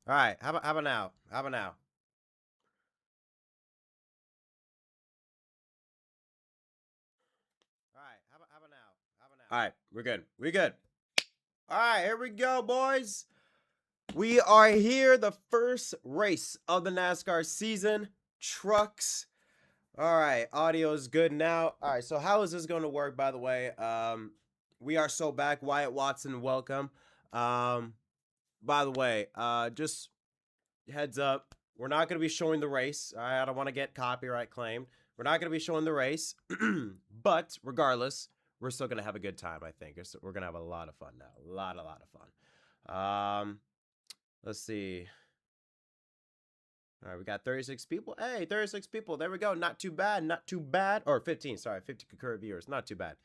All right. How about now? How about now? All right. How about now? How about now? All right. We're good. We're good. All right. Here we go, boys. We are here. The first race of the NASCAR season. Trucks. All right. Audio is good now. All right. So how is this going to work? By the way, we are so back. Wyatt Watson, welcome. Um, by the way, just heads up, we're not going to be showing the race. I don't want to get copyright claimed. We're not going to be showing the race, but regardless, we're still going to have a good time. I think we're going to have a lot of fun now. A lot of fun. Let's see. All right, we got 36 people. Hey, 36 people. There we go. Not too bad. Not too bad. Or 15. Sorry, 50 concurrent viewers. Not too bad.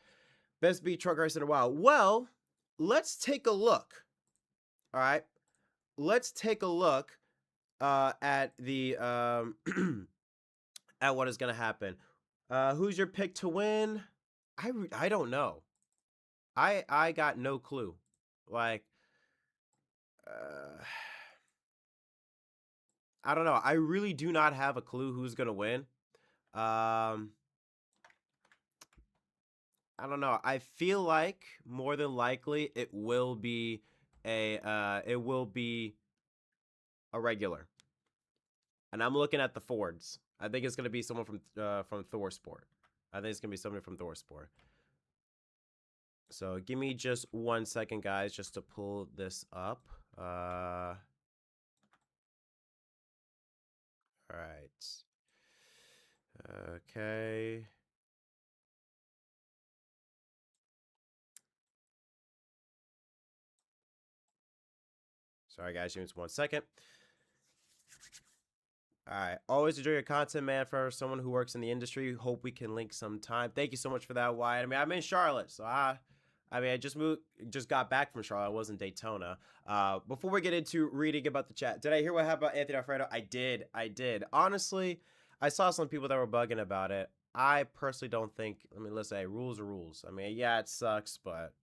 Best beat truck race in a while. Well, let's take a look. All right, let's take a look at the at what is going to happen. Who's your pick to win? I don't know. I got no clue. Like uh, I don't know. I really do not have a clue who's going to win. Um I don't know. I feel like more than likely it will be a regular. And I'm looking at the Fords. I think it's going to be someone from Thor Sport. I think it's going to be somebody from Thor Sport. So give me just 1 second, guys, just to pull this up. All right. Okay. Sorry, guys. Give me just 1 second. All right. Always enjoy your content, man. For someone who works in the industry, hope we can link sometime. Thank you so much for that, Wyatt. I mean, I'm in Charlotte, so I just got back from Charlotte. I was in Daytona. Before we get into reading about the chat, did I hear what happened about Anthony Alfredo? I did. I did. Honestly, I saw some people that were bugging about it. I personally don't think. I mean, let's say rules are rules. I mean, yeah, it sucks, but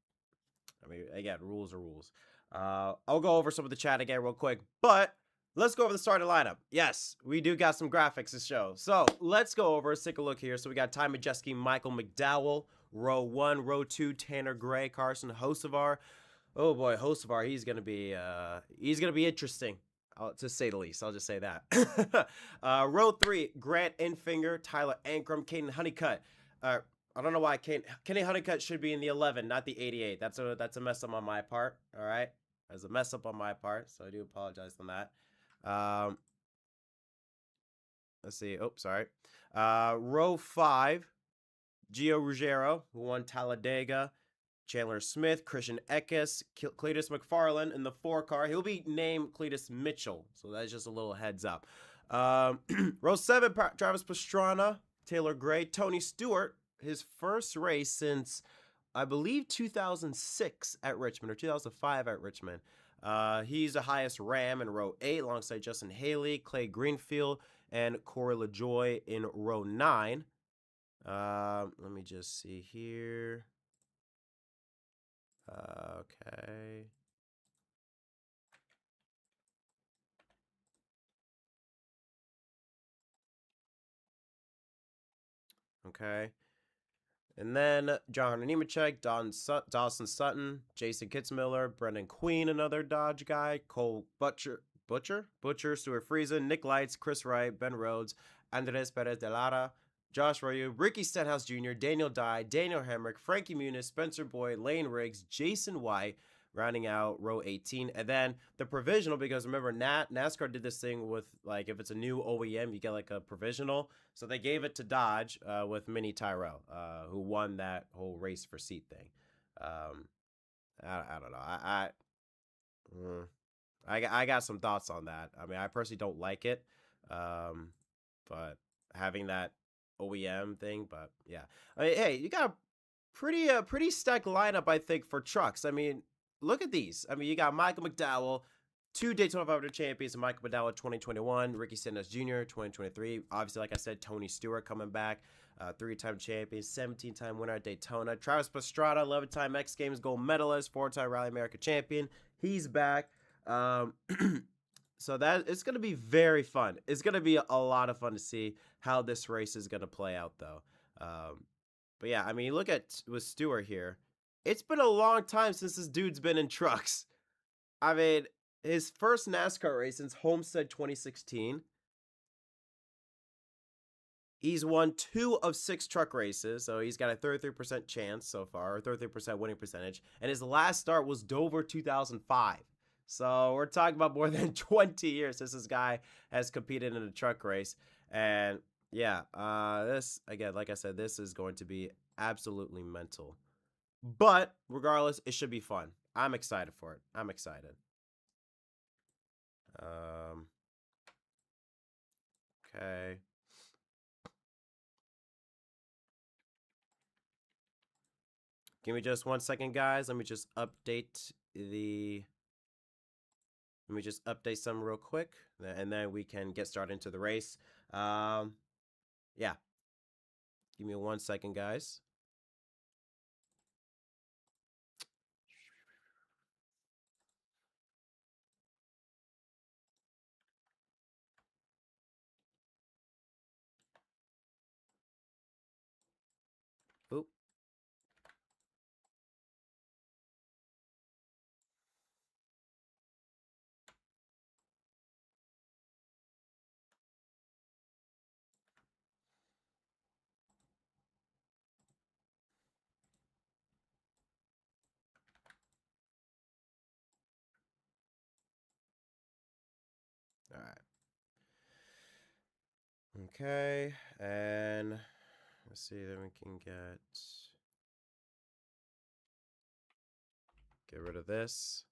I mean, again, rules are rules. I'll go over some of the chat again real quick, but let's go over the starting lineup. Yes, we do got some graphics to show. So let's go over. Let's take a look here. So we got Ty Majeski, Michael McDowell, row one, row two, Tanner Gray, Carson Hocevar. Oh boy, Hocevar, he's gonna be interesting. To say the least, I'll just say that. Row three, Grant Enfinger, Tyler Ankrum, Caden Honeycutt. I don't know why Kenny Honeycutt should be in the 11, not the 88. That's a mess up on my part. All right, that's a mess up on my part, so I do apologize on that. Let's see. Oh, sorry. Row five, Gio Ruggiero, who won Talladega. Chandler Smith, Christian Eckes, Cletus McFarland in the 4 car. He'll be named Cletus Mitchell, so that's just a little heads up. Row 7, Travis Pastrana, Taylor Gray, Tony Stewart, his first race since, I believe, 2006 at Richmond, or 2005 at Richmond. He's the highest Ram in row 8 alongside Justin Haley, Clay Greenfield, and Corey LaJoy in row 9. Let me just see here. Okay. Okay. And then John Nemechek, Dawson Sutton, Jason Kitzmiller, Brendan Queen, another Dodge guy, Cole Butcher, Stuart Friesen, Nick Lights, Chris Wright, Ben Rhodes, Andres Perez de Lara, Josh Ryu, Ricky Stenhouse Jr., Daniel Dye, Daniel Hemrick, Frankie Muniz, Spencer Boyd, Lane Riggs, Jason White, rounding out row 18. And then the provisional, because remember, NASCAR did this thing with, like, if it's a new OEM, you get, like, a provisional. So they gave it to Dodge with Minnie Tyrell, who won that whole race for seat thing. I don't know. I got some thoughts on that. I mean, I personally don't like it, but having that OEM thing. But yeah, I mean, hey, you got a pretty stacked lineup, I think, for trucks. I mean, look at these. I mean, you got Michael McDowell, 2 Daytona 500 champions, and Michael McDowell 2021, Ricky Stenhouse Jr. 2023. Obviously, like I said, Tony Stewart coming back, 3-time champion, 17-time winner at Daytona. Travis Pastrana, 11-time X Games gold medalist, 4-time Rally America champion. He's back. So that it's gonna be very fun. It's gonna be a lot of fun to see how this race is gonna play out, though. Um, but yeah, I mean, look at with Stewart here. It's been a long time since this dude's been in trucks. I mean, his first NASCAR race since Homestead 2016. He's won 2 of 6 truck races, so he's got a 33% chance so far, or 33% winning percentage. And his last start was Dover 2005. So we're talking about more than 20 years since this guy has competed in a truck race. And yeah, this, again, like I said, this is going to be absolutely mental. But regardless, it should be fun. I'm excited for it. I'm excited. Um, okay. Give me just 1 second, guys. Let me just update the Let me just update some real quick, and then we can get started into the race. Um, yeah, give me 1 second, guys. Oop. All right. Okay, and let's see. Then we can get rid of this.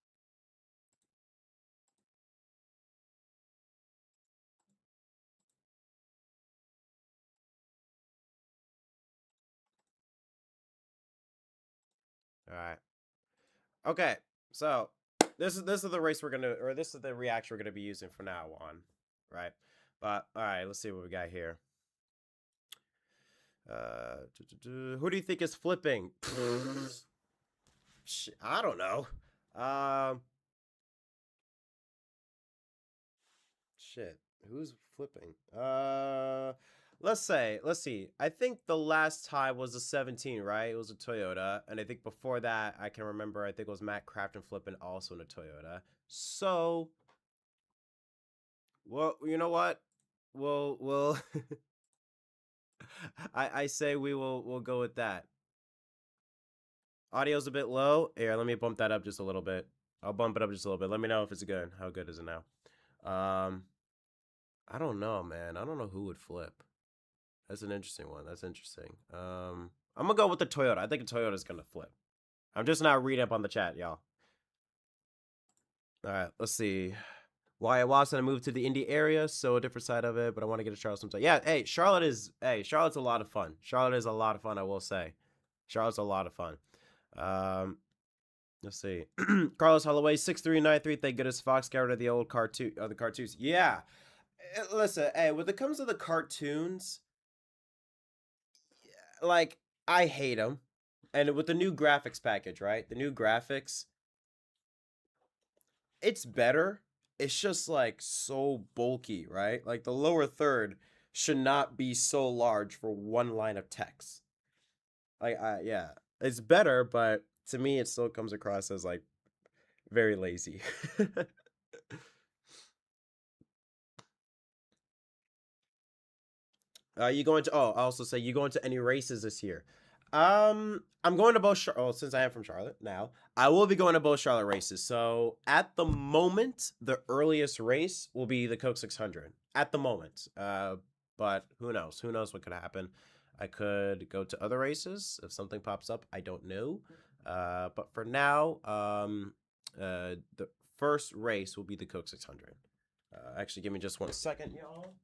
All right. Okay, so this is the race we're gonna, or this is the reaction we're gonna be using from now on, right? But all right, let's see what we got here. Who do you think is flipping? I don't know. Um, Shit. Who's flipping? Let's see. I think the last time was a 17, right? It was a Toyota. And I think before that, I can remember, I think it was Matt Crafton flipping also in a Toyota. So, well, you know what? We'll I say we'll go with that. Audio's a bit low. Here, let me bump that up just a little bit. I'll bump it up just a little bit. Let me know if it's good. How good is it now? I don't know, man. I don't know who would flip. That's an interesting one. That's interesting. I'm gonna go with the Toyota. I think a Toyota is gonna flip. I'm just not reading up on the chat, y'all. All right, let's see. Wyatt Watson moved to the Indy area, so a different side of it, but I want to get to Charlotte sometime. Yeah, Charlotte's a lot of fun. Charlotte is a lot of fun, I will say. Charlotte's a lot of fun. Let's see. Carlos Holloway, 6393. Thank goodness Fox got rid of the old the cartoons. Yeah. Listen, hey, when it comes to the cartoons, like I hate them. And with the new graphics package, right? The new graphics, it's better. It's just like so bulky, right? Like the lower third should not be so large for one line of text. Like yeah, it's better, but to me it still comes across as like very lazy. You going to? Oh, I also say you going to any races this year? I'm going to both. Since I am from Charlotte now, I will be going to both Charlotte races. So at the moment, the earliest race will be the Coke 600. At the moment, but who knows? Who knows what could happen? I could go to other races if something pops up. I don't know. But for now, the first race will be the Coke 600. Actually, give me just 1 second, y'all.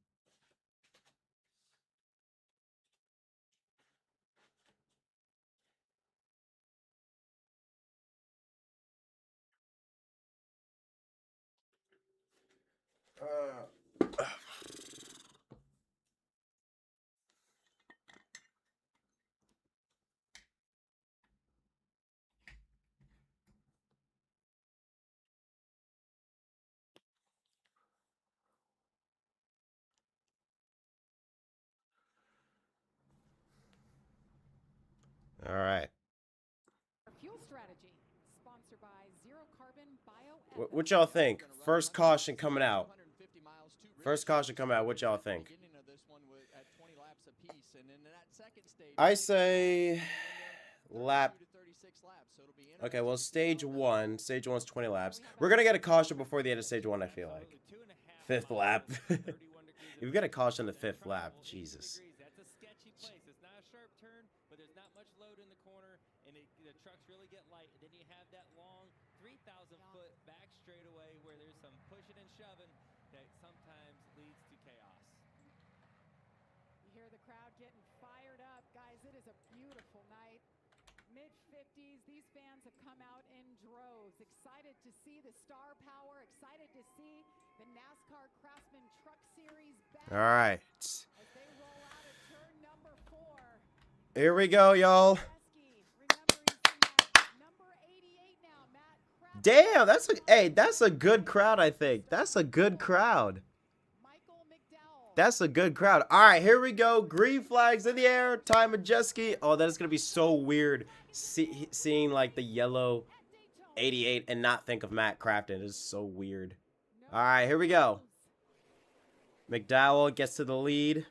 Uh, All right. Fuel strategy sponsored by Zero Carbon What y'all think? First caution coming out. First caution coming out. What y'all think? I say lap. Okay, well, stage one. Stage one's 20 laps. We're going to get a caution before the end of stage one, I feel like. Fifth lap. If we get a caution the fifth lap, Jesus. That's a sketchy place. It's not a sharp turn, but there's not much load in the corner, and the trucks really get light. And then you have that long 3,000-foot back straightaway where there's some pushing and shoving that sometimes leads to chaos. You hear the crowd getting fired up. Guys, it is a beautiful night. Mid-50s, these fans have come out in droves. Excited to see the star power, excited to see the NASCAR Craftsman Truck Series back. All right. As they roll out of turn number 4. Here we go, y'all. Damn, that's a good crowd, I think. That's a good crowd. That's a good crowd. All right, here we go. Green flags in the air. Ty Majeski. Oh, that is going to be so weird seeing like the yellow 88 and not think of Matt Crafton. It is so weird. All right, here we go. McDowell gets to the lead.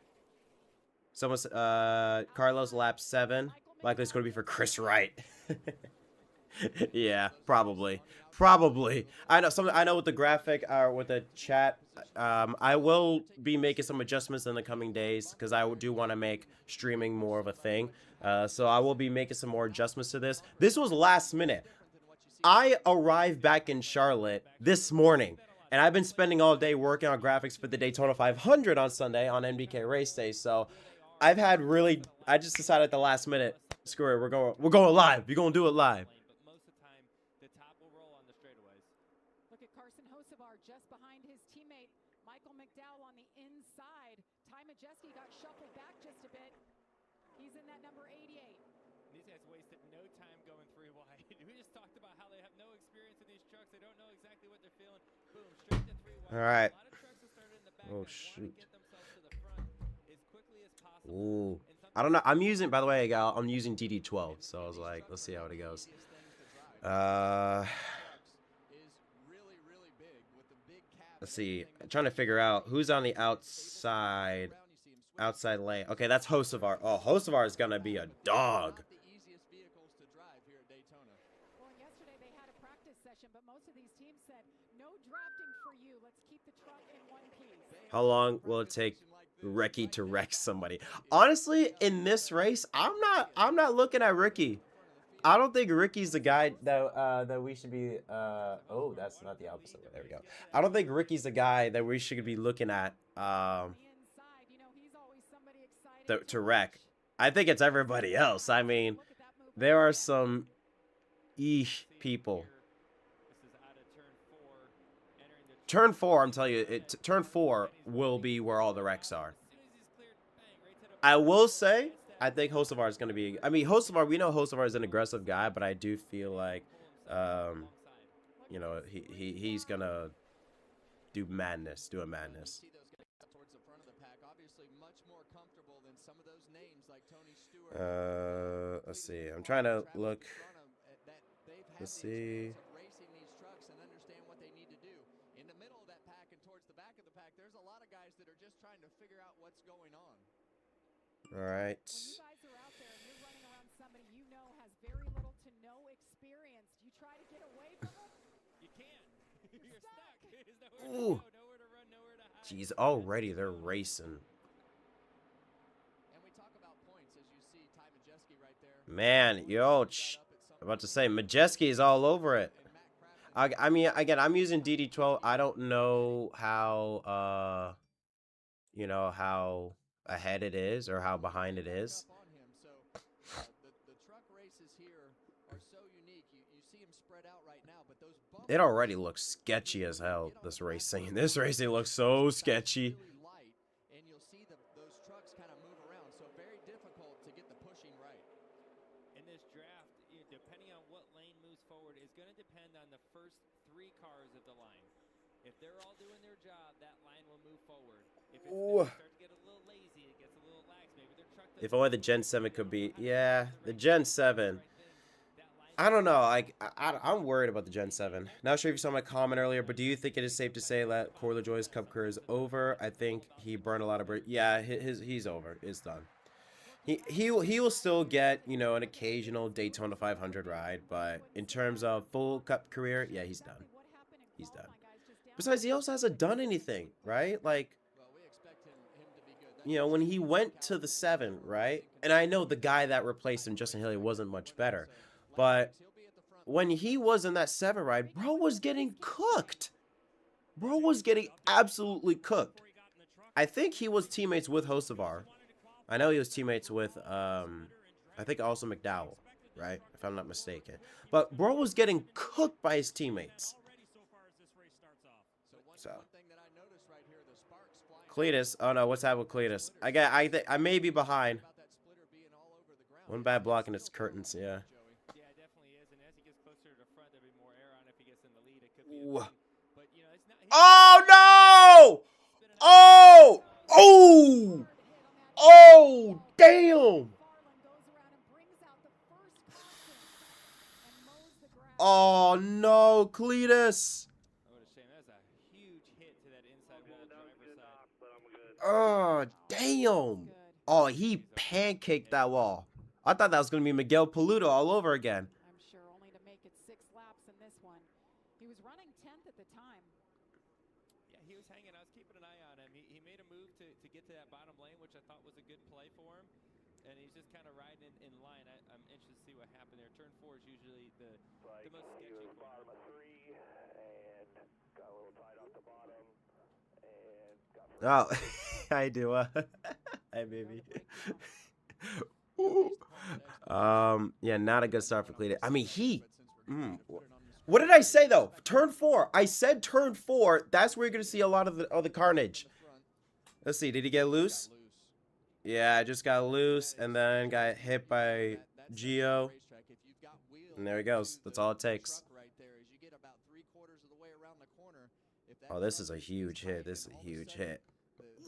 Carlos lap 7. Likely it's going to be for Chris Wright. Yeah, probably. I know with the graphic or with the chat, I will be making some adjustments in the coming days because I do want to make streaming more of a thing. So I will be making some more adjustments to this. This was last minute. I arrived back in Charlotte this morning, and I've been spending all day working on graphics for the Daytona 500 on Sunday on MBK Race Day. So I just decided at the last minute, screw it, we're going live. We're gonna do it live. Just behind his teammate Michael McDowell on the inside. Ty Majeski got shuffled back just a bit. He's in that number 88. These guys wasted no time going 3 wide. We just talked about how they have no experience in these trucks. They don't know exactly what they're feeling. Boom, straight to 3 wide. All right. A lot of trucks have started in the back. Oh shoot. Get themselves to the front as quickly as possible. Ooh. I don't know. I'm using, by the way, I'm using DD12, so I was like, let's see how it goes. Let's see. I'm trying to figure out who's on the outside lane. Okay, that's Hocevar. Oh, Hocevar is gonna be a dog. Well, yesterday they had a practice session, but most of these teams said no drafting for you. Let's keep the truck in one piece. How long will it take Ricky to wreck somebody? Honestly, in this race, I'm not looking at Ricky. I don't think Ricky's the guy that we should be. Oh, that's not the opposite way. There we go. I don't think Ricky's the guy that we should be looking at. To wreck. I think it's everybody else. I mean, there are some people. Turn 4, I'm telling you, turn 4 will be where all the wrecks are. I will say, I think Hocevar is going to be... I mean, Hocevar, we know Hocevar is an aggressive guy, but I do feel like, you know, he's going to do a madness. Let's see. I'm trying to look. Let's see. All right. When you guys are out there and you're running around somebody you know has very little to no experience, do you try to get away from them? You can't. You're stuck. There's Ooh. nowhere to run, nowhere to hide. Jeez, already they're racing. And we talk about points as you see Ty Majeski right there. Man, yo, I'm about to say Majeski is all over it. I mean, again, I'm using DD12. I don't know how, you know, how ahead it is or how behind it is. It already looks sketchy as hell, this racing. This racing looks so sketchy. And you'll see those trucks kind of move around, so very difficult to get the pushing right. In this draft, depending on what lane moves forward, is going to depend on the first 3 cars of the line. If they're all doing their job, that line will move forward. If it starts to get a little lazy, it gets a little lax, maybe their truck If only the Gen 7 could be. Yeah, the Gen 7. I don't know. I'm worried about the Gen 7. Not sure if you saw my comment earlier, but do you think it is safe to say that Corey LaJoie's Cup career is over? I think he burned a lot of bridges. Yeah, he's over. It's done. He will still get, you know, an occasional Daytona 500 ride, but in terms of full Cup career, yeah, he's done. He's done. Besides, he also hasn't done anything, right? Like, you know, when he went to the 7, right? And I know the guy that replaced him, Justin Haley, wasn't much better. But when he was in that 7 ride, bro was getting cooked. Bro was getting absolutely cooked. I think he was teammates with Hocevar. I know he was teammates with, I think also McDowell, right? If I'm not mistaken. But bro was getting cooked by his teammates. So. Cletus. Oh no, what's happening with Cletus? I may be behind. One bad block and it's curtains, yeah. Yeah, it definitely is. And as he gets closer to the front, there'll be more air on if he gets in the lead. It could be a lead. But, you know, it's not. Oh no! Oh! Oh! Oh! Damn! Oh no, Cletus! What a shame. That's a huge hit to that inside wall driver's side. Oh, damn. Oh, he pancaked that wall. I thought that was going to be Miguel Paludo all over again. I'm sure only to make it 6 laps in this one. He was running 10th at the time. Yeah, he was hanging. I was keeping an eye on him. He made a move to get to that bottom lane, which I thought was a good play for him. And he's just kind of riding in line. I'm interested to see what happened there. Turn 4 is usually the most sketchy one. Bottom of 3 and got a little tight off the bottom and got Oh, I do. Hi, baby. Yeah, not a good start for Cletus. I mean, what did I say though? Turn 4. I said turn 4. That's where you're gonna see a lot of the carnage. Let's see. Did he get loose? Yeah, I just got loose and then got hit by Gio. And there he goes. That's all it takes. Oh, this is a huge hit. This is a huge hit.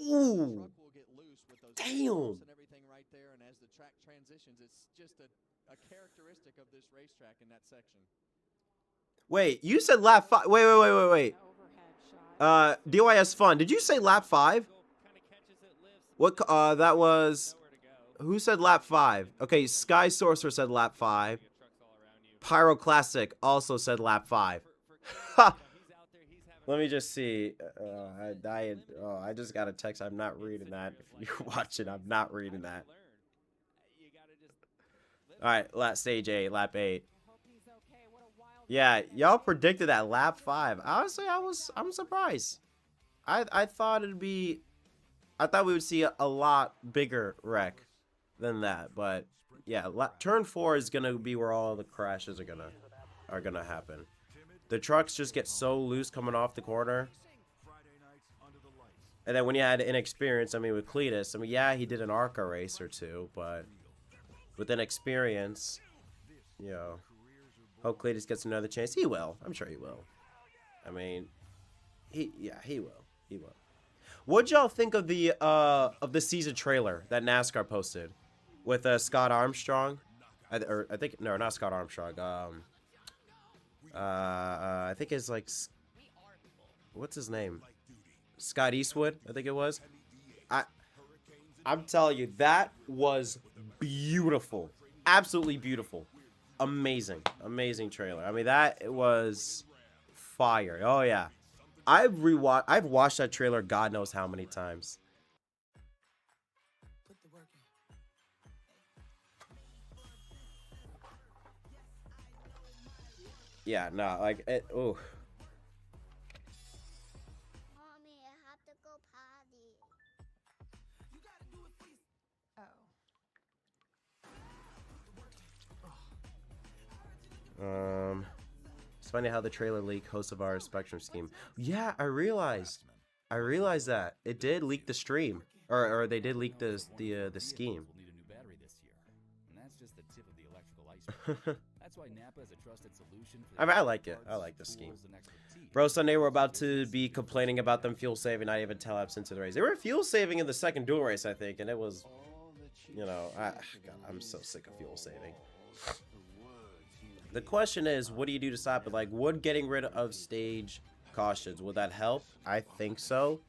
Ooh. Damn. And as the track transitions, it's just a characteristic of this racetrack in that section. Wait, you said lap 5. Wait. DYS Fun. Did you say lap 5? What? That was. Who said lap 5? Okay, Sky Sorcerer said lap 5. Pyro Classic also said lap 5. Let me just see. I just got a text. I'm not reading that. If you're watching, I'm not reading that. All right, stage 8, lap 8. Yeah, y'all predicted that lap 5. Honestly, I'm surprised. I thought it'd be. I thought we would see a lot bigger wreck than that, but yeah, turn 4 is gonna be where all the crashes are gonna happen. The trucks just get so loose coming off the corner. And then when you had inexperience, I mean, with Cletus, I mean, yeah, he did an ARCA race or 2, but with inexperience, you know, hope Cletus gets another chance. He will. I'm sure he will. I mean, he will. He will. What'd y'all think of the season trailer that NASCAR posted with Scott Armstrong? I think no, not Scott Armstrong. I think it's like, what's his name? Scott Eastwood, I think it was. I'm telling you, that was beautiful. Absolutely beautiful. Amazing. Amazing trailer. I mean, that was fire. Oh yeah. I've watched that trailer God knows how many times. Yeah, no, like it. Oh. Mommy, I have to go potty. It's funny how the trailer leak hosts of our Spectrum scheme. Yeah, I realized that it did leak the stream, or they did leak the scheme. Need a new battery this year, and that's just the tip of the electrical iceberg. That's why Napa is a trusted solution. I mean, I like it. I like the scheme. Bro, Sunday we're about to be complaining about them fuel saving, not even 10 laps into the race. They were fuel saving in the second dual race, I think, and it was you know, God, I'm so sick of fuel saving. The question is, what do you do to stop it? Like, would getting rid of stage cautions, would that help? I think so.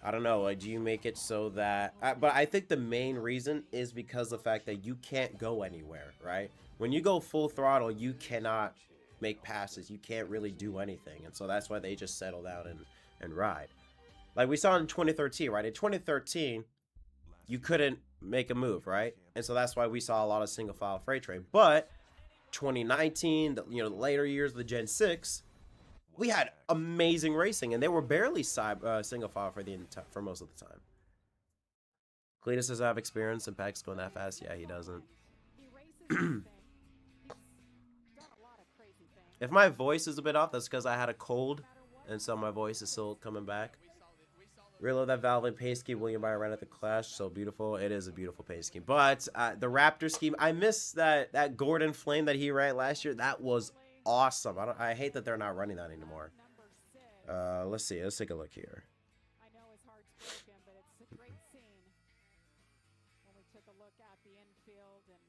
I don't know. Like, do you make it so that... but I think the main reason is because of the fact that you can't go anywhere, right? When you go full throttle, you cannot make passes. You can't really do anything. And so that's why they just settle down and ride. Like we saw in 2013, right? In 2013, you couldn't make a move, right? And so that's why we saw a lot of single file freight train. But 2019, the later years of the Gen 6, we had amazing racing, and they were barely single file for most of the time. Cletus doesn't have experience, and Pack's going that fast. Yeah, he doesn't. If my voice is a bit off, that's because I had a cold, and so my voice is still coming back. Really love that Valve and pace scheme William Byron ran at the Clash. So beautiful. It is a beautiful pace scheme. But the Raptor scheme, I miss that Gordon Flame that he ran last year. That was awesome. I hate that they're not running that anymore. Let's see. Let's take a look here. I know his heart's broken, but it's a great scene when we took a look at the infield, and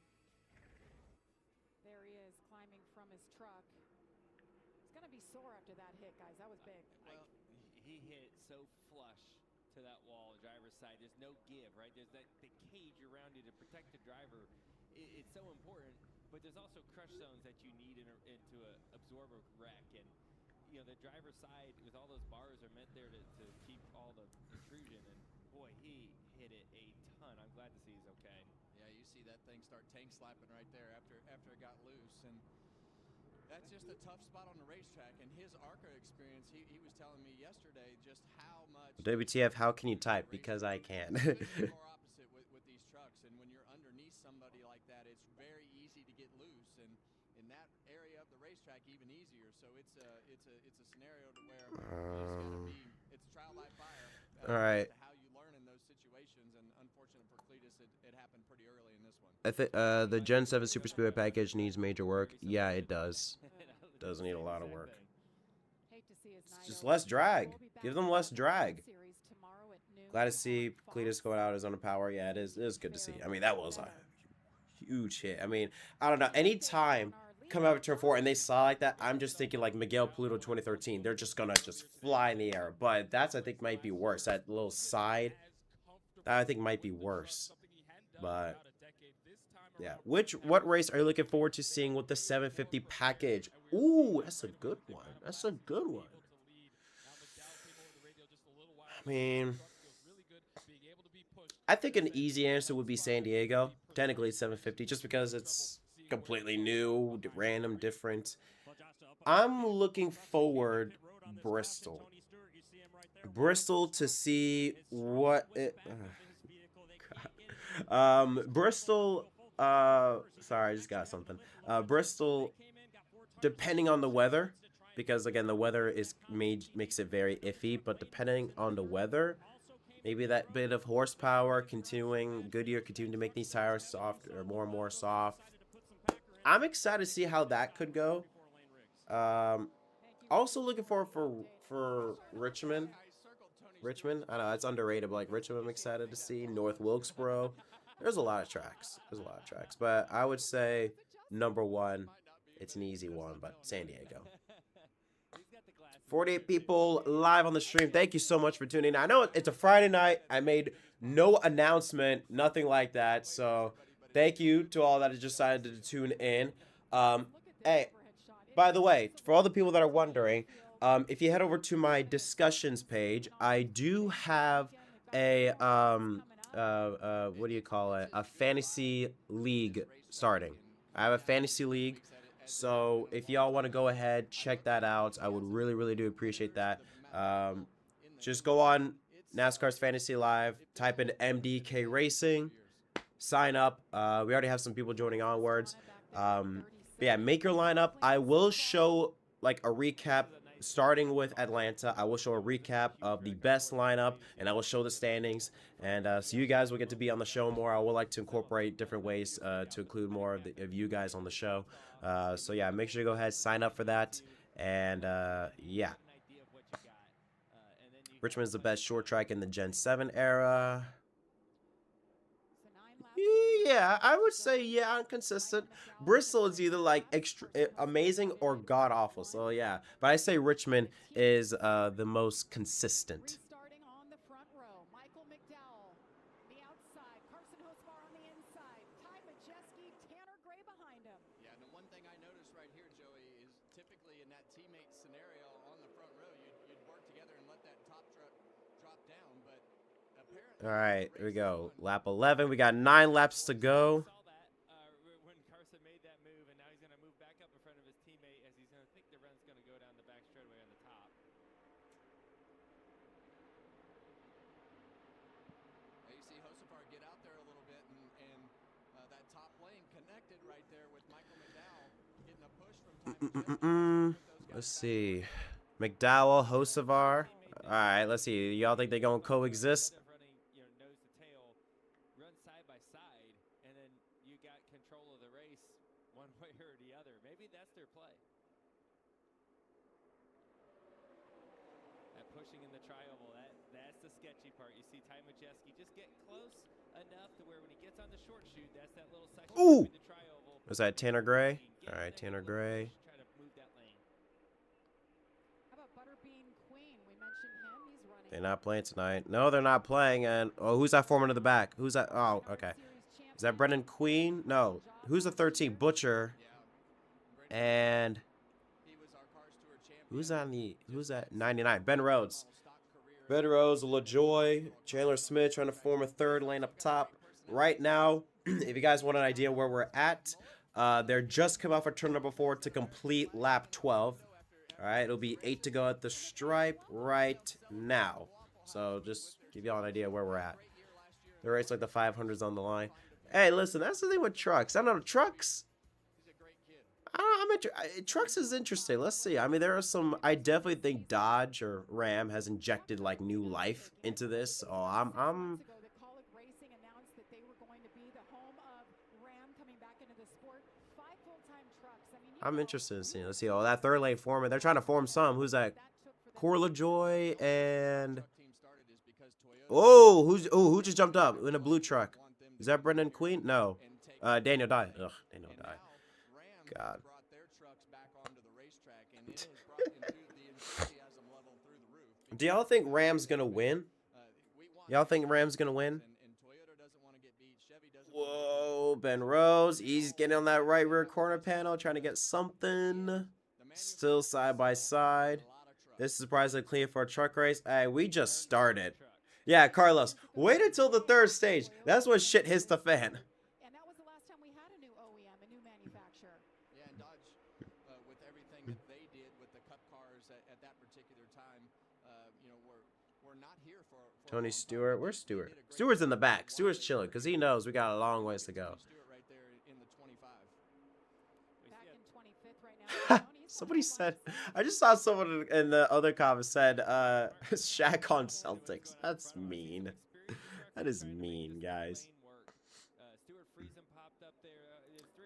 there he is climbing from his truck. He's gonna be sore after that hit, guys. That was big. Well, he hit so flush to that wall, driver's side. There's no give, right? There's the cage around you to protect the driver. It's so important, but there's also crush zones that you need into a absorb a wreck. And you know, the driver's side with all those bars are meant there to keep all the intrusion. And boy, he hit it a ton. I'm glad to see he's okay. Yeah, you see that thing start tank slapping right there after it got loose, and that's just a tough spot on the racetrack. And his ARCA experience, he was telling me yesterday just how much... WTF, how can you type? Because I can. more opposite with these trucks, and when you're underneath somebody like that, it's very easy to get loose, and in that area of the racetrack, even easier. So it's a scenario to where it's trial by fire. All right. How you learn in those situations, and unfortunate for Cletus, it happened pretty early in this one. I think the Gen 7 Super Speedway package needs major work. Yeah, it does. Does need a lot of work. Just less drag. Give them less drag. Glad to see Cletus going out as on a power. Yeah, it is good to see. I mean, that was a huge hit. I mean, I don't know. Anytime coming out of turn 4 and they saw like that, I'm just thinking like Miguel Pluto 2013. They're just gonna fly in the air. But that's, I think, might be worse. That little side, that I think might be worse. But yeah, what race are you looking forward to seeing with the 750 package? Ooh, that's a good one. That's a good one. I mean, I think an easy answer would be San Diego. Technically, it's 750, just because it's completely new, random, different. I'm looking forward Bristol. Bristol to see what it... Bristol, sorry, I just got something. Bristol, depending on the weather, because again, the weather makes it very iffy, but depending on the weather, maybe that bit of horsepower, Goodyear continuing to make these tires soft, or more and more soft. I'm excited to see how that could go. Also looking forward for Richmond. I know it's underrated, but like Richmond, I'm excited to see. North Wilkesboro. There's a lot of tracks. But I would say number one, it's an easy one, but San Diego. 48 people live on the stream. Thank you so much for tuning in. I know it's a Friday night. I made no announcement, nothing like that. So thank you to all that have decided to tune in. Hey, by the way, for all the people that are wondering, if you head over to my discussions page, I do have a what do you call it? A fantasy league starting. I have a fantasy league, so if y'all want to go ahead, check that out. I would really do appreciate that. Just go on NASCAR's Fantasy Live, type in MDK Racing, sign up. We already have some people joining onwards. But yeah, make your lineup. I will show like a recap. Starting with Atlanta, I will show a recap of the best lineup, and I will show the standings. And so you guys will get to be on the show more. I would like to incorporate different ways to include more of you guys on the show. So yeah, make sure you go ahead, sign up for that. And yeah, Richmond is the best short track in the Gen 7 era. Yeah, I would say yeah, inconsistent. Bristol is either like extra amazing or god awful. So yeah, but I say Richmond is the most consistent. Restarting on the front row, Michael McDowell, the outside, Carson Hosbar on the inside, Ty Majeski, Tanner Gray behind him. Yeah, and the one thing I noticed right here, Joey, is typically in that teammate scenario on the front row, you'd work together and let that top truck drop down, but apparently All right, here we go. Lap 11. We got 9 laps to go. Saw that when Carson made that move, and now he's going to move back up in front of his teammate as he's going to think the run's going to go down the back straightaway on the top. Now you see Josefar get out there a little bit, and that top lane connected right there with Michael McDowell getting a push from Ty Majeski. Let's see. McDowell, Hocevar. All right, let's see. Y'all think they're going to coexist? Running, nose to tail, run side by side, and then you got control of the race one way or the other. Maybe that's their play. That pushing in the tri-oval, that's the sketchy part. You see Ty Majeski just get close enough to where when he gets on the short chute, that's that little section Ooh! between the tri-oval. Was that Tanner Gray? All right, Tanner Gray. Try to move that lane. How about Butterbean Queen? We mentioned him. He's running. They're not playing tonight. No, they're not playing. And oh, who's that foreman in the back? Who's that? Oh, okay. Is that Brendan Queen? No. Who's the 13? Butcher. And who's on the? Who's that? 99. Ben Rhodes. Ben Rhodes, LaJoy, Chandler Smith trying to form a third lane up top. Right now, if you guys want an idea where we're at, they're just come off of turn number 4 to complete lap 12. All right, it'll be 8 to go at the stripe right now. So just give y'all an idea where we're at. The race like the 500s on the line. Hey, listen, that's the thing with trucks. I don't know, trucks. Trucks is interesting. Let's see. I mean, there are some. I definitely think Dodge or Ram has injected like new life into this. Oh, I'm. Racing announced that they were going to be the home of Ram coming back into the sport. 5 full-time trucks. I mean, I'm interested in seeing. Let's see. Oh, that third lane foreman. They're trying to form some. Who's that? Corla Joy and. Oh, who just jumped up in a blue truck? Is that Brendan Queen? No. Daniel Dye. Ugh, Daniel Dye. God. Do y'all think Ram's gonna win? Y'all think Ram's gonna win? Whoa, Ben Rose. He's getting on that right rear corner panel, trying to get something. Still side by side. This is surprisingly clean for a truck race. Hey, we just started. Yeah, Carlos, wait until the third stage. That's when shit hits the fan. And that was the last time we had a new OEM, a new manufacturer. Yeah, and Dodge, with everything that they did with the Cup cars at that particular time, we're not here for Tony Stewart. Where's Stewart? Stewart's in the back. Stewart's chilling because he knows we got a long ways to go. Stewart right there in the 25. Back in 25th right now. Somebody said, I just saw someone in the other comments said, Shaq on Celtics. That's mean. That is mean, guys.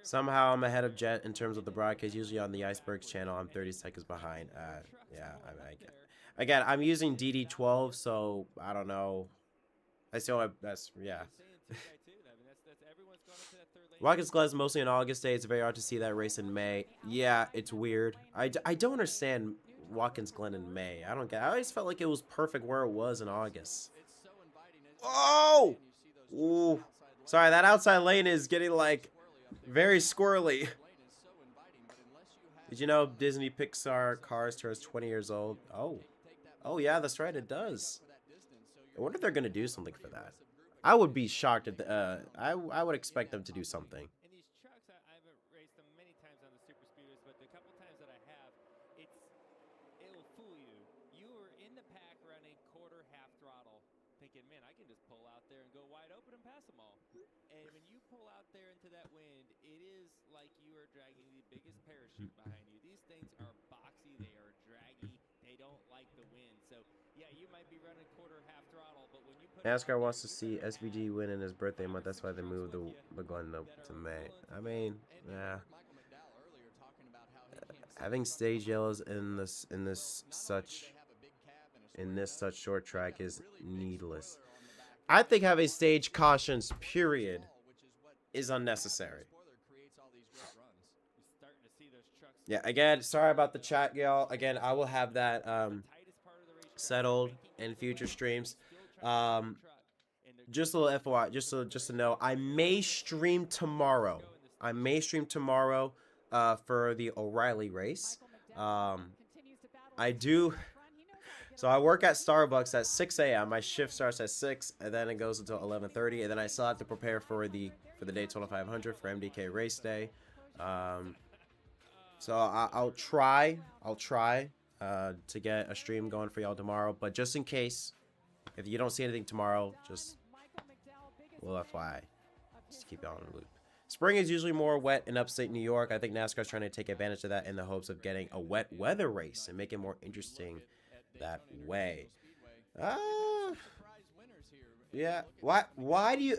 Somehow I'm ahead of Jet in terms of the broadcast. Usually on the Icebergs channel, I'm 30 seconds behind. Yeah, again, I'm using DD12, so I don't know. I still have, that's, yeah. Watkins Glen is mostly an August day. It's very hard to see that race in May. Yeah, it's weird. I don't understand Watkins Glen in May. I don't get. I always felt like it was perfect where it was in August. Oh! Ooh. Sorry, that outside lane is getting like very squirrely. Did you know Disney Pixar Cars turns 20 years old? Oh. Oh yeah, that's right, it does. I wonder if they're gonna do something for that. I would be shocked at the, I would expect them to do something. And these trucks, I haven't raced them many times on the super speeders, but the couple times that I have, it'll fool you. You were in the pack running quarter, half throttle, thinking, man, I can just pull out there and go wide open and pass them all. And when you pull out there into that wind, it is like you are dragging the biggest parachute behind you. These things are boxy, they are draggy, they don't like the wind. So yeah, you might be running quarter, half throttle, but when you put NASCAR wants to see SVG win in his birthday month. That's why they moved the Glen to May. I mean, yeah. Having stage yellows in this such short track is needless. I think having stage cautions, period, is unnecessary. Spoiler creates all these great runs. You're starting to see those trucks. Yeah, again, sorry about the chat, y'all. Again, I will have that settled in future streams. Just a little FYI, just to know, I may stream tomorrow. I may stream tomorrow for the O'Reilly race. I do. So I work at Starbucks at 6 a.m. My shift starts at 6, and then it goes until 11:30, and then I still have to prepare for the Daytona 500 for MDK race day. So I'll try to get a stream going for y'all tomorrow. But just in case, if you don't see anything tomorrow, just a little FYI, just to keep y'all in the loop. Spring is usually more wet in upstate New York. I think NASCAR's trying to take advantage of that in the hopes of getting a wet weather race and make it more interesting that way. Yeah. Why do you?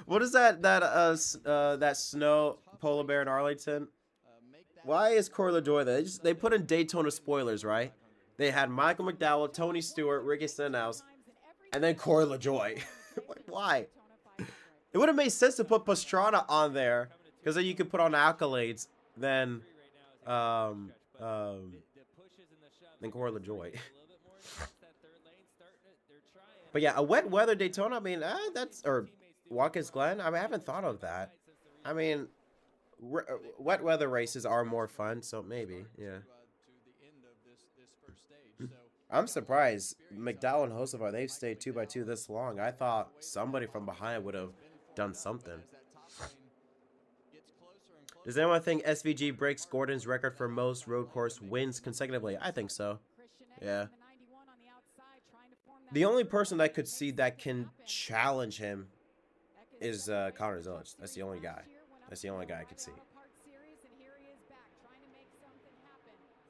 What is that snow polar bear in Arlington? Why is Corey LaJoy there? They put in Daytona spoilers, right? They had Michael McDowell, Tony Stewart, Ricky Stenhouse, and then Corey LaJoy. Why? It would have made sense to put Pastrana on there, because then you could put on accolades than Corey LaJoy. But yeah, a wet weather Daytona, I mean, that's, or Watkins Glen, I mean, I haven't thought of that. I mean, wet weather races are more fun, so maybe, yeah. I'm surprised McDowell and Hocevar, they've stayed 2x2 this long. I thought somebody from behind would have done something. Does anyone think SVG breaks Gordon's record for most road course wins consecutively? I think so. Yeah. The only person I could see that can challenge him is Connor Zilic. That's the only guy. That's the only guy I could see.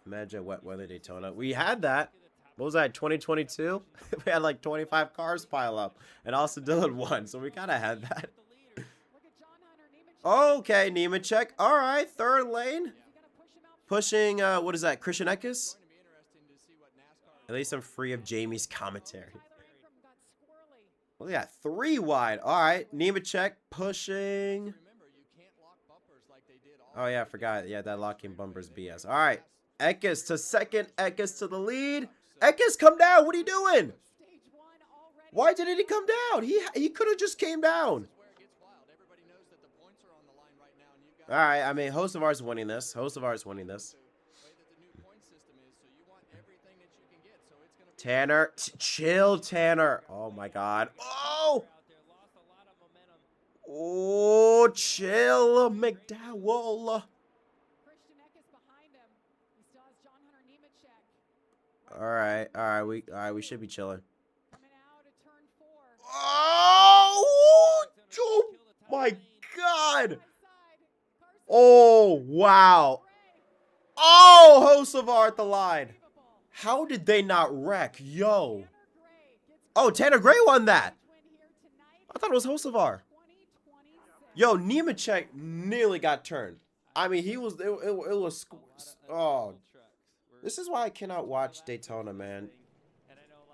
Imagine wet weather Daytona. We had that. What was that, 2022? We had like 25 cars pile up, and Austin Dillon won, so we kind of had that. Okay, Nemechek. All right, third lane. Pushing, what is that, Christian Eckes? At least I'm free of Jamie's commentary. Well, yeah, 3 wide. All right, Nemechek pushing. Oh, yeah, I forgot. Yeah, that locking bumper's BS. All right, Eckes to second, Eckes to the lead. Eckes, come down. What are you doing? Why didn't he come down? He could have just came down. All right, I mean, Hocevar's winning this. Hocevar's winning this. Tanner, chill, Tanner. Oh, my God. Oh! Oh, chill, McDowell. All right, we should be chilling. Oh, oh my God! Oh wow! Oh, Hocevar at the line. How did they not wreck, yo? Oh, Tanner Gray won that. I thought it was Hocevar. Yo, Nemechek nearly got turned. I mean, he was. It was. Oh. This is why I cannot watch Daytona, man.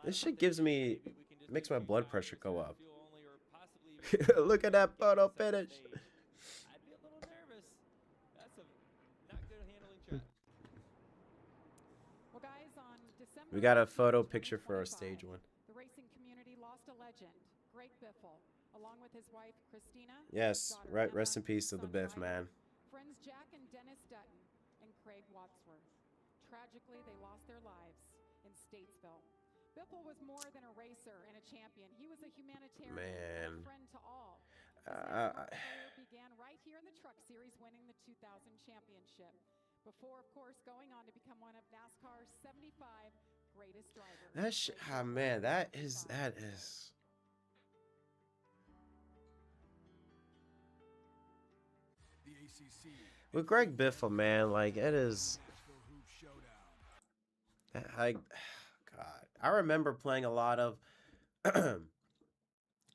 This shit makes my blood pressure go up. Look at that photo finish. We got a photo picture for our stage one. The racing community lost a legend, Greg Biffle, along with his wife Christina. Yes, rest in peace to the Biff, man. Friends Jack and Dennis Dutton and Craig Wadsworth. Tragically, they lost their lives in Statesville. Biffle was more than a racer and a champion. He was a humanitarian and a friend to all. His career began right here in the Truck Series, winning the 2000 championship. Before, of course, going on to become one of NASCAR's 75 greatest drivers. Man, that is. With Greg Biffle, man, like it is. God, I remember playing a lot of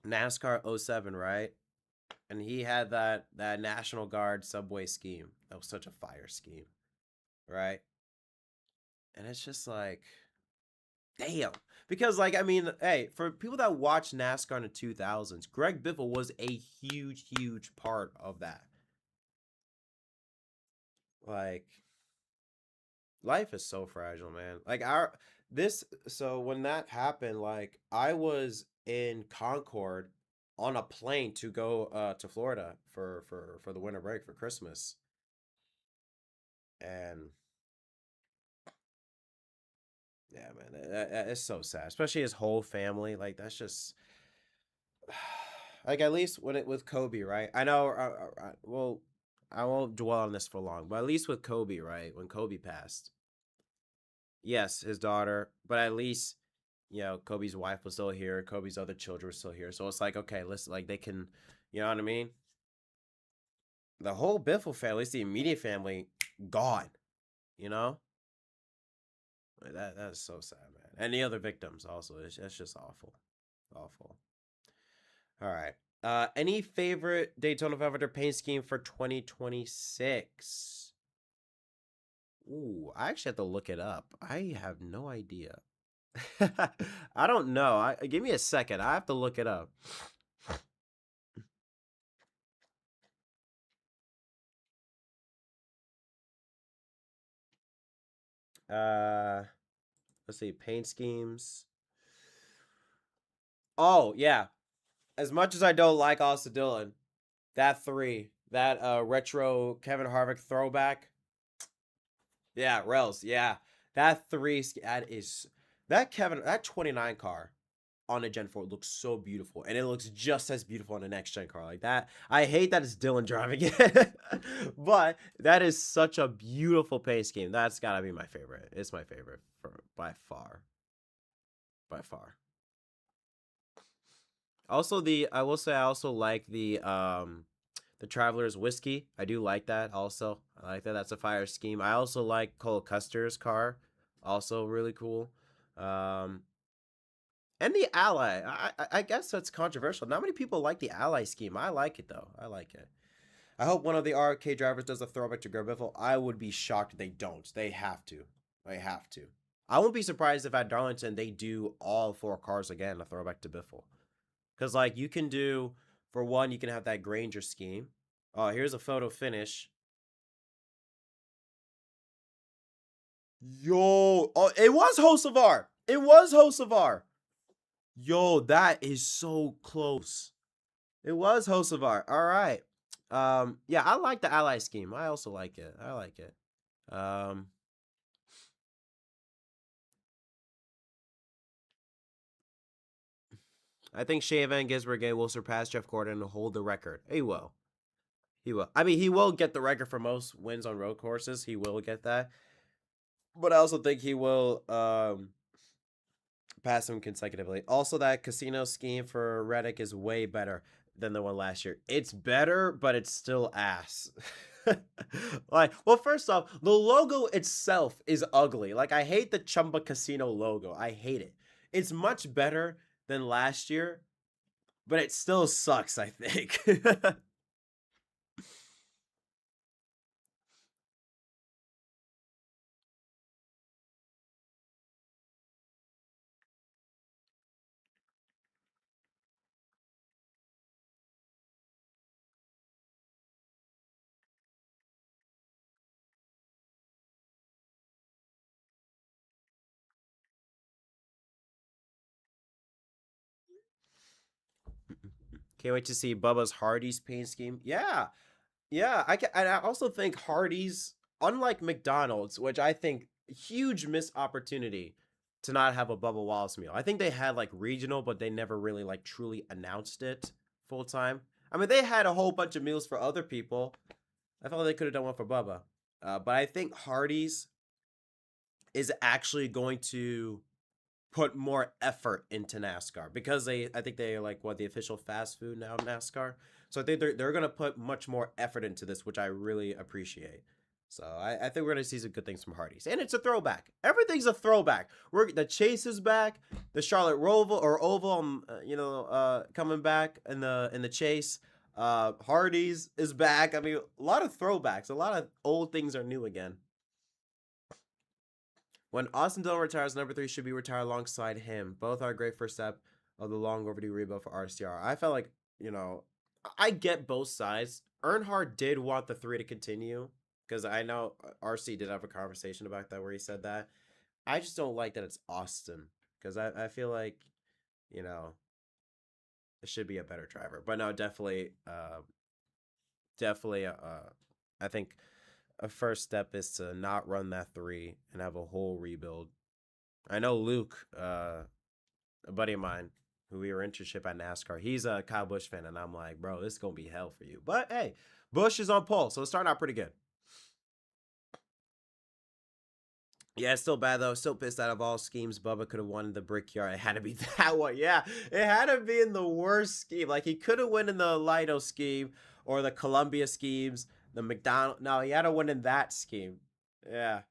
NASCAR 07, right? And he had that National Guard subway scheme. That was such a fire scheme, right? And it's just like, Damn. Because, like, I mean, hey, for people that watch NASCAR in the 2000s, Greg Biffle was a huge, huge part of that. Like, life is so fragile, man. Like, so when that happened, like, I was in Concord on a plane to go to Florida for the winter break for Christmas. And yeah, man, it's so sad, especially his whole family. Like, that's just like, at least when it with Kobe, right? I know. Well, I won't dwell on this for long, but at least with Kobe, right? When Kobe passed, yes, his daughter, but at least Kobe's wife was still here. Kobe's other children were still here. So it's like, okay, listen, like they can, you know what I mean? The whole Biffle family, at least the immediate family, gone. You know, like, that's so sad, man. And the other victims also. It's just awful, awful. All right. Any favorite Daytona 500 paint scheme for 2026? Ooh, I actually have to look it up. I have no idea. I don't know. Give me a second. I have to look it up. Uh, let's see. Paint schemes. Oh yeah. As much as I don't like Austin Dillon, that retro Kevin Harvick throwback. Yeah, Rels. Yeah, that that 29 car on a Gen 4 looks so beautiful, and it looks just as beautiful on the next gen car like that. I hate that it's Dylan driving it, but that is such a beautiful paint scheme. That's gotta be my favorite. It's my favorite by far. By far. Also, I will say I also like the Traveler's Whiskey. I do like that also. I like that. That's a fire scheme. I also like Cole Custer's car. Also really cool. Um, and the Ally. I guess that's controversial. Not many people like the Ally scheme. I like it though. I like it. I hope one of the RK drivers does a throwback to Greg Biffle. I would be shocked if they don't. They have to. They have to. I won't be surprised if at Darlington they do all 4 cars again, a throwback to Biffle. Because, like, you can do, for one, you can have that Granger scheme. Oh, here's a photo finish. Yo, oh, it was Hocevar. It was Hocevar. Yo, that is so close. It was Hocevar. All right. Yeah, I like the ally scheme. I also like it. I like it. I think Shea Van Gisbergen will surpass Jeff Gordon and hold the record. He will. He will. I mean, he will get the record for most wins on road courses. He will get that. But I also think he will pass him consecutively. Also, that casino scheme for Reddick is way better than the one last year. It's better, but it's still ass. Like, well, first off, the logo itself is ugly. Like, I hate the Chumba Casino logo. I hate it. It's much better than last year, but it still sucks, I think. Can't wait to see Bubba's Hardy's paint scheme. Yeah, yeah. And I also think Hardy's, unlike McDonald's, which I think huge missed opportunity to not have a Bubba Wallace meal. I think they had like regional, but they never really like truly announced it full time. I mean, they had a whole bunch of meals for other people. I felt like they could have done one for Bubba. But I think Hardy's is actually going to put more effort into NASCAR because I think they are like the official fast food now of NASCAR. So I think they're gonna put much more effort into this, which I really appreciate. So I think we're gonna see some good things from Hardee's, and it's a throwback. Everything's a throwback. The Chase is back, the Charlotte Oval, coming back in the Chase. Hardee's is back. I mean, a lot of throwbacks. A lot of old things are new again. When Austin Dillon retires, number 3 should be retired alongside him. Both are a great first step of the long overdue rebuild for RCR. I felt like, I get both sides. Earnhardt did want the 3 to continue because I know RC did have a conversation about that where he said that. I just don't like that it's Austin because I feel like, it should be a better driver. But no, definitely, I think a first step is to not run that 3 and have a whole rebuild. I know Luke, a buddy of mine, who we were internship at NASCAR, he's a Kyle Busch fan, and I'm like, bro, this is going to be hell for you. But, hey, Busch is on pole, so it's starting out pretty good. Yeah, it's still bad, though. Still pissed out of all schemes. Bubba could have won the Brickyard. It had to be that one. Yeah, it had to be in the worst scheme. Like, he could have won in the Lido scheme or the Columbia schemes, the McDonald. No, he had to win in that scheme. Yeah.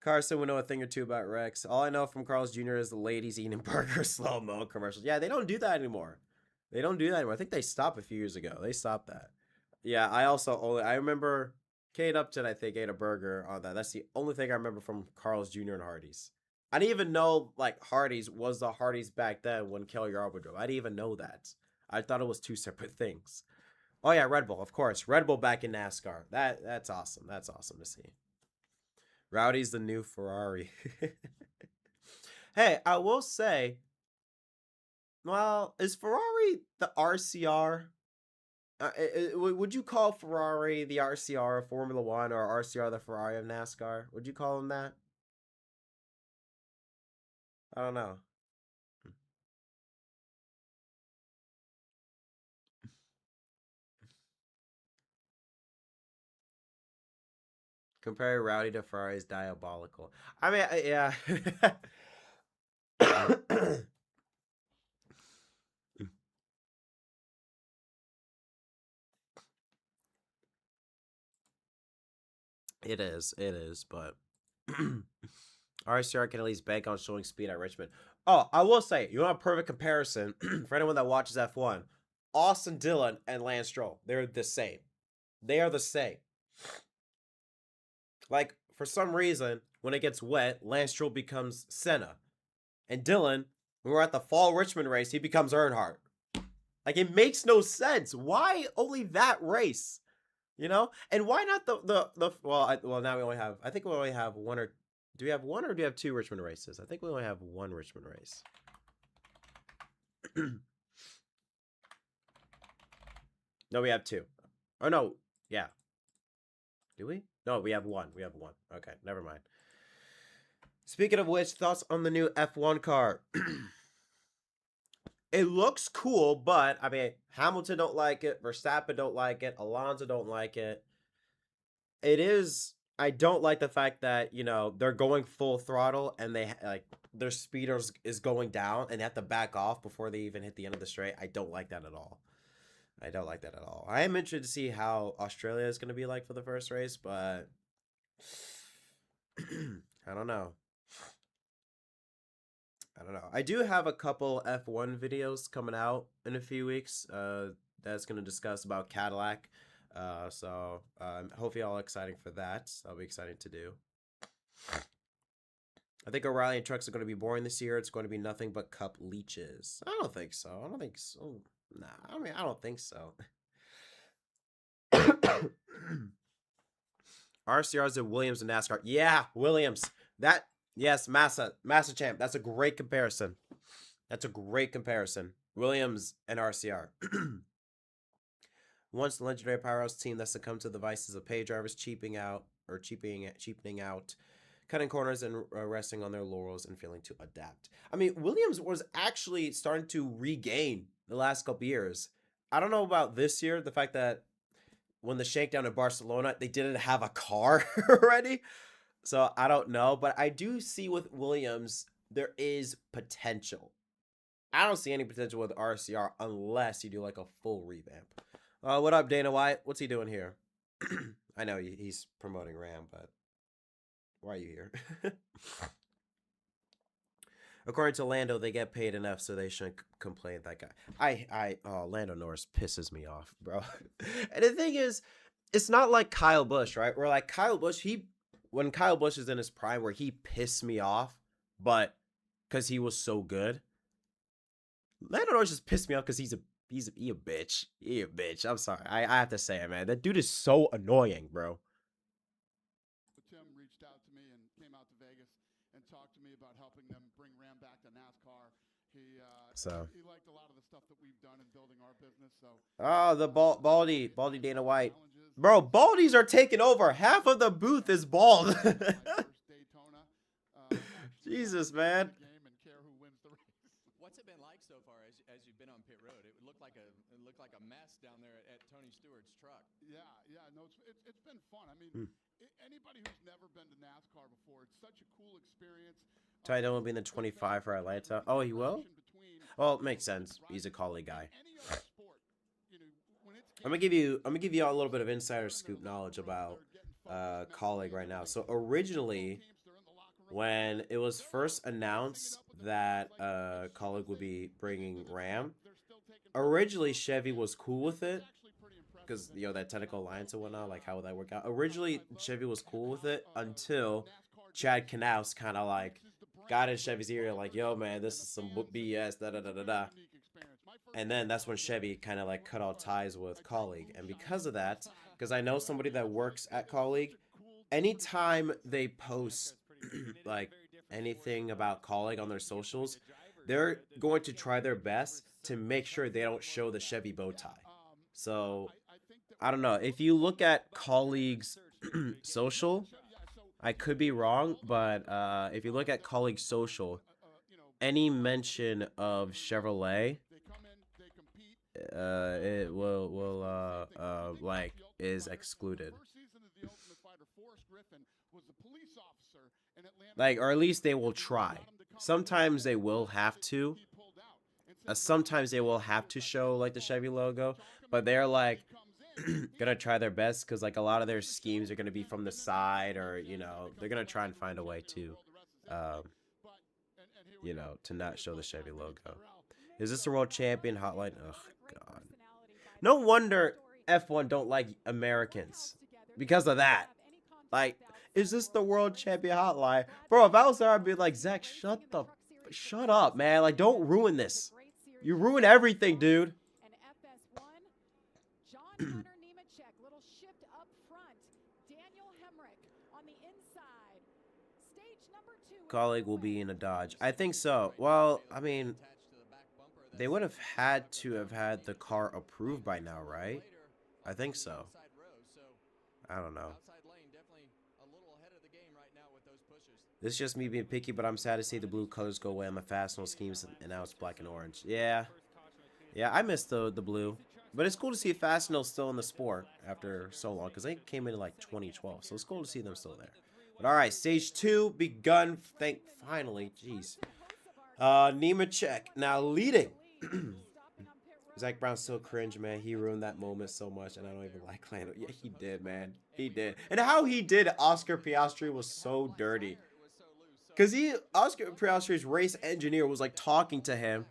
Carson would know a thing or two about Rex. All I know from Carl's Jr. is the ladies eating burgers slow-mo commercials. Yeah, they don't do that anymore. They don't do that anymore. I think they stopped a few years ago. They stopped that. Yeah, I remember Kate Upton, I think, ate a burger on that. That's the only thing I remember from Carl's Jr. and Hardee's. I didn't even know, like, Hardee's was the Hardee's back then when Kelly Yarborough drove. I didn't even know that. I thought it was 2 separate things. Oh, yeah, Red Bull, of course. Red Bull back in NASCAR. That's awesome. That's awesome to see. Rowdy's the new Ferrari. Hey, I will say, well, is Ferrari the RCR? Would you call Ferrari the RCR of Formula One or RCR the Ferrari of NASCAR? Would you call them that? I don't know. Comparing Rowdy to Ferrari is diabolical. I mean, yeah. It is, but RCR can at least bank on showing speed at Richmond. Oh, I will say, you want a perfect comparison for anyone that watches F1. Austin Dillon and Lance Stroll, they're the same. They are the same. Like, for some reason, when it gets wet, Lance Stroll becomes Senna. And Dillon, when we're at the fall Richmond race, he becomes Earnhardt. Like, it makes no sense. Why only that race? And why not now we only have, I think we only have one or, do we have one or do we have 2 Richmond races? I think we only have 1 Richmond race. No, we have 2. Oh, no. Yeah. Do we? No, we have 1. We have 1. Okay, never mind. Speaking of which, thoughts on the new F1 car? It looks cool, but, I mean, Hamilton don't like it. Verstappen don't like it. Alonso don't like it. I don't like the fact that, they're going full throttle and their speed is going down and they have to back off before they even hit the end of the straight. I don't like that at all. I am interested to see how Australia is going to be like for the first race, but I don't know. I do have a couple F1 videos coming out in a few weeks that's going to discuss about Cadillac. So hopefully all exciting for that. That'll be exciting to do. I think O'Reilly and trucks are going to be boring this year. It's going to be nothing but cup leeches. I don't think so. Nah, I mean, I don't think so. RCRs and Williams and NASCAR. Yeah, Williams. Yes, Massa champ. That's a great comparison. Williams and RCR. Once the legendary Powerhouse team that succumbed to the vices of pay drivers cheapening out, cutting corners and resting on their laurels and failing to adapt. I mean, Williams was actually starting to regain the last couple years. I don't know about this year, the fact that when the shakedown in Barcelona, they didn't have a car already. So I don't know, but I do see with Williams, there is potential. I don't see any potential with RCR unless you do like a full revamp. What up, Dana White? What's he doing here? I know he's promoting Ram, but why are you here? According to Lando, they get paid enough, so they shouldn't complain. That guy, Lando Norris pisses me off, bro. And the thing is, it's not like Kyle Busch, right? Where like Kyle Busch, he when Kyle Busch is in his prime, where he pissed me off, but because he was so good. Lando Norris just pissed me off because he a bitch. He a bitch. I'm sorry. I have to say it, man. That dude is so annoying, bro. Tim reached out to me and came out to Vegas and talked to me about helping them bring Ram back to NASCAR. He liked a lot of the stuff that we've done in building our business. So the Baldy Dana White, bro. Baldies are taking over. Half of the booth is bald. Daytona. Jesus, man. What's it been like so far as you've been on pit road? It looked like a mess down there at Tony Stewart's truck. Yeah, no, it's been fun. I mean, anybody who's never been to NASCAR before, it's such a cool experience. Ty Dillon will be in the 25 for Atlanta. Oh, he will? Well, it makes sense. He's a colleague guy. I'm gonna give you all a little bit of insider scoop knowledge about colleague right now. So originally, when it was first announced that colleague would be bringing Ram, originally Chevy was cool with it because that technical alliance and whatnot, like how would that work out? Originally Chevy was cool with it until Chad Knaus kind of like got in Chevy's ear like, yo man, this is some BS, da da da da da. And then that's when Chevy kind of like cut all ties with colleague. And because of that, because I know somebody that works at colleague, anytime they post like anything about colleague on their socials, they're going to try their best to make sure they don't show the Chevy bow tie. So I don't know, if you look at colleagues social, I could be wrong, but if you look at colleague social, any mention of Chevrolet it will like is excluded. Like, or at least they will try. Sometimes they will have to. Sometimes they will have to show like the Chevy logo, but they're like gonna try their best because like a lot of their schemes are gonna be from the side, or they're gonna try and find a way to to not show the Chevy logo. Is this the world champion hotline? Oh god. No wonder F1 don't like Americans because of that. Like, is this the world champion hotline? Bro, if I was there, I'd be like, Zach, shut up, man. Like, don't ruin this. You ruin everything, dude. Colleague will be in a Dodge. I think so. Well, I mean, they would have had to have had the car approved by now, right? I think so. I don't know. This is just me being picky, but I'm sad to see the blue colors go away on the Fastenal schemes, and now it's black and orange. Yeah, I missed the blue, but it's cool to see Fastenal still in the sport after so long, because they came in like 2012, so it's cool to see them still there. But all right, stage 2 begun. Finally, jeez. Nemechek now leading. Zach Brown still cringe, man. He ruined that moment so much, and I don't even like Lando. Yeah, he did, man. He did. And how he did Oscar Piastri was so dirty. Because Oscar Piastri's race engineer was like talking to him,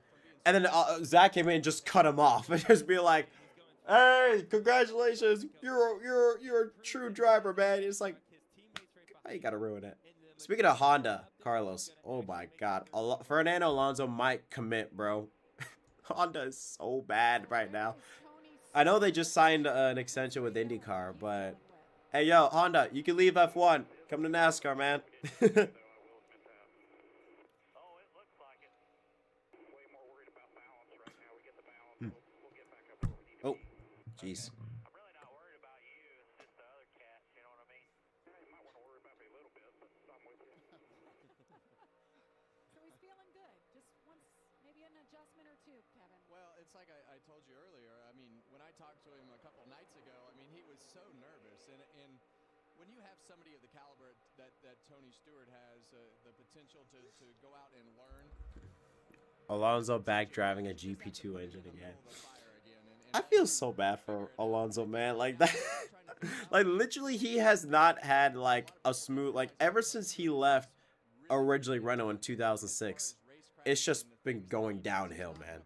and then Zach came in and just cut him off and just be like, "Hey, congratulations, you're a true driver, man." It's like, why you gotta ruin it? Speaking of Honda, Carlos, oh my God, Fernando Alonso might commit, bro. Honda is so bad right now. I know they just signed an extension with IndyCar, but hey, yo, Honda, you can leave F1. Come to NASCAR, man. Oh, jeez. I'm really not worried about you. It's just the other cats, you know what I mean? Yeah, you might want to worry about me a little bit, but I'm with you. So he's feeling good. Just wants maybe an adjustment or two, Kevin. Well, it's like I told you earlier. I mean, when I talked to him a couple nights ago, I mean, he was so nervous. And when you have somebody of the caliber that Tony Stewart has, the potential to go out and learn. Alonso back driving a GP2 engine again. I feel so bad for Alonso, man. Like that, like literally, he has not had like a smooth, like ever since he left originally Renault in 2006. It's just been going downhill, man.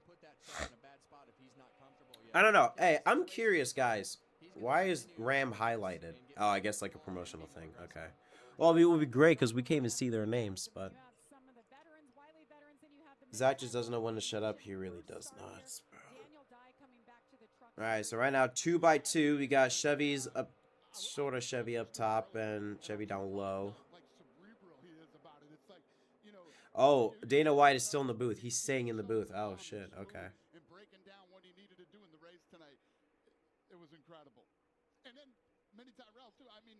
I don't know. Hey, I'm curious, guys. Why is Ram highlighted? Oh, I guess like a promotional thing. Okay. Well, I mean, it would be great because we can't even see their names, but Zach just doesn't know when to shut up. He really does not, bro. All right, so right now 2x2, we got Chevy's up, sort of Chevy up top and Chevy down low. Oh, Dana White is still in the booth. He's singing in the booth. Oh shit. Okay. And breaking down what he needed to do in the race tonight, it was incredible. And then Minnie Tyrell too. I mean,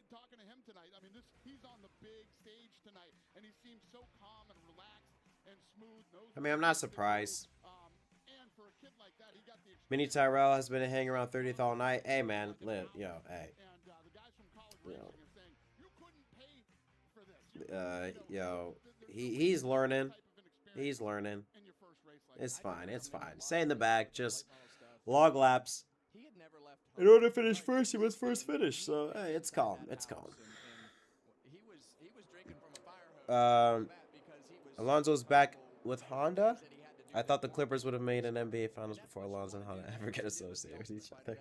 talking to him tonight, I mean, he's on the big stage tonight, and he seems so calm and relaxed and smooth. I mean, I'm not surprised. And for a kid like that, he got the Minnie Tyrell has been hanging around 30th all night. Hey man, live, yo, hey. And the guys from college racing are saying you couldn't pay for this. Yo, he's learning. He's learning. It's fine. It's fine. Stay in the back. Just log laps. In order to finish first, he was first finish. So hey, it's calm. It's calm. Alonso's back with Honda. I thought the Clippers would have made an NBA Finals before Alonso and Honda ever get associated with each other.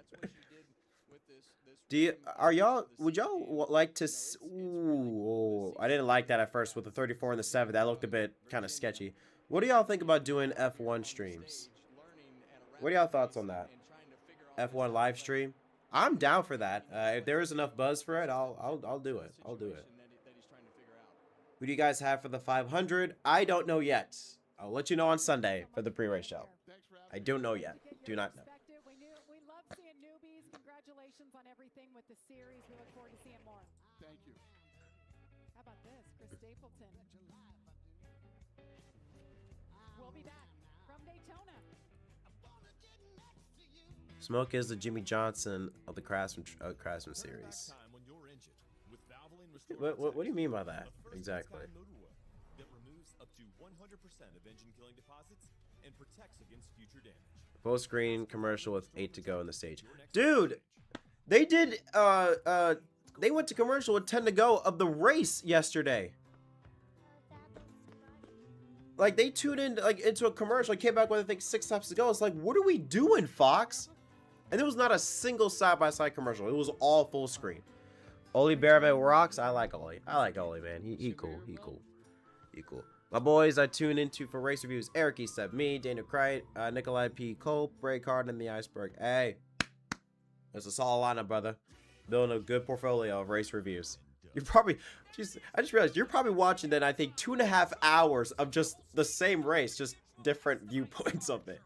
Would y'all like to? Ooh, I didn't like that at first with the 34 and the 7. That looked a bit kind of sketchy. What do y'all think about doing F1 streams? What are y'all thoughts on that? F1 live stream? I'm down for that. If there is enough buzz for it, I'll do it. I'll do it. Who do you guys have for the 500? I don't know yet. I'll let you know on Sunday for the pre-race show. I don't know yet. Do not know. We love seeing newbies. Congratulations on everything with the series. We look forward to seeing more. Thank you. How about this? Chris Stapleton. We'll be back from Daytona. Smoke is the Jimmy Johnson of the Craftsman series. What do you mean by that exactly? That removes up to 100% of engine killing deposits and protects against future damage. Full screen commercial with 8 to go in the stage. Dude, they did they went to commercial with 10 to go of the race yesterday. Like they tuned in like into a commercial, came back with I think 6 laps to go. It's like, what are we doing, Fox? And there was not a single side-by-side commercial. It was all full screen. Oli Bearman rocks. I like Oli. I like Oli, man. He cool. He cool. He cool. My boys I tune into for race reviews. Eric Eastside, me, Dana Kreit, Nikolai P. Cole, Bray Card, and the Iceberg. Hey, it's a solid lineup, brother. Building a good portfolio of race reviews. You're probably, I just realized you're probably watching then I think 2.5 hours of just the same race, just different viewpoints of it.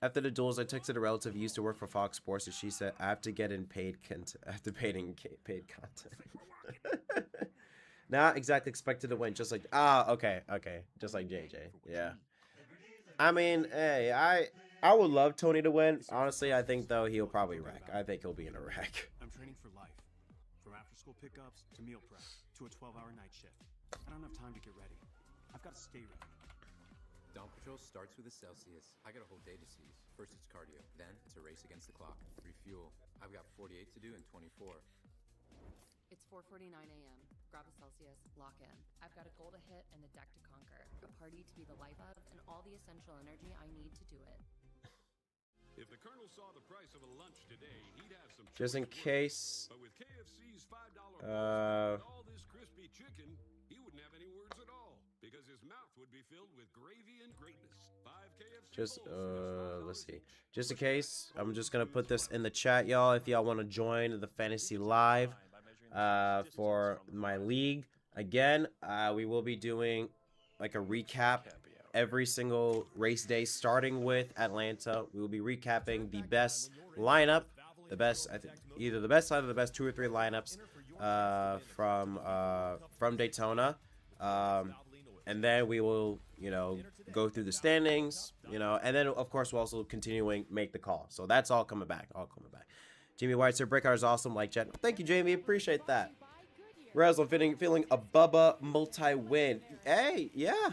After the duels, I texted a relative who used to work for Fox Sports, and she said, "I have to get in paid content. I have to pay in paid content." Not exactly expected to win, just like okay, just like JJ. Yeah. I mean, hey, I would love Tony to win. Honestly, I think though he'll probably wreck. I think he'll be in a wreck. I'm training for life, from after-school pickups to meal prep to a 12-hour night shift. I don't have time to get ready. I've got to stay ready. Dawn Patrol starts with a Celsius. I got a whole day to seize. First it's cardio, then it's a race against the clock. Refuel. I've got 48 to do in 24. It's 4:49 a.m. Grab a Celsius, lock in. I've got a goal to hit and a deck to conquer. A party to be the life of, and all the essential energy I need to do it. If the Colonel saw the price of a lunch today, he'd have some just in case. But with KFC's $5 all this crispy chicken, he wouldn't have any words at all because his mouth would be filled with gravy and greatness. 5 KFC just let's see. Just in case, I'm just gonna put this in the chat, y'all. If y'all want to join the Fantasy Live for my league, again, we will be doing like a recap every single race day, starting with Atlanta. We will be recapping the best lineup, the best, I think, either the best side of the best 2 or 3 lineups from Daytona, and then we will, you know, go through the standings, you know, and then of course we'll also continuing make the call. So that's all coming back, Jamie White said Breakout is awesome, like Jet. Thank you, Jamie, appreciate that. Rez, I'm feeling a Bubba multi-win. Hey, yeah.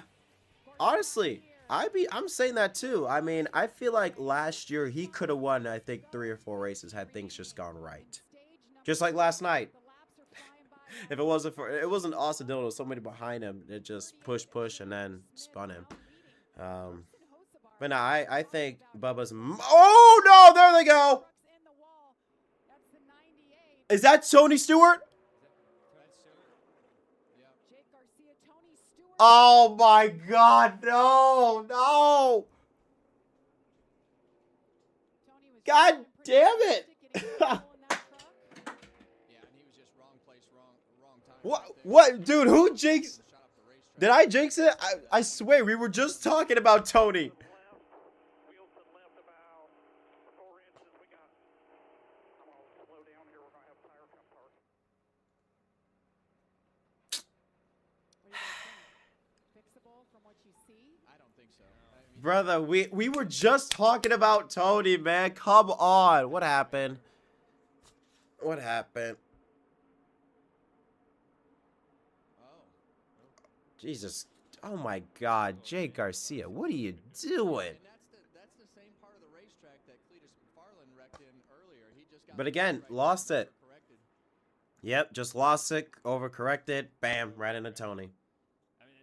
Honestly, I'm saying that too. I mean, I feel like last year he could have won, I think, 3 or 4 races had things just gone right. Just like last night. If it wasn't Austin Dillon, it was somebody behind him that just push and then spun him. But no, I think Bubba's. Oh no! There they go. Is that Tony Stewart? Oh my God, no, no. God damn it. What, dude, who jinxed? Did I jinx it? I swear, we were just talking about Tony. Brother, we were just talking about Tony, man. Come on. What happened? What happened? Jesus. Oh my God. Jay Garcia, what are you doing? But again, lost it. Yep, just lost it, overcorrected, bam, right into Tony. I mean,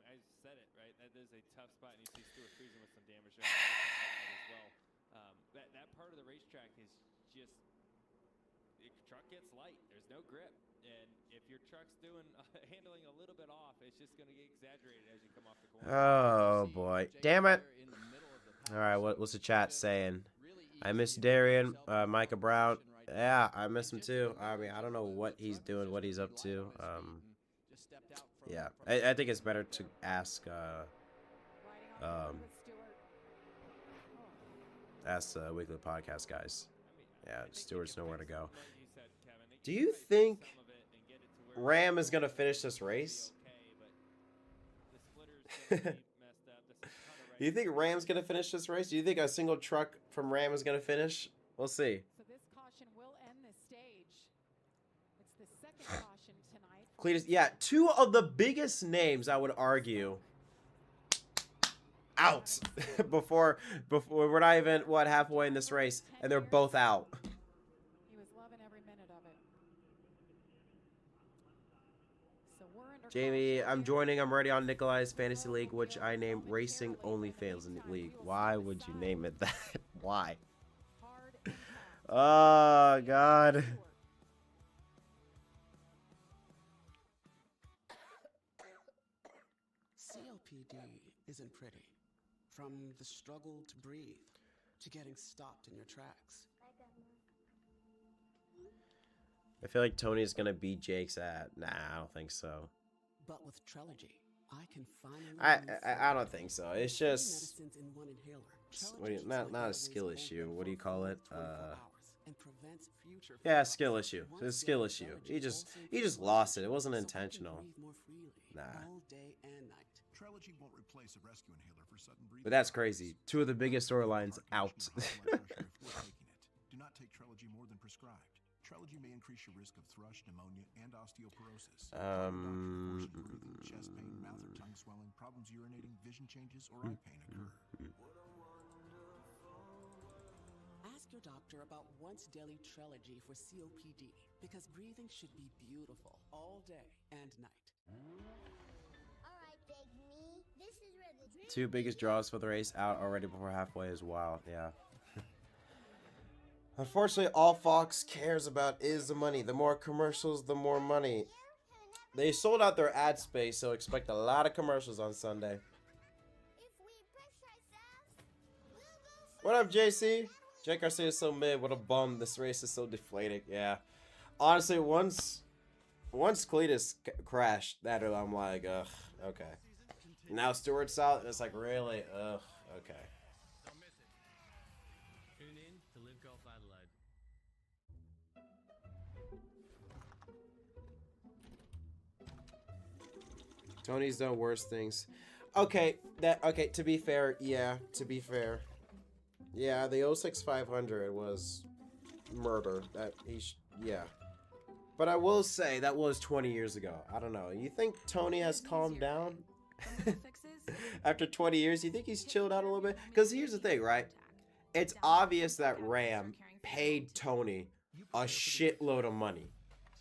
I said it, right? That is a tough spot, and you see Stewart freezing with some damage there as well. That part of the racetrack is just, the truck gets light. There's no grip, and if your truck's doing handling a little bit off, it's just going to get exaggerated as you come off the corner. Oh boy, damn it! All right, what's the chat saying? I miss Darian, Micah Brown. Yeah, I miss him too. I mean, I don't know what he's doing, what he's up to. Yeah, I think it's better to ask the weekly podcast guys. Yeah, Stewart's nowhere to go. Do you think Ram is gonna finish this race? Do you think Ram's gonna finish this race? Do you think a single truck from Ram is gonna finish? We'll see. So this caution will end the stage. It's the second caution tonight. Cletus, yeah, two of the biggest names I would argue out before we're not even halfway in this race, and they're both out. He was loving every minute of it. So we're under Jamie, I'm joining. I'm already on Nikolai's Fantasy League, which I named Racing Only Fans in the League. Why would you name it that? Why? Oh, God. COPD isn't pretty. From the struggle to breathe, to getting stopped in your tracks. I feel like Tony's gonna beat Jake's at. Nah, I don't think so. But with Trelegy, I can finally. I don't think so. It's just medicines in one inhaler. not a skill issue. What do you call it? Yeah, skill issue. It's a skill issue. He just lost it. It wasn't intentional. Nah. Trelegy won't replace a rescue inhaler for sudden breathing. But that's crazy. Two of the biggest storylines out. Do not take Trelegy more than prescribed. Trelegy may increase your risk of thrush, pneumonia, and osteoporosis. Chest pain, mouth or tongue swelling, problems urinating, vision changes, or eye pain occur. Ask your doctor about once daily Trelegy for COPD, because breathing should be beautiful all day and night. Two biggest draws for the race out already before halfway as well. Yeah. Unfortunately, all Fox cares about is the money. The more commercials, the more money. They sold out their ad space, so expect a lot of commercials on Sunday. What up, JC? Jake Garcia is so mid. What a bum. This race is so deflating. Yeah. Honestly, once Cletus crashed, that I'm like, ugh, okay. Now Stewart's out, and it's like, really? Ugh, okay. Don't miss it. Tune in to Live Golf Adelaide. Tony's done worse things. Okay, to be fair, yeah, to be fair. Yeah, the 06 500 was murder. Yeah. But I will say, that was 20 years ago. I don't know. You think Tony has calmed down? After 20 years, you think he's chilled out a little bit? Because here's the thing, right? It's obvious that Ram paid Tony a shitload of money,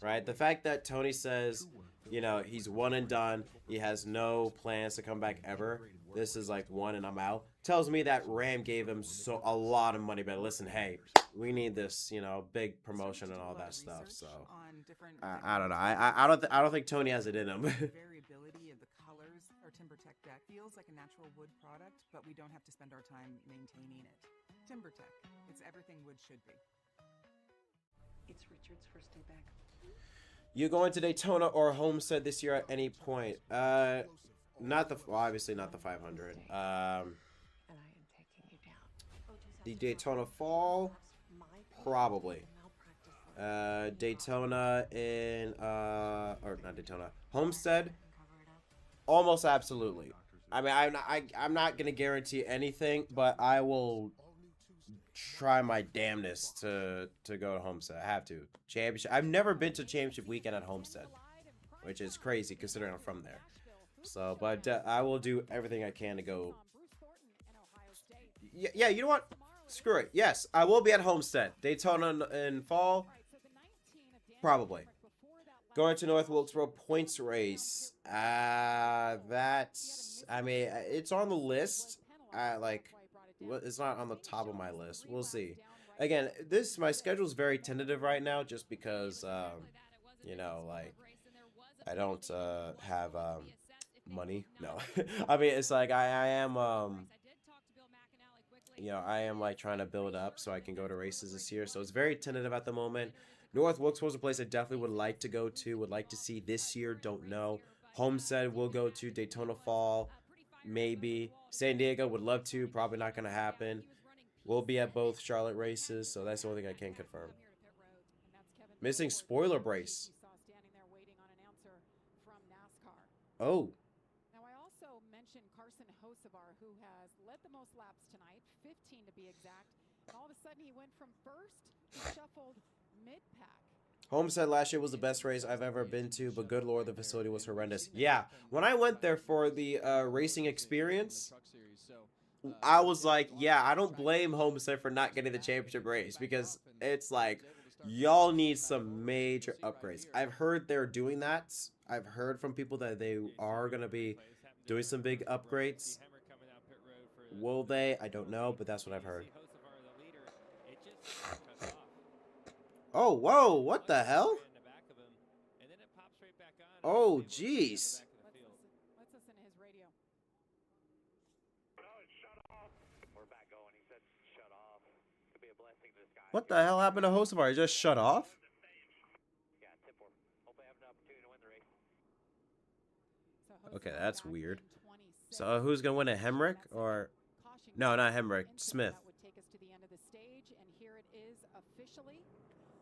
right? The fact that Tony says, you know, he's one and done, he has no plans to come back ever, this is like one and I'm out, tells me that Ram gave him a lot of money. But listen, hey, we need this, you know, big promotion and all that stuff. So on different I don't know. I don't think Tony has it in him. variability of the colors. Our TimberTech deck feels like a natural wood product, but we don't have to spend our time maintaining it. TimberTech, it's everything wood should be. It's Richard's first day back. You going to Daytona or Homestead this year at any point? Not the obviously not the 500. The Daytona Fall, probably. Daytona in or not Daytona, Homestead, almost absolutely. I mean, I'm not gonna guarantee anything, but I will try my damnedest to go to Homestead. I have to. Championship. I've never been to Championship weekend at Homestead, which is crazy considering I'm from there. So, but I will do everything I can to go. Yeah, you know what? Screw it. Yes, I will be at Homestead. Daytona in fall, probably. Going to North Wilkesboro points race. That's. I mean, it's on the list. It's not on the top of my list. We'll see. Again, my schedule is very tentative right now, just because, you know, like, I don't have money. No, I mean, it's like I am, you know, I am like trying to build up so I can go to races this year. So it's very tentative at the moment. North Wilkesboro is a place I definitely would like to go to. Would like to see this year. Don't know. Homestead will go to. Daytona Fall. Maybe. San Diego would love to. Probably not going to happen. We'll be at both Charlotte races, so that's the only thing I can confirm. Missing spoiler brace. Oh. Now I also mentioned Carson Hocevar, who has led the most laps tonight, 15 to be exact. And all of a sudden he went from first to shuffled mid-pack. Homestead last year was the best race I've ever been to, but good lord, the facility was horrendous. Yeah, when I went there for the racing experience, I was like, yeah, I don't blame Homestead for not getting the championship race, because it's like, y'all need some major upgrades. I've heard they're doing that. I've heard from people that they are going to be doing some big upgrades. Will they? I don't know, but that's what I've heard. Oh, whoa, what the hell? Oh, jeez. Let's listen to his radio. We're back going. He said shut off. Could be a blessing to this guy. What the hell happened to Hocevar? He just shut off? Yeah, tip for him. Hopefully have an opportunity to win the race. Okay, that's weird. So who's going to win it? Hemrick or... No, not Hemrick. Smith. That would take us to the end of the stage, and here it is officially.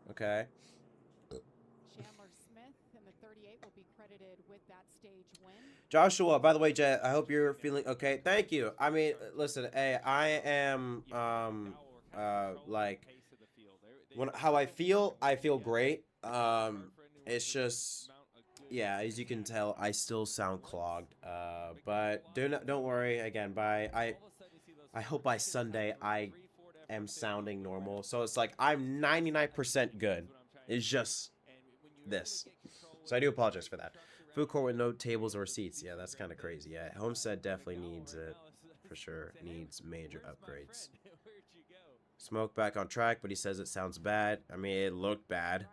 Okay. Chandler Smith in the 38 will be credited with that stage win. Joshua, by the way, Jet, I hope you're feeling okay. Thank you. I mean, listen, hey, I am, like, how I feel great. It's just, yeah, as you can tell, I still sound clogged. But don't worry. Again, I hope by Sunday I am sounding normal. So it's like I'm 99% good. It's just this. So I do apologize for that. Food court with no tables or seats. Yeah, that's kind of crazy. Yeah, Homestead definitely needs it for sure. Needs major upgrades. Smoke back on track, but he says it sounds bad. I mean, it looked bad.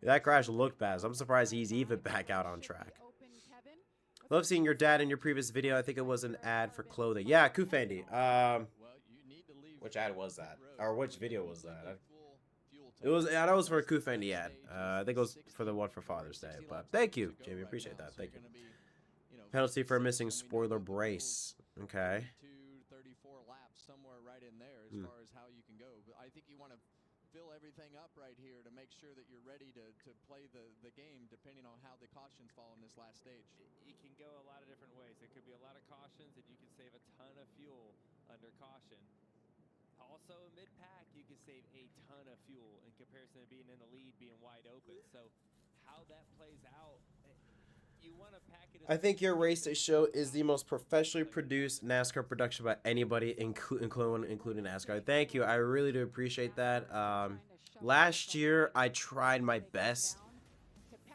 That crash looked bad. So I'm surprised he's even back out on track. Love seeing your dad in your previous video. I think it was an ad for clothing. Yeah, Kufandi. Which ad was that? Or which video was that? It was. I know it was for a Kufandi ad. I think it was for the one for Father's Day. But thank you, Jamie. Appreciate that. Thank you. Penalty for missing spoiler brace. Okay. 34 laps somewhere right in there as far as how you can go. But I think you want to fill everything up right here to make sure that you're ready to play the game depending on how the cautions fall in this last stage. It can go a lot of different ways. There could be a lot of cautions, and you can save a ton of fuel under caution. Also, mid-pack, you can save a ton of fuel in comparison to being in the lead, being wide open. So how that plays out, you want to pack it. I think your race day show is the most professionally produced NASCAR production by anybody, including NASCAR. Thank you. I really do appreciate that. Last year, I tried my best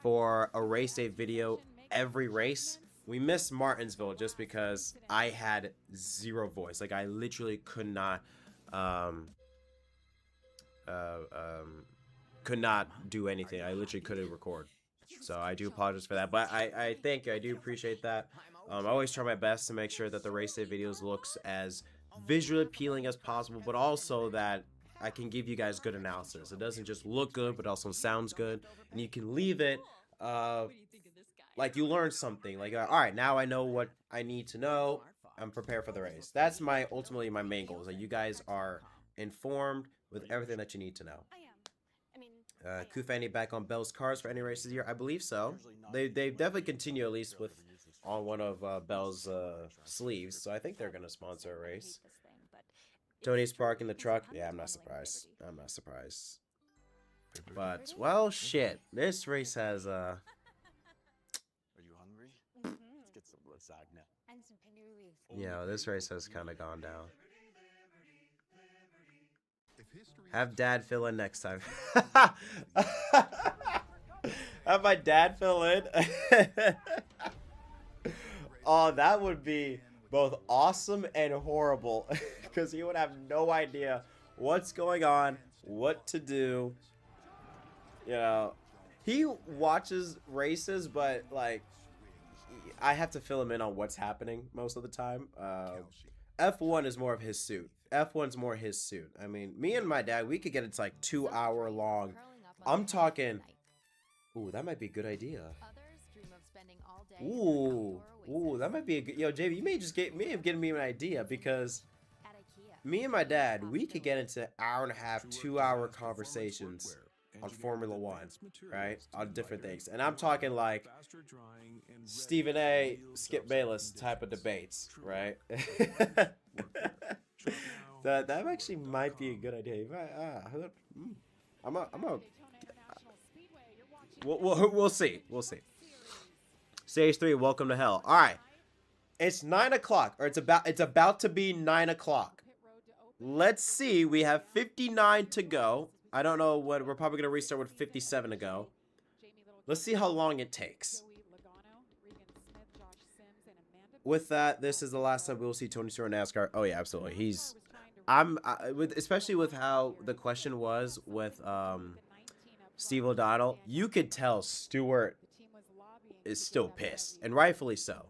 for a race day video every race. We missed Martinsville just because I had zero voice. Like, I literally could not could not do anything. I literally couldn't record. So I do apologize for that. But I thank you. I do appreciate that. I always try my best to make sure that the race day videos looks as visually appealing as possible, but also that I can give you guys good analysis. It doesn't just look good, but also sounds good. And you can leave it like you learned something. Like, all right, now I know what I need to know. I'm prepared for the race. That's ultimately my main goal, is that you guys are informed with everything that you need to know. Kufani back on Bell's cars for any races here? I believe so. They definitely continue, at least with on one of Bell's sleeves, so I think they're gonna sponsor a race. Tony's parking the truck. Yeah, I'm not surprised. I'm not surprised. But well, shit. This race has Are you hungry? Let's get some lasagna. And some panini. Yeah, this race has kind of gone down. Have dad fill in next time. Have my dad fill in. Oh, that would be both awesome and horrible, because he would have no idea what's going on, what to do. You know, he watches races, but like I have to fill him in on what's happening most of the time. F1 is more of his suit. F1's more his suit. I mean, me and my dad, we could get it's like 2-hour long. I'm talking. Ooh, that might be a good idea. Ooh, that might be a good. Yo, JV, you may have given me an idea, because me and my dad, we could get into hour and a half, 2-hour conversations on Formula One, right? On different things, and I'm talking like Stephen A, Skip Bayless type of debates, right? that actually might be a good idea. We'll see. We'll see. Stage 3, welcome to hell. All right, it's 9 o'clock, or it's about to be 9 o'clock. Let's see. We have 59 to go. I don't know what we're probably gonna restart with 57 to go. Let's see how long it takes. With that, this is the last time we'll see Tony Stewart in NASCAR. Oh yeah, absolutely. Especially with how the question was with Steve O'Donnell, you could tell Stewart is still pissed, and rightfully so.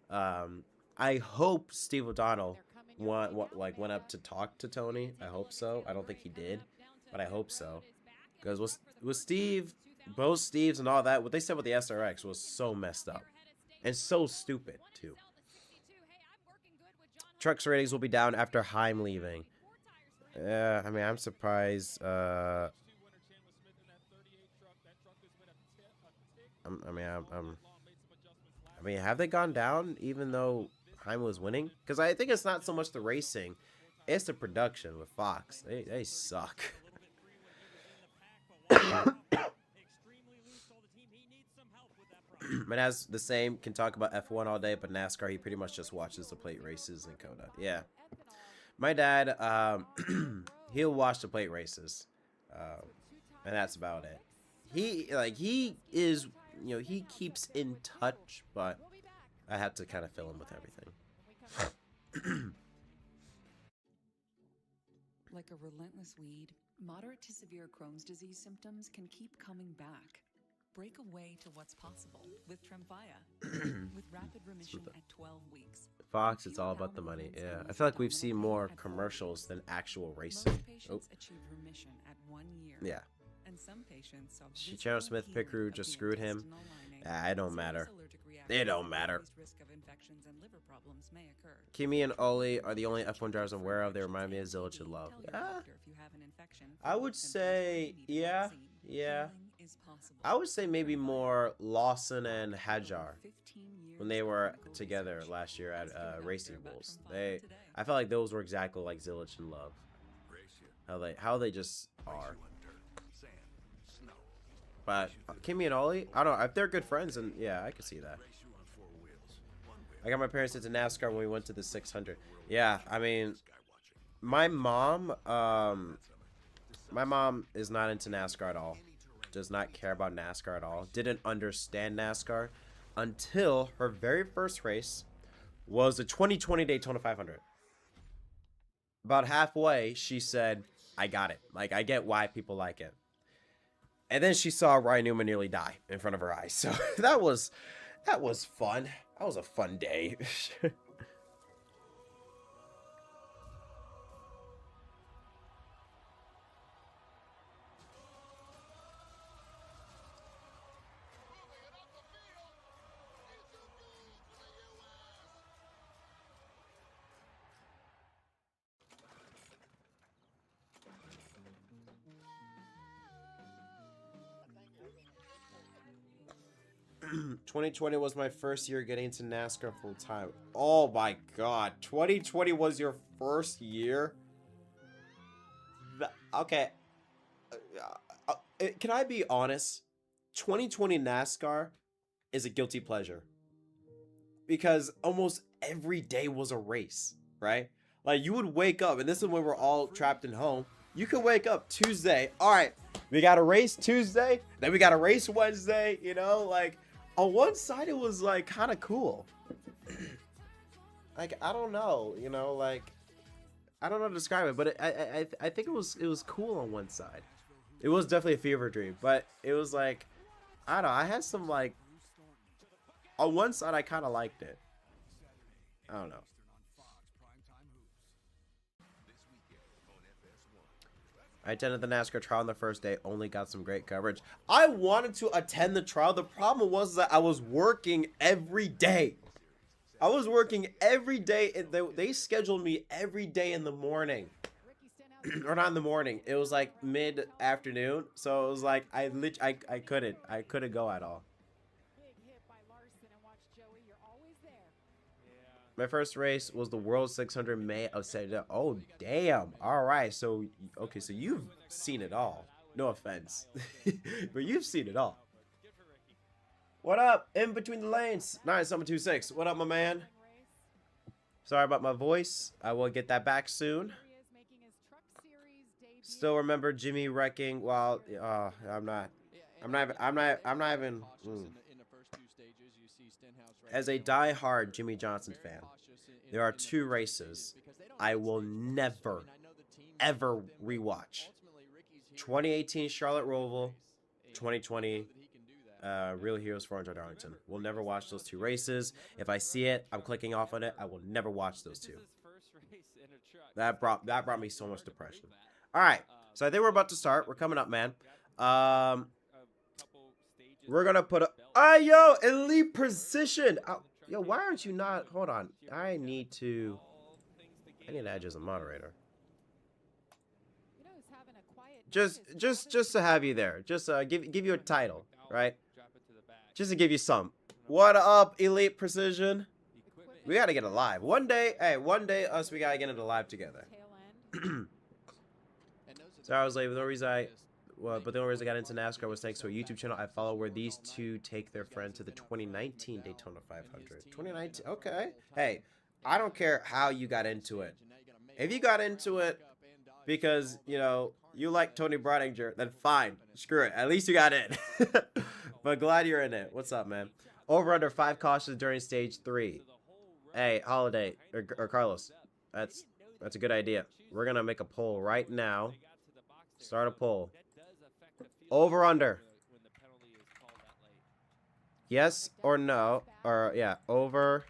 I hope Steve O'Donnell went up to talk to Tony. I hope so. I don't think he did, but I hope so, because with Steve, both Steves and all that, what they said with the SRX was so messed up and so stupid too. Trucks ratings will be down after Heim leaving. Yeah, I mean, I'm surprised. I mean, have they gone down even though Heim was winning? Because I think it's not so much the racing, it's the production with Fox. They suck. Man has the same, can talk about F1 all day, but NASCAR, he pretty much just watches the plate races and Coda. Yeah. My dad, he'll watch the plate races, and that's about it. He is, you know, he keeps in touch, but I have to kind of fill him with everything. Like a relentless weed, moderate to severe Crohn's disease symptoms can keep coming back. Break away to what's possible with Tremfya, with rapid remission at 12 weeks. Fox, it's all about the money. Yeah, I feel like we've seen more commercials than actual racing. Most patients achieve remission at 1 year. Yeah. And some patients Channel Smith Pickeroo just screwed him. It don't matter. It don't matter. Kimi and Oli are the only F1 drivers I'm aware of. They remind me of Zilich and Love. I would say, yeah. I would say maybe more Lawson and Hadjar when they were together last year at Racing Bulls. I felt like those were exactly like Zilich and Love. How they just are. But Kimi and Ollie, I don't know if they're good friends, and yeah, I could see that. I got my parents into NASCAR when we went to the 600. Yeah, I mean, my mom is not into NASCAR at all. Does not care about NASCAR at all. Didn't understand NASCAR until her very first race was the 2020 Daytona 500. About halfway, she said, I got it. Like, I get why people like it. And then she saw Ryan Newman nearly die in front of her eyes. So that was fun. That was a fun day. "2020 was my first year getting into NASCAR full time." Oh my god. 2020 was your first year? Okay. Can I be honest? 2020 NASCAR is a guilty pleasure. Because almost every day was a race, right? Like, you would wake up, and this is when we're all trapped in home. You could wake up Tuesday. All right, we got a race Tuesday. Then we got a race Wednesday. You know, like, on one side, it was, like, kind of cool. Like, I don't know. You know, like, I don't know how to describe it. But I think it was cool on one side. It was definitely a fever dream. But it was, like, I don't know. I had some, like, on one side, I kind of liked it. I don't know. I attended the NASCAR trial on the first day. Only got some great coverage. I wanted to attend the trial. The problem was that I was working every day. I was working every day. They scheduled me every day in the morning. Or not in the morning. It was like mid-afternoon. So it was like I couldn't go at all. My first race was the World 600 May of Saturday. Oh, damn. All right. So, okay. So you've seen it all. No offense. But you've seen it all. What up? In between the lanes. 9726. What up, my man? Sorry about my voice. I will get that back soon. Still remember Jimmy wrecking while... I'm not even... As a die-hard Jimmy Johnson fan, there are two races I will never, ever rewatch. 2018 Charlotte Roval, 2020 Real Heroes 400 Arlington. We'll never watch those two races. If I see it, I'm clicking off on it. I will never watch those two. That brought me so much depression. All right, so I think we're about to start. We're coming up, man. We're gonna put a... yo, elite precision. Yo, why aren't you not... Hold on. I need to add you as a moderator. Just to have you there. Just give you a title, right? Just to give you some. What up, elite precision? We gotta get it live. One day, us, we gotta get it live together. So I was like, the reason but the only reason I got into NASCAR was thanks to a YouTube channel I follow where these two take their friend to the 2019 Daytona 500. 2019, okay. Hey, I don't care how you got into it. If you got into it because, you know, you like Tony Brodinger, then fine. Screw it. At least you got in. But glad you're in it. What's up, man? Over under 5 cautions during stage 3. Hey, Holiday or Carlos, that's a good idea. We're gonna make a poll right now. Start a poll. Over under. Yes or no? Or yeah, over.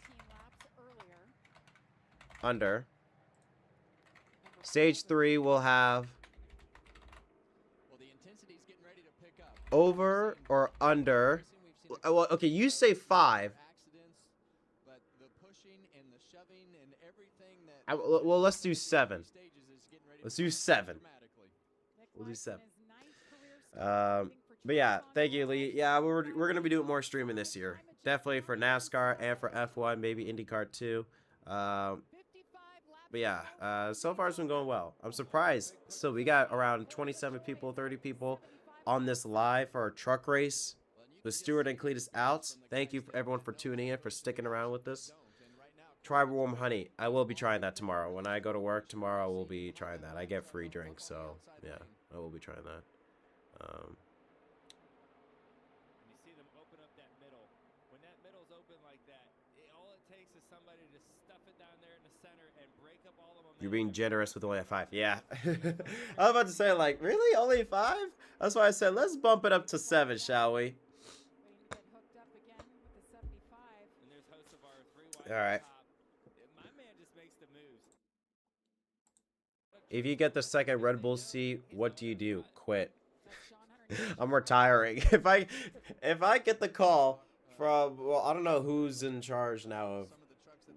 Under. Stage 3 will have over or under. Well, okay, you say 5. Well, let's do 7. Let's do 7. We'll do 7. But yeah, thank you, Lee. Yeah, we're gonna be doing more streaming this year. Definitely for NASCAR and for F1, maybe IndyCar too. But yeah, so far it's been going well. I'm surprised. So we got around 27 people, 30 people on this live for our truck race with Stewart and Cletus out. Thank you for everyone for tuning in, for sticking around with us. Try warm honey. I will be trying that tomorrow. When I go to work tomorrow, I will be trying that. I get free drinks, so yeah, I will be trying that. When that middle's open like that, all it takes is somebody to stuff it down there in the center and break up all the momentum. You're being generous with only a 5. Yeah. I was about to say, like, really? Only 5? That's why I said, let's bump it up to 7, shall we? All right. My man just makes the moves. If you get the second Red Bull seat, what do you do? Quit. I'm retiring. If I get the call from, well, I don't know who's in charge now of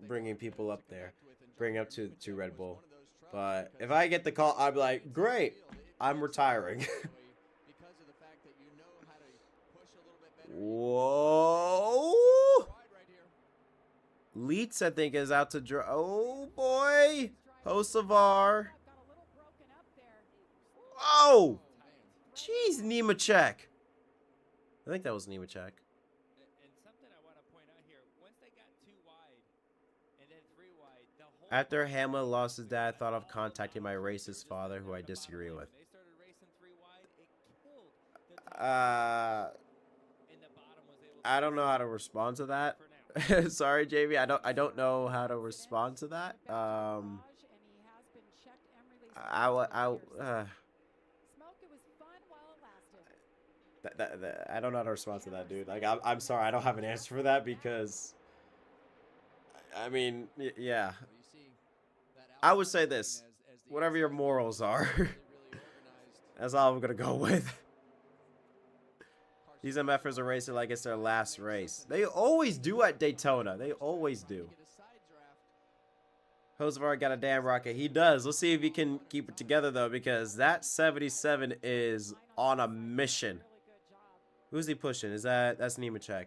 bringing people up there, bring up to Red Bull, but if I get the call, I'd be like, great, I'm retiring. Whoa. Leitz, I think, is out to draw. Oh boy, Hocevar. Oh, jeez, Nemechek. I think that was Nemechek. And something I want to point out here, once they got 2 wide and then 3 wide, the whole After Hamlin lost his dad, I thought of contacting my racist father, who I disagree with. they started racing 3 wide, it killed the top. I don't know how to respond to that. Sorry, JV. I don't know how to respond to that. I don't know how to respond to that, dude. Like, I'm sorry, I don't have an answer for that because, I mean, yeah. I would say this: whatever your morals are, that's all I'm gonna go with. These MFers are racing like it's their last race. They always do at Daytona. They always do. Hocevar got a damn rocket. He does. Let's see if he can keep it together, though, because that 77 is on a mission. Who's he pushing? That's Nemechek.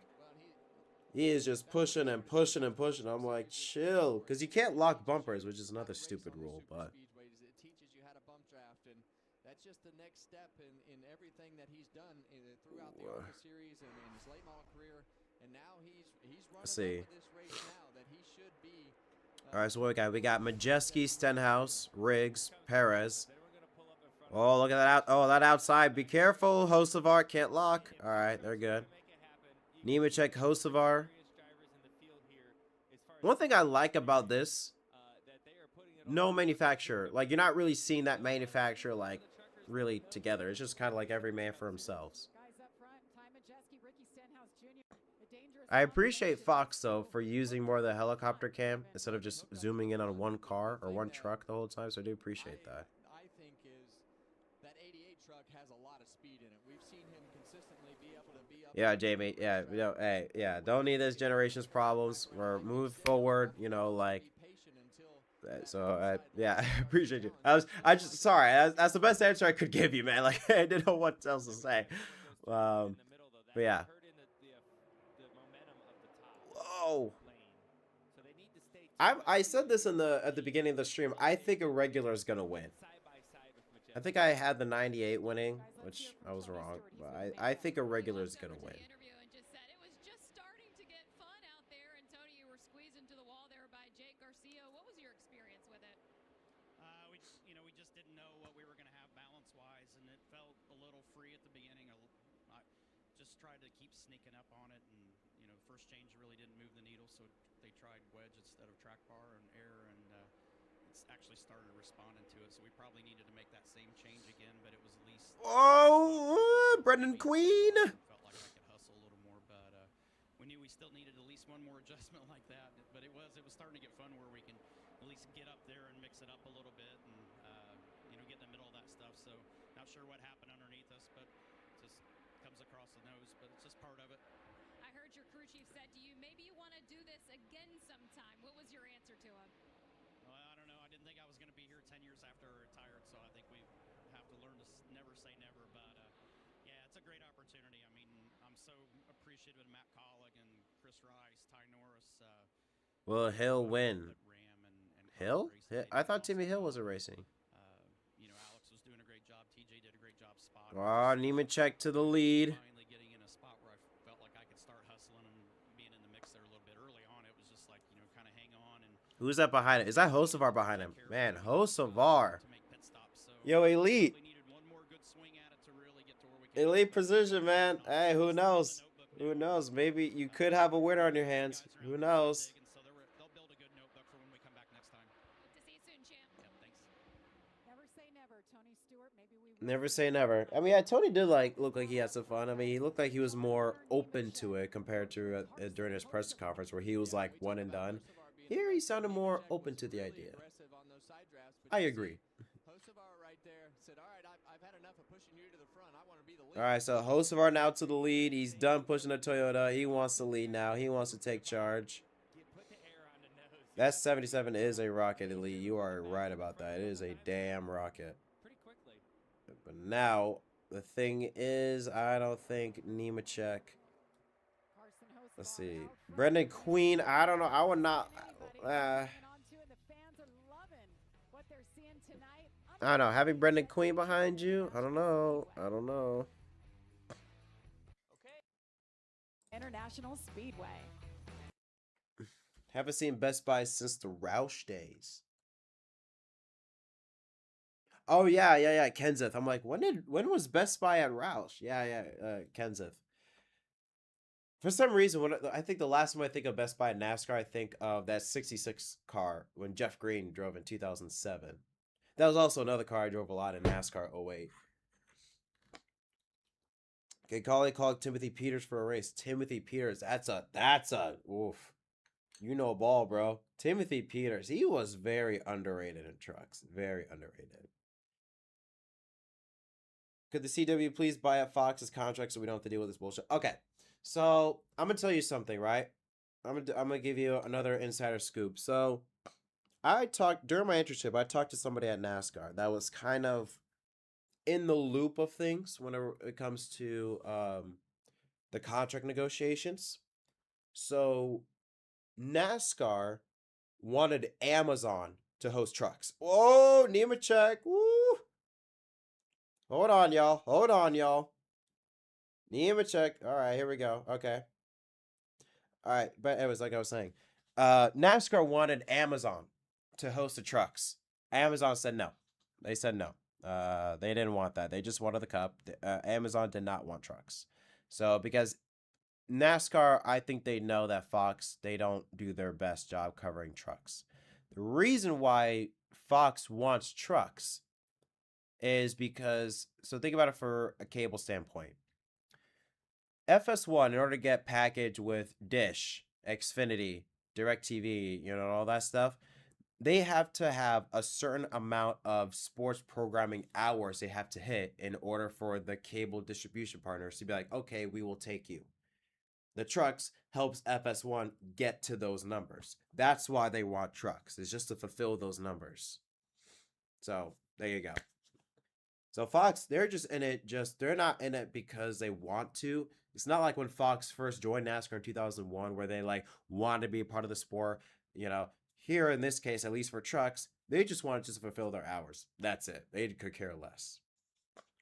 He is just pushing and pushing and pushing. I'm like, chill. Because you can't lock bumpers, which is another stupid rule, but... It teaches you how to bump draft, and that's just the next step in everything that he's done throughout the ARCA series and in his late model career. And now he's running up with this race now that he should be. All right, so what we got? We got Majeski, Stenhouse, Riggs, Perez. Oh, look at that that outside. Be careful. Hocevar can't lock. All right, they're good. Nemechek, Hocevar. One thing I like about this, no manufacturer. Like, you're not really seeing that manufacturer, like, really together. It's just kind of like every man for themselves. I appreciate Fox, though, for using more of the helicopter cam instead of just zooming in on one car or one truck the whole time, so I do appreciate that. I think is that 88 truck has a lot of speed in it. We've seen him consistently be able to be up. Yeah, Jamie. Yeah, you know, hey, yeah, don't need this generation's problems. We're move forward, you know, like. So, yeah, I appreciate you. I just, sorry, that's the best answer I could give you, man. Like, I didn't know what else to say. But yeah. Whoa. I said this at the beginning of the stream. I think a regular is gonna win. I think I had the 98 winning, which I was wrong, but I think a regular is gonna win. Tried to keep sneaking up on it, and you know, first change really didn't move the needle, so they tried wedge instead of track bar and air, and it's actually started responding to it. So we probably needed to make that same change again, but it was at least. Oh, Brendan Queen. Felt like I could hustle a little more, but we knew we still needed at least one more adjustment like that. But it was starting to get fun where we can at least get up there and mix it up a little bit, and you know, get in the middle of that stuff. So not sure what happened underneath us, but just comes across the nose, but it's just part of it. I heard your crew chief said to you, maybe you want to do this again sometime. What was your answer to him? Well, I don't know. I didn't think I was going to be here 10 years after I retired, so I think we have to learn to never say never. But yeah, it's a great opportunity. I mean, I'm so appreciative of Matt Collick and Chris Rice, Ty Norris. Will Hill win? Hill? I thought Timmy Hill wasn't racing. You know, Alex was doing a great job. TJ did a great job spotting. Oh, Nemechek to the lead. Finally getting in a spot where I felt like I could start hustling and being in the mix there a little bit early on. It was just like, you know, kind of hang on. And who's that behind it? Is that Hocevar behind him? Man, Hocevar. Yo, Elite. Elite precision, man. Hey, who knows? Who knows? Maybe you could have a winner on your hands. Who knows? They'll build a good notebook for when we come back next time. Hope to see you soon, champ. Yep, thanks. Never say never, Tony Stewart. Maybe we Never say never. I mean, yeah, Tony did look like he had some fun. I mean, he looked like he was more open to it compared to during his press conference where he was like one and done. Here he sounded more open to the idea. I agree. All right, so Hocevar now to the lead. He's done pushing the Toyota. He wants to lead now. He wants to take charge. That 77 is a rocket, Elite. You are right about that. It is a damn rocket. But now, the thing is, I don't think Nemechek. Let's see. Brendan Queen, I don't know. I would not. I don't know. Having Brendan Queen behind you, I don't know. I don't know. International Speedway. Haven't seen Best Buy since the Roush days. Oh yeah. Kenseth. I'm like, when was Best Buy at Roush? Yeah. Kenseth. For some reason, I think the last time I think of Best Buy at NASCAR, I think of that 66 car when Jeff Green drove in 2007. That was also another car I drove a lot in NASCAR 08. Okay, called Timothy Peters for a race. Timothy Peters, that's a oof. You know ball, bro. Timothy Peters, he was very underrated in trucks. Very underrated. Could the CW please buy up Fox's contract so we don't have to deal with this bullshit? Okay, so I'm gonna tell you something, right? I'm gonna give you another insider scoop. So I talked during my internship. I talked to somebody at NASCAR that was kind of in the loop of things whenever it comes to the contract negotiations. So NASCAR wanted Amazon to host trucks. Oh, Nemechek. Woo. Hold on, y'all. Nemechek. All right, here we go. Okay. All right, but it was like I was saying. NASCAR wanted Amazon to host the trucks. Amazon said no. They said no. They didn't want that. They just wanted the cup. Amazon did not want trucks. So because NASCAR, I think they know that Fox, they don't do their best job covering trucks. The reason why Fox wants trucks is because, so think about it for a cable standpoint. FS1, in order to get packaged with Dish, Xfinity, DirecTV, all that stuff, they have to have a certain amount of sports programming hours they have to hit in order for the cable distribution partners to be like, okay, we will take you. The trucks helps FS1 get to those numbers. That's why they want trucks. It's just to fulfill those numbers. So there you go. So Fox, they're just in it. They're not in it because they want to. It's not like when Fox first joined NASCAR in 2001, where they wanted to be a part of the sport. Here in this case, at least for trucks, they just wanted to fulfill their hours. That's it. They could care less.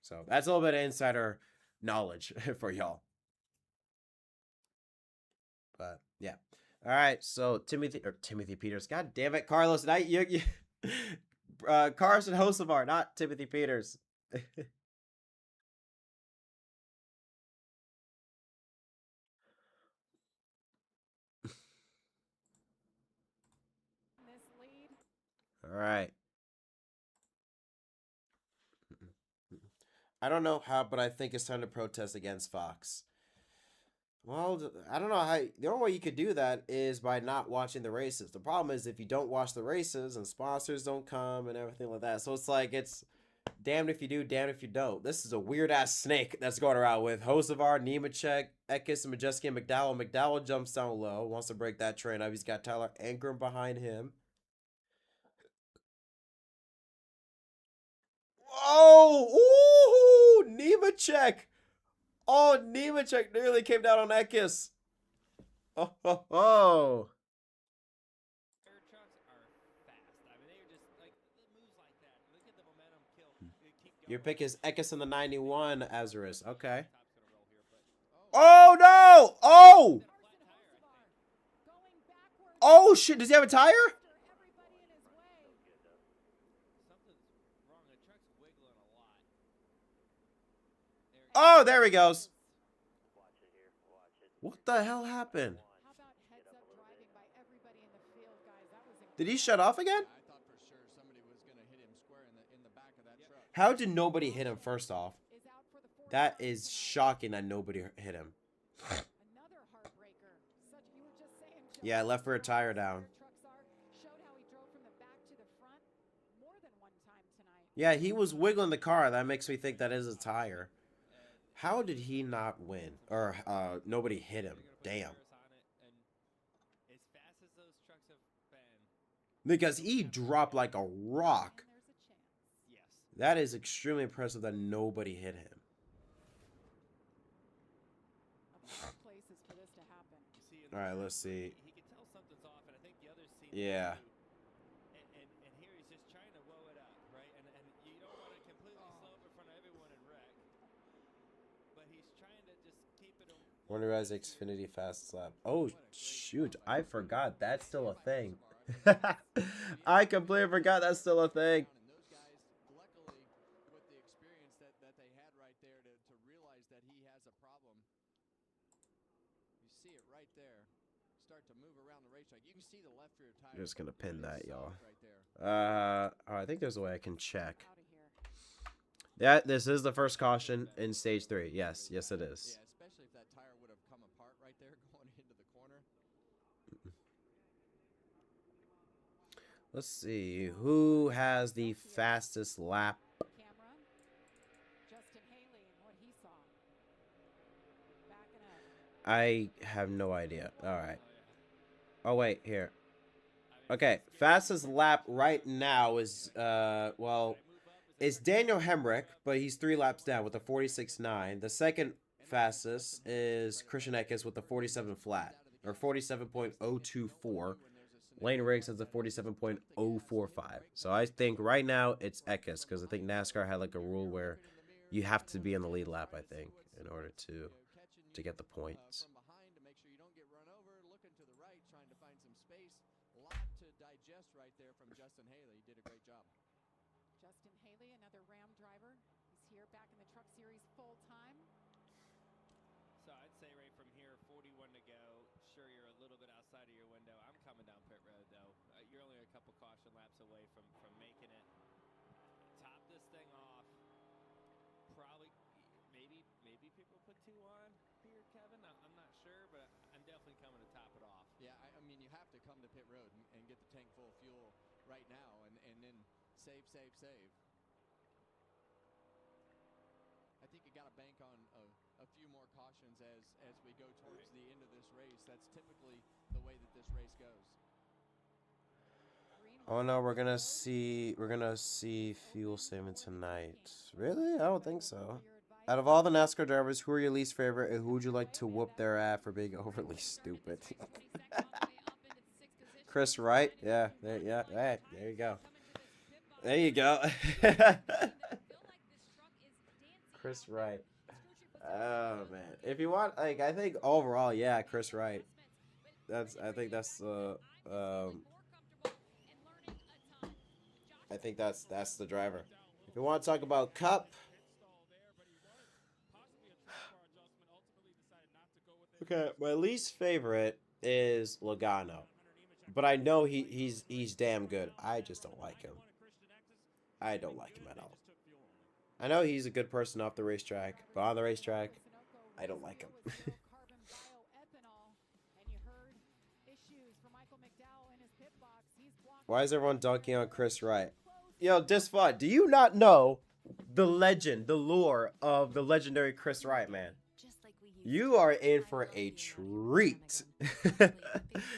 So that's a little bit of insider knowledge for y'all. But yeah. All right. So Timothy Peters. God damn it, Carlos. Carson Hocevar, not Timothy Peters. All right. I don't know how, but I think it's time to protest against Fox. Well, I don't know how. The only way you could do that is by not watching the races. The problem is if you don't watch the races and sponsors don't come and everything like that. So it's damned if you do, damned if you don't. This is a weird ass snake that's going around with Hocevar, Nemechek, Eckes, and Majeski, and McDowell. McDowell jumps down low, wants to break that train up. He's got Tyler Ankrum behind him. Oh, ooh, Nemechek. Oh, Nemechek nearly came down on Eckes. Oh. Your pick is Eckes in the 91, Azarus. Okay. Oh, no! Oh! Oh, shit. Does he have a tire? Oh, there he goes. What the hell happened? How about heads-up driving by everybody in the field, guys? That was Did he shut off again? I thought for sure somebody was going to hit him square in the back of that truck. How did nobody hit him first off? That is shocking that nobody hit him. Another heartbreaker. You were just saying, Joe, Yeah, left for a tire down. showed how he drove from the back to the front more than one time tonight. Yeah, he was wiggling the car. That makes me think that is a tire. How did he not win? Or nobody hit him? Damn. Because he dropped like a rock. That is extremely impressive that nobody hit him. Places for this to happen. All right, let's see. Yeah. And here he's just trying to woe it up, right? And you don't want to completely slow up in front of everyone and wreck. But he's trying to just keep it. Wonder Rise Xfinity Fast Lap. Oh, shoot. I forgot that's still a thing. I completely forgot that's still a thing. And those guys, luckily, with the experience that they had right there to realize that he has a problem. You see it right there. Start to move around the racetrack. You can see the left rear tire. I'm just going to pin that, y'all. Right there. I think there's a way I can check. Yeah, this is the first caution in stage 3. Yes, yes it is. Yeah, especially if that tire would have come apart right there going into the corner. Let's see. Who has the fastest lap? Camera. Justin Haley and what he saw. Backing up. I have no idea. All right. Oh, wait. Here. Okay. Fastest lap right now is, well, it's Daniel Hemrick, but he's 3 laps down with a 46.9. The second fastest is Christian Eckes with a 47 flat, or 47.024. Lane Riggs has a 47.045. So I think right now it's Eckes, because I think NASCAR had like a rule where you have to be in the lead lap, I think, in order to get the points. From behind to make sure you don't get run over. Looking to the right, trying to find some space. A lot to digest right there from Justin Haley. He did a great job. Justin Haley, another Ram driver. He's here back in the Truck Series full time. So I'd say right from here, 41 to go. Sure, you're a little bit outside of your window. I'm coming down pit road, though. You're only a couple caution laps away from making it. Top this thing off. Probably, maybe people put 2 on here, Kevin. I'm not sure, but I'm definitely coming to top it off. Yeah, I mean, you have to come to pit road and get the tank full of fuel right now and then save. I think you got to bank on a few more cautions as we go towards the end of this race. That's typically the way that this race goes. Oh no, we're gonna see fuel saving tonight. Really? I don't think so. Out of all the NASCAR drivers, who are your least favorite, and who would you like to whoop their ass for being overly stupid? Chris Wright? Yeah, there you go. There you go. Chris Wright. Oh man, if you want, like, I think overall, yeah, Chris Wright. I think that's the driver. If you want to talk about Cup, okay, my least favorite is Logano, but I know he's damn good. I just don't like him. I don't like him at all. I know he's a good person off the racetrack, but on the racetrack, I don't like him. Why is everyone dunking on Chris Wright? Yo, Disfud, do you not know the legend, the lore of the legendary Chris Wright, man? You are in for a treat.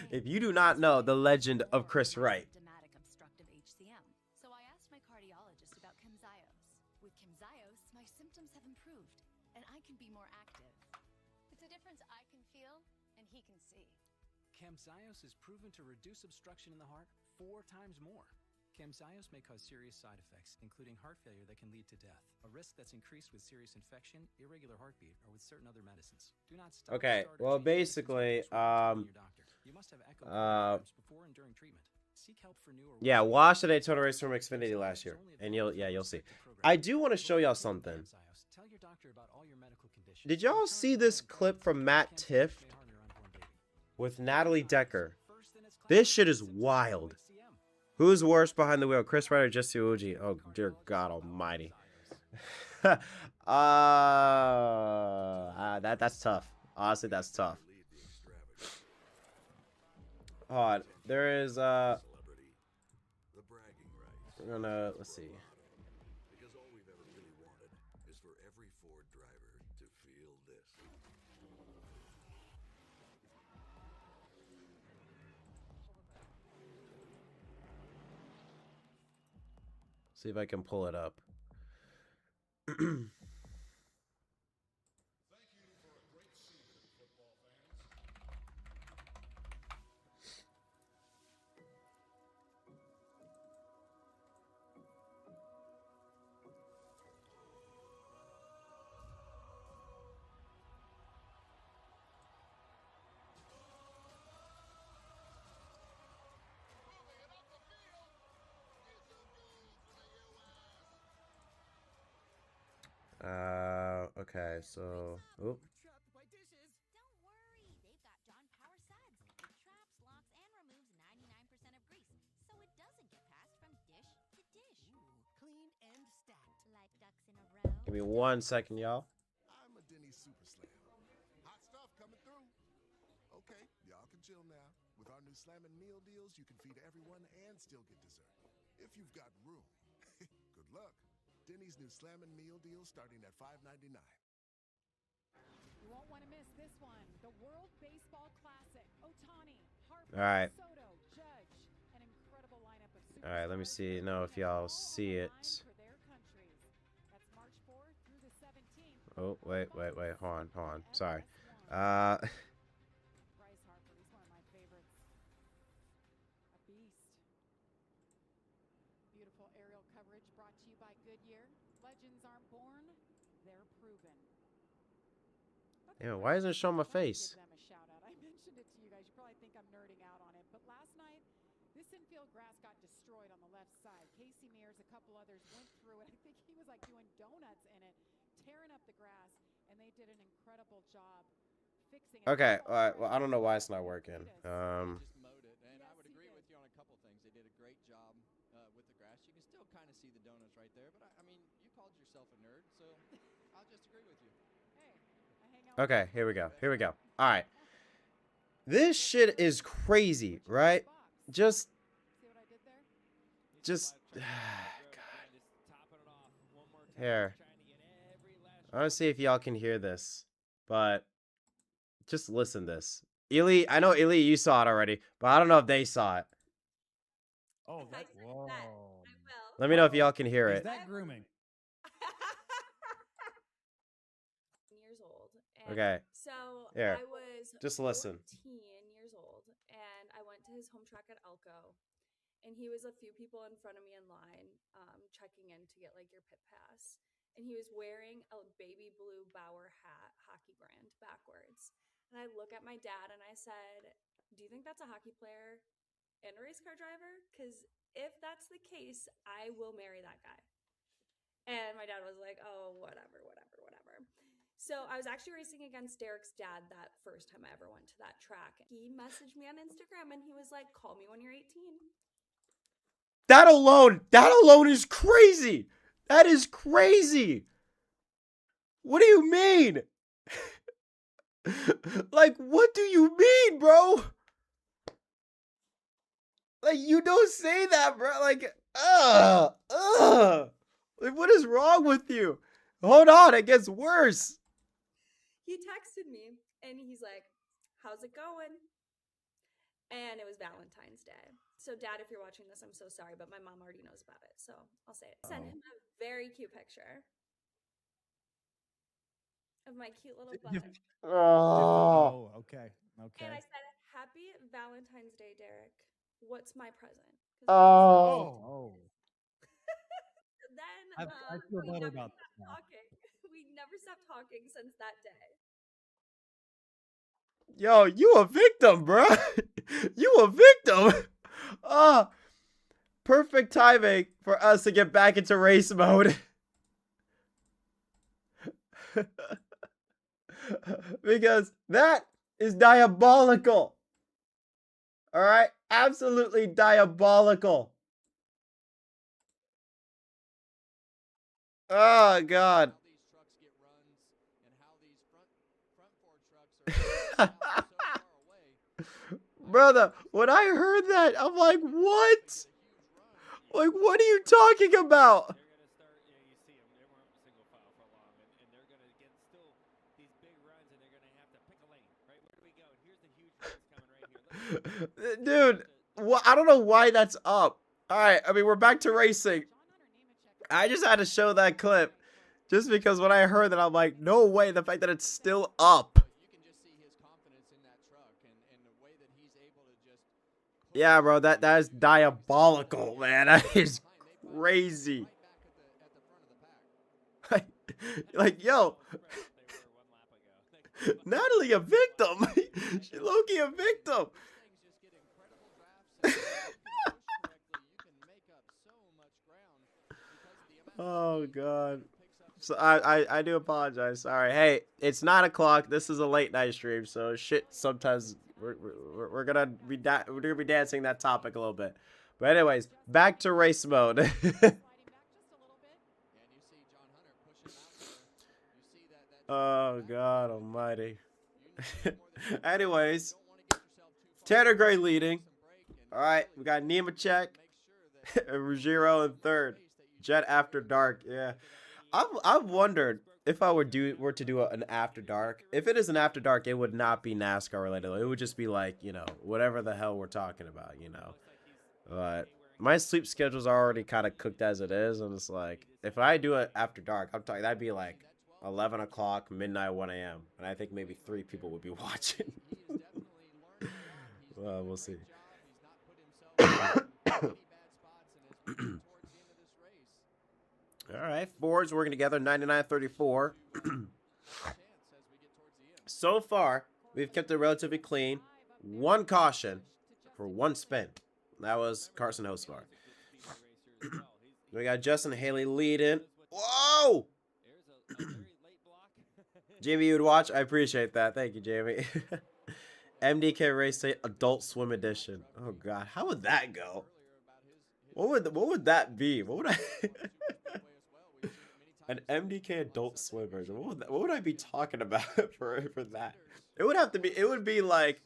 If you do not know the legend of Chris Wright. So I asked my cardiologist about Camzyos. With Camzyos, my symptoms have improved, and I can be more active. It's a difference I can feel, and he can see. Camzyos is proven to reduce obstruction in the heart 4 times more. Camzyos may cause serious side effects, including heart failure that can lead to death, a risk that's increased with serious infection, irregular heartbeat, or with certain other medicines. Do not stop. Okay, well, basically, you must have echo before and during treatment. Seek help for new or yeah, watch the Daytona race from Xfinity last year, and you'll see. I do want to show y'all something. Tell your doctor about all your medical conditions. Did y'all see this clip from Matt Tiff with Natalie Decker. This shit is wild. Who's worse behind the wheel, Chris Wright or Jesse Uji? Oh, dear God Almighty. That's tough. Honestly, that's tough. Hold on. There is we're gonna let's see. Because all we've ever really wanted is for every Ford driver to feel this. See if I can pull it up. Okay, so oh. Give me 1 second, y'all. I'm a Denny Super Slam. Hot stuff coming through. Okay, y'all can chill now. With our new Slammin' Meal Deals, you can feed everyone and still get dessert. If you've got room. Good luck. Denny's new Slammin' Meal Deals starting at $5.99. You won't want to miss this one. The World Baseball Classic. Ohtani, Harper, All right. Soto, Judge. An incredible lineup of All right, let me see. No, if y'all see it. That's March 4th through the 17th. Oh, wait. Hold on. Sorry. Bryce Harper, he's one of my favorites. A beast. Beautiful aerial coverage brought to you by Goodyear. Legends aren't born, they're proven. Yeah, why isn't it showing my face? Give them a shout out. I mentioned it to you guys. You probably think I'm nerding out on it, but last night this infield grass got destroyed on the left side. Casey Mears, a couple others went through it. I think he was like doing donuts in it, tearing up the grass, and they did an incredible job fixing it. Okay, all right. Well, I don't know why it's not working. Just mowed it, and I would agree with you on a couple things. They did a great job with the grass. You can still kind of see the donuts right there, but I mean, you called yourself a nerd, so I'll just agree with you. Okay, here we go. All right. This shit is crazy, right? Just God. Here. I want to see if y'all can hear this, but just listen to this. Ely, I know Ely, you saw it already, but I don't know if they saw it. Oh, that's whoa. Let me know if y'all can hear Is it. that grooming? Years old. Okay. So Here. I was Just listen. 14 years old, and I went to his home track at Elko, and he was a few people in front of me in line, checking in to get like your pit pass, and he was wearing a baby blue Bauer hat, hockey brand, backwards. And I look at my dad and I said, "Do you think that's a hockey player and a race car driver? Because if that's the case, I will marry that guy." And my dad was like, "Oh, whatever." So I was actually racing against Derek's dad that first time I ever went to that track. He messaged me on Instagram and he was like, "Call me when you're 18. That alone is crazy. That is crazy. What do you mean? Like, what do you mean, bro? Like, you don't say that, bro. Like, Like, what is wrong with you? Hold on, it gets worse. He texted me and he's like, "How's it going?" And it was Valentine's Day. So Dad, if you're watching this, I'm so sorry, but my mom already knows about it. So I'll say it. Send him a very cute picture of my cute little butt. Oh, okay. And I said, "Happy Valentine's Day, Derek. What's my present?" Oh. Then I feel we better never about stopped this now. talking. We never stopped talking since that day. Yo, you a victim, bro. You a victim. Perfect timing for us to get back into race mode. Because that is diabolical. All right, absolutely diabolical. Oh God. Brother, when I heard that, I'm like, what? Like, what are you talking about? Dude, I don't know why that's up. All right, I mean, we're back to racing. I just had to show that clip just because when I heard that, I'm like, no way, the fact that it's still up. Yeah, bro, that is diabolical, man. That is crazy. Like, yo, Natalie a victim. She Loki a victim. Oh God. So I do apologize. Sorry. Hey, it's 9 o'clock. This is a late night stream, so shit. Sometimes we're gonna be dancing that topic a little bit. But anyways, back to race mode. Oh God Almighty. Anyways, Tanner Gray leading. All right, we got Nemechek, Ruggiero in third. Jet After Dark. Yeah, I've wondered if I were to do an After Dark. If it is an After Dark, it would not be NASCAR related. It would just be like, you know, whatever the hell we're talking about, you know. But my sleep schedule's already kind of cooked as it is, and it's like if I do it After Dark, I'm talking that'd be like 11 o'clock, midnight, 1 a.m. And I think maybe 3 people would be watching. Well, we'll see. All right, Fords working together, 99-34. So far, we've kept it relatively clean. 1 caution for 1 spin. That was Carson Hosvar. We got Justin Haley leading. Whoa! Jamie, you would watch? I appreciate that. Thank you, Jamie. MDK Race Day Adult Swim Edition. Oh God, how would that go? What would that be? What would I? An MDK Adult Swim version. What would I be talking about for that? It would have to be. It would be like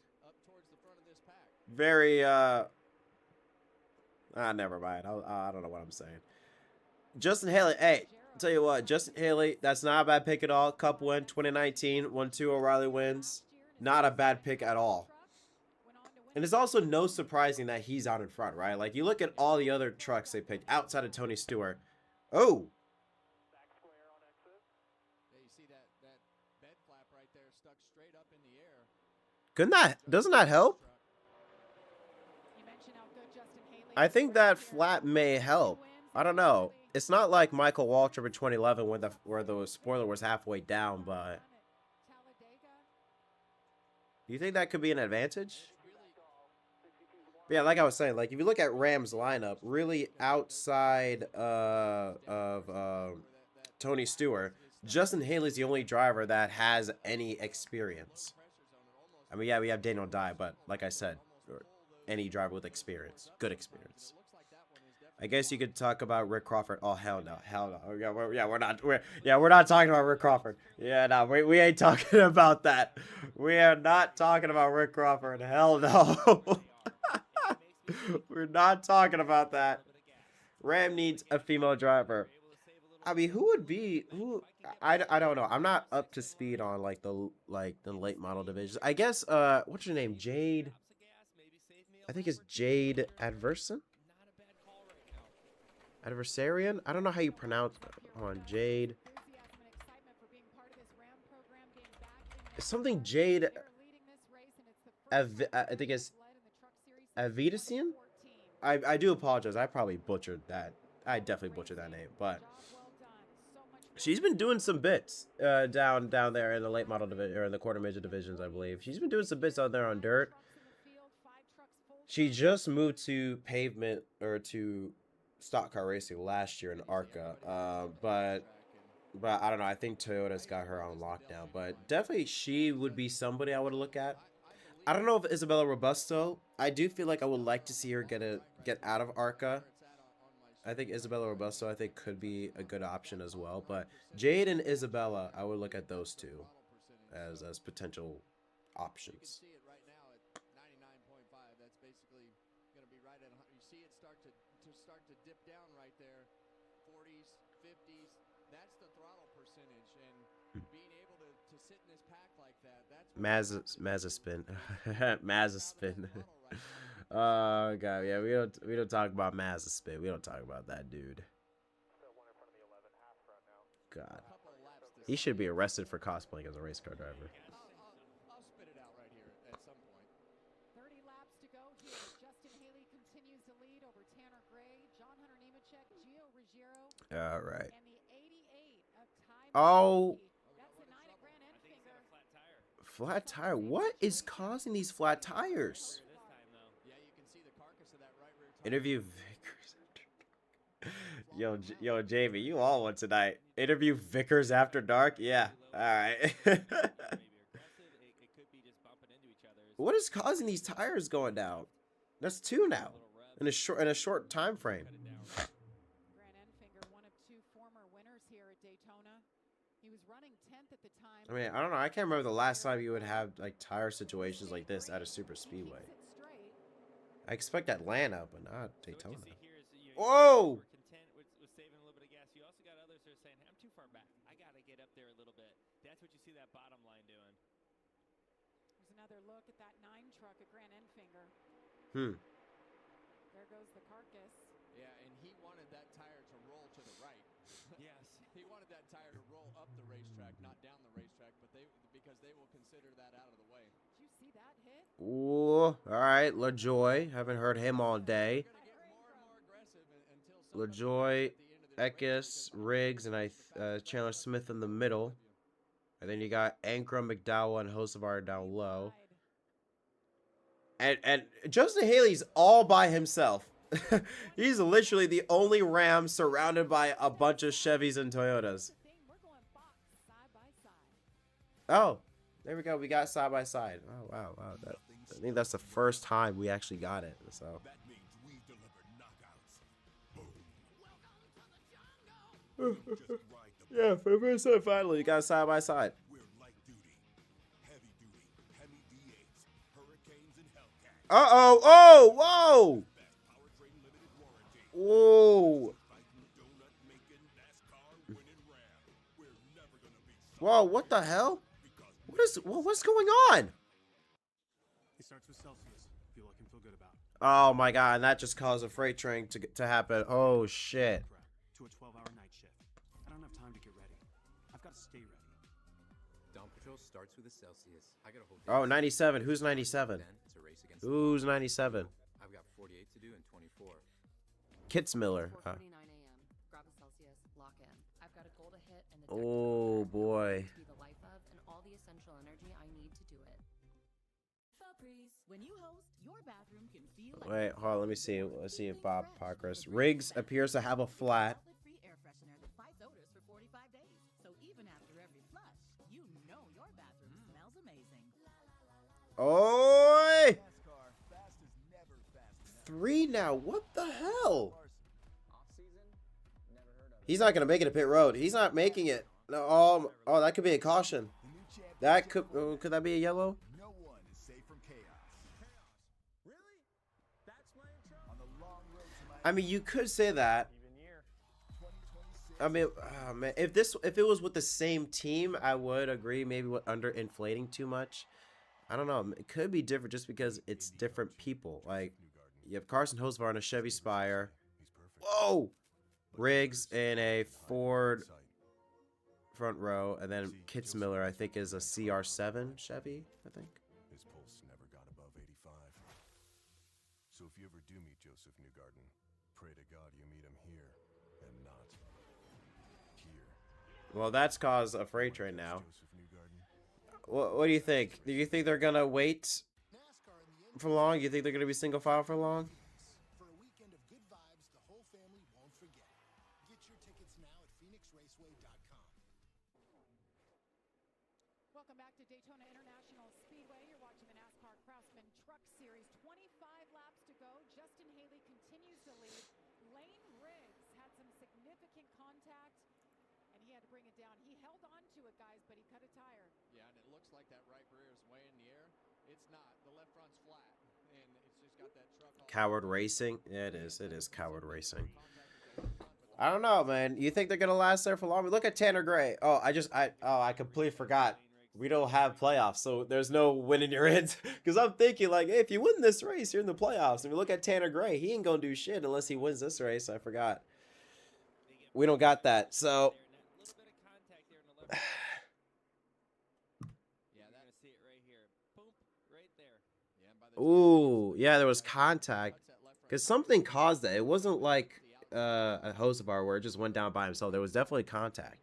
very. Never mind. I don't know what I'm saying. Justin Haley. Hey, I'll tell you what. Justin Haley. That's not a bad pick at all. Cup win 2019. 1-2 O'Reilly wins. Not a bad pick at all. And it's also no surprising that he's out in front, right? Like, you look at all the other trucks they picked outside of Tony Stewart. Oh. Doesn't that help? I think that flat may help. I don't know. It's not like Michael Waltrip in 2011 where the spoiler was halfway down, but do you think that could be an advantage? But yeah, like I was saying, like if you look at Rams lineup, really outside of Tony Stewart, Justin Haley's the only driver that has any experience. I mean, yeah, we have Daniel Dye, but like I said, any driver with experience, good experience. I guess you could talk about Rick Crawford. Oh hell no, hell no. Yeah, we're not talking about Rick Crawford. Yeah, no, we ain't talking about that. We are not talking about Rick Crawford. Hell no. We're not talking about that. Ram needs a female driver. I mean, who would be who? I don't know. I'm not up to speed on like the late model divisions. I guess what's your name? Jade. I think it's Jade Adverson. Adversarian? I don't know how you pronounce it. On Jade. It's something Jade. I think it's Avidasian. I do apologize. I probably butchered that. I definitely butchered that name, but she's been doing some bits down there in the late model division or in the quarter midget divisions, I believe. She's been doing some bits out there on dirt. She just moved to pavement or to stock car racing last year in ARCA, but I don't know. I think Toyota's got her on lockdown, but definitely she would be somebody I would look at. I don't know if Isabella Robusto. I do feel like I would like to see her get out of ARCA. I think Isabella Robusto, I think, could be a good option as well. But Jade and Isabella, I would look at those two as potential options. You can see it right now at 99.5. That's basically going to be right at 100. You see it start to dip down right there. 40s, 50s. That's the throttle percentage, and being able to sit in this pack like that. That's Mazaspin. Mazaspin. Oh god, yeah, we don't talk about Mazaspin. We don't talk about that dude. God. He should be arrested for cosplaying as a race car driver. I'll spit it out right here at some point. 30 laps to go here. Justin Haley continues to lead over Tanner Gray, John Hunter Nemechek, Gio Ruggiero. All right. And the 88 of Ty Oh. That's the 9 at Grand Enfinger. Flat tire. What is causing these flat tires? Yeah, you can see the carcass of that right rear tire. Interview Vickers. Yo, Jamie, you all want tonight. Interview Vickers after dark? Yeah. All right. What is causing these tires going down? That's 2 now in a short time frame. Grand Enfinger, one of 2 former winners here at Daytona. He was running 10th at the time. I mean, I don't know. I can't remember the last time you would have like tire situations like this at a super speedway. I expect Atlanta, but not Daytona. Whoa! You also got others who are saying, I'm too far back. I got to get up there a little bit. That's what you see that bottom line doing. There's another look at that 9 truck at Grand Enfinger. There goes the carcass. Yeah, and he wanted that tire to roll to the right. Yes. He wanted that tire to roll up the racetrack, not down the racetrack, but because they will consider that out of the way. Did you see that hit? Ooh, all right, LaJoy. Haven't heard him all day. LaJoy, Eckes, Riggs, and Chandler Smith in the middle. And then you got Ankrum, McDowell, and Hocevar down low. And Justin Haley's all by himself. He's literally the only Ram surrounded by a bunch of Chevys and Toyotas. Oh, there we go. We got side by side. Oh, wow. I think that's the first time we actually got it. So. Yeah, for the first time, finally, you got side by side. Uh-oh. Oh, whoa. Whoa. Whoa, what the hell? What's going on? It starts with Celsius. Feel like and feel good about. Oh my god, and that just caused a freight train to happen. Oh shit. To a 12-hour night shift. I don't have time to get ready. I've got to stay ready. Dawn Patrol starts with a Celsius. I got a whole day. Oh, 97. Who's 97? Then it's a race against Who's 97? I've got 48 to do and 24. Kitzmiller. 4:49 a.m. Grab a Celsius, lock in. I've got a goal to hit and the Oh boy. to be the life of and all the essential energy I need to do it. When you host, your bathroom can feel like Wait, hold on, let me see. Let's see if Bob Parkhurst. Riggs appears to have a flat. free air freshener that fights odors for 45 days. So even after every flush, you know your bathroom smells amazing. Oi! 3 now. What the hell? He's not gonna make it to pit road. He's not making it. No, oh, that could be a caution. That could that be a yellow? No one is safe from chaos. Really? That's my intro? On the long road to my I mean, you could say that. I mean, oh, man, if it was with the same team, I would agree. Maybe under inflating too much. I don't know. It could be different just because it's different people. Like you have Carson Hocevar in a Chevy Spire. Whoa, Riggs in a Ford front row, and then Kitzmiller, I think, is a CR7 Chevy. I think. His pulse never got above 85. So if you ever do meet Joseph Newgarden, pray to God you meet him here and not here. Well, that's caused a freight train now. What do you think? Do you think they're gonna wait for long? You think they're gonna be single file for long? For a weekend of good vibes the whole family won't forget. Get your tickets now at phoenixraceway.com. Welcome back to Daytona International Speedway. You're watching the NASCAR Cross the lead. Lane Riggs had some significant contact, and he had to bring it down. He held on to it, guys, but he cut a tire. Yeah, and it looks like that right rear is way in the air. It's not. The left front's flat, and it's just got that truck all Coward Racing? Yeah, it is. It is Coward Racing. I don't know, man. You think they're gonna last there for long? Look at Tanner Gray. Oh, I completely forgot. We don't have playoffs, so there's no winning your ends. Because I'm thinking, like, hey, if you win this race, you're in the playoffs. And we look at Tanner Gray, he ain't gonna do shit unless he wins this race. I forgot. We don't got that, so. Ooh, yeah, there was contact. Because something caused that. It wasn't like a Hocevar where it just went down by himself. There was definitely contact.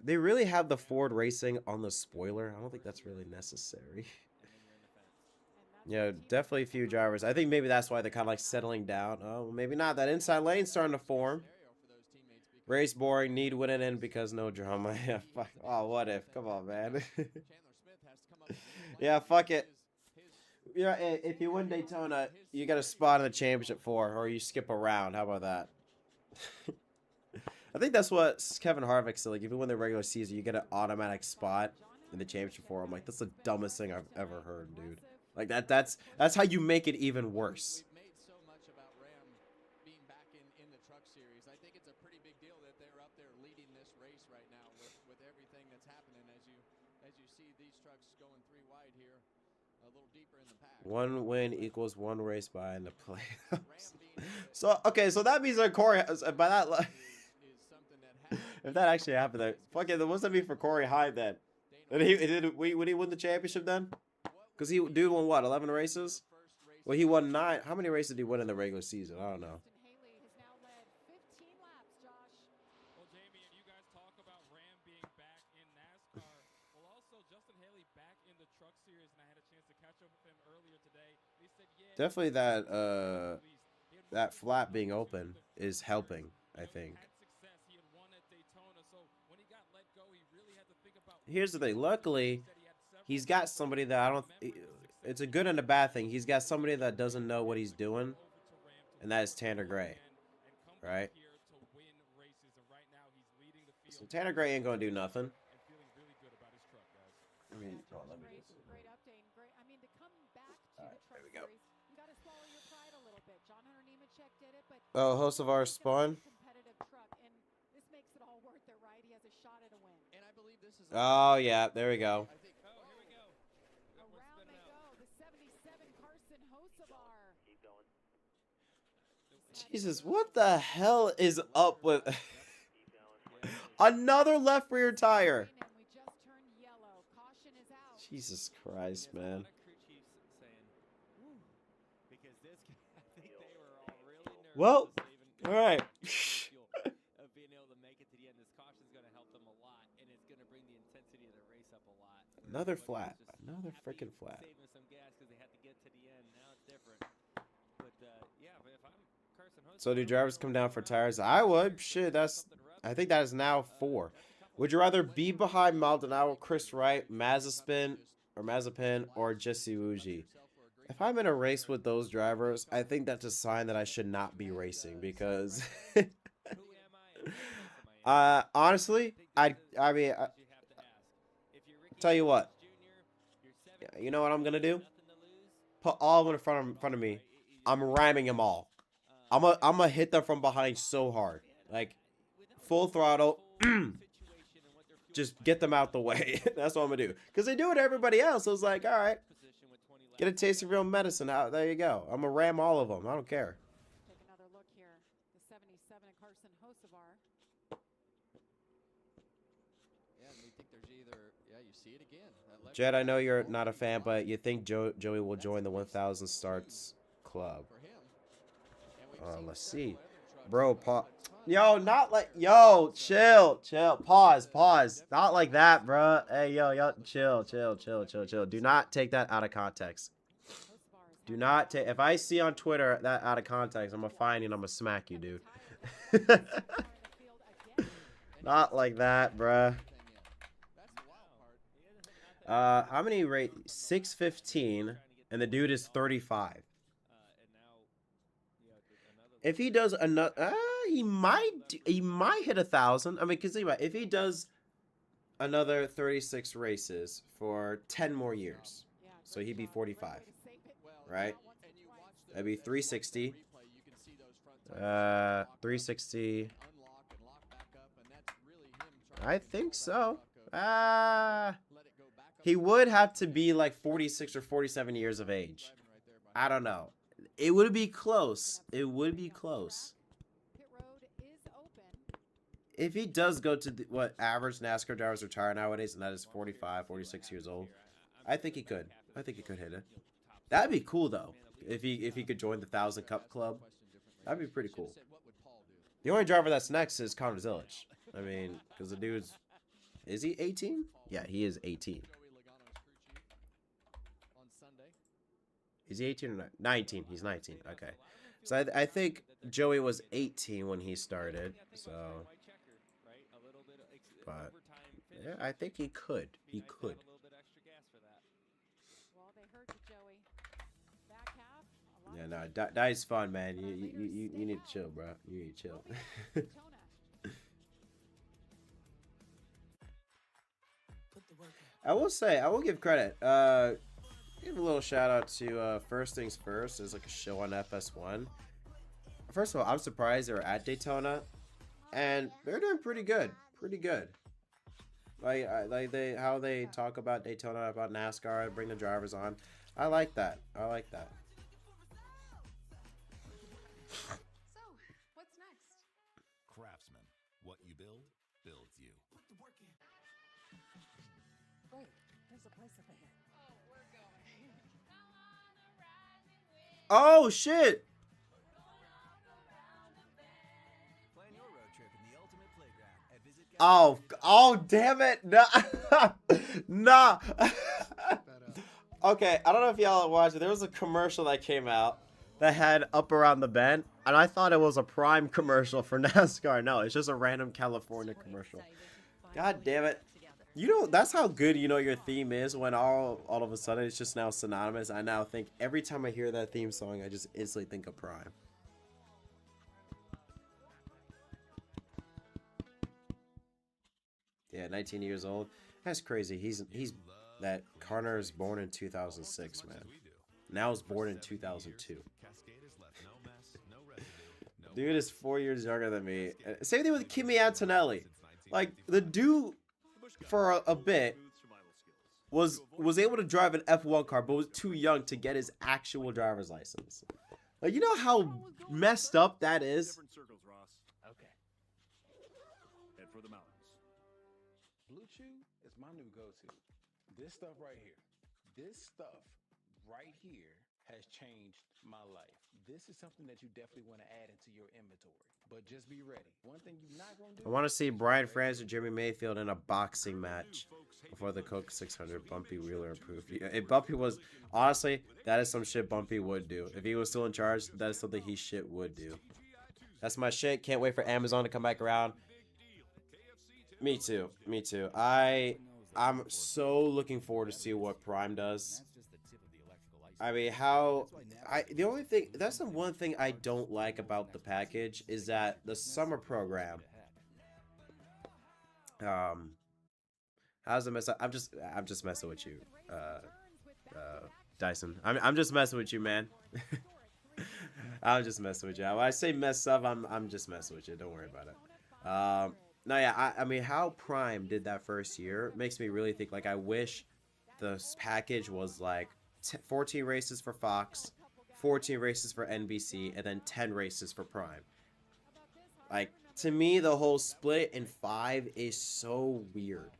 They really have the Ford Racing on the spoiler. I don't think that's really necessary. Yeah, definitely a few drivers. I think maybe that's why they're kind of like settling down. Oh, maybe not. That inside lane's starting to form. Race boring. Need winning in because no drama. Yeah, fuck. Oh, what if? Come on, man. Yeah, fuck it. Yeah, if you win Daytona, you get a spot in the championship or you skip a round. How about that? I think that's what Kevin Harvick said. Like, if you win the regular season, you get an automatic spot in the championship for. I'm like, that's the dumbest thing I've ever heard, dude. Like that's how you make it even worse. We've made so much about Ram being back in the truck series. I think it's a pretty big deal that they're up there leading this race right now with everything that's happening as you see these trucks going 3 wide here, a little deeper in the pack. One win equals one race by in the playoffs. So okay, so that means that Corey by that. If that actually happened, then fuck it. Then what's that mean for Corey Hyde then? Would he win the championship then? Because dude won what, 11 races? Well, he won 9. How many races did he win in the regular season? I don't know. Well, Jamie, and you guys talk about Ram being back in NASCAR. Well, also Justin Haley back in the truck series, and I had a chance to catch up with him earlier today. He said, yeah, Definitely that flap being open is helping, I think. Here's the thing. Luckily, he's got somebody that I don't. It's a good and a bad thing. He's got somebody that doesn't know what he's doing, and that is Tanner Gray, right? So Tanner Gray ain't gonna do nothing. I mean, oh, let me get this. All right, there we go. Oh, host of our spawn. Oh yeah, there we go. Jesus, what the hell is up with another left rear tire? Jesus Christ, man. Well, all right. Another flat. Another freaking flat. So do drivers come down for tires? I would. Shit, I think that is now 4. Would you rather be behind Maldonado, Chris Wright, Mazepin, or Jesse Uji? If I'm in a race with those drivers, I think that's a sign that I should not be racing because honestly, I mean, tell you what. You know what I'm gonna do? Put all of them in front of me. I'm ramming them all. I'm gonna hit them from behind so hard, like full throttle. Just get them out the way. That's what I'm gonna do. Because they do it to everybody else. So it's like, all right, get a taste of real medicine. Out there you go. I'm gonna ram all of them. I don't care. Take another look here. The 77 and Carson Hocevar. Yeah, and we think there's either, you see it again. Jed, I know you're not a fan, but you think Joey will join the 1,000 starts club? Let's see. Bro, yo, not like, yo, chill. Pause. Not like that, bro. Hey, yo, chill. Do not take that out of context. Do not take, if I see on Twitter that out of context, I'm gonna find you and I'm gonna smack you, dude. Not like that, bruh. How many rate? 615, and the dude is 35. If he does another, he might hit 1,000. I mean, cause think about it, if he does another 36 races for 10 more years, so he'd be 45, right? That'd be 360. 360. I think so. He would have to be like 46 or 47 years of age. I don't know. It would be close. It would be close. If he does go to what average NASCAR drivers retire nowadays, and that is 45, 46 years old, I think he could. I think he could hit it. That'd be cool though. If he could join the 1,000 Cup Club, that'd be pretty cool. The only driver that's next is Connor Zilic. I mean, because the dude's, is he 18? Yeah, he is 18. Is he 18 or not? 19. He's 19. Okay. So I think Joey was 18 when he started. So, but yeah, I think he could. He could. Yeah, no, Die's fun, man. You need to chill, bro. You need to chill. I will say, I will give credit. Give a little shout out to First Things First. It's like a show on FS1. First of all, I'm surprised they were at Daytona, and they're doing pretty good. Pretty good. Like how they talk about Daytona, about NASCAR, bring the drivers on. I like that. I like that. So, what's next? Craftsman. What you build, builds you. Put the work in. Wait, there's a place up ahead. Oh, we're going. Oh shit! Plan your road trip in the ultimate playground at Visit Oh damn it! Nah. Okay, I don't know if y'all watched it. There was a commercial that came out that had Up Around the Bend, and I thought it was a Prime commercial for NASCAR. No, it's just a random California commercial. God damn it. You know, that's how good you know your theme is when all of a sudden it's just now synonymous. I now think every time I hear that theme song, I just instantly think of Prime. Yeah, 19 years old. That's crazy. He's that Connor is born in 2006, man. Now is born in 2002. Dude is 4 years younger than me. Same thing with Kimi Antonelli. Like, the dude, for a bit, was able to drive an F1 car, but was too young to get his actual driver's license. Like, you know how messed up that is? Okay. Head for the mountains. Blue Chew is my new go-to. This stuff right here. This stuff right here has changed my life. This is something that you definitely want to add into your inventory. But just be ready. One thing you're not going to do. I want to see Brian France and Jimmy Mayfield in a boxing match before the Coke 600. Bumpy Wheeler approved. If Bumpy was, honestly, that is some shit Bumpy would do. If he was still in charge, that is something he shit would do. That's my shit. Can't wait for Amazon to come back around. Me too. Me too. I'm so looking forward to see what Prime does. I mean, the only thing, that's the one thing I don't like about the package is that the summer program, how's it mess up? I'm just messing with you, Dyson. I'm just messing with you, man. I'm just messing with you. When I say mess up, I'm just messing with you. Don't worry about it. No, yeah, I mean, how Prime did that first year makes me really think, like, I wish the package was, like, 14 races for Fox, 14 races for NBC, and then 10 races for Prime. Like, to me, the whole split in 5 is so weird.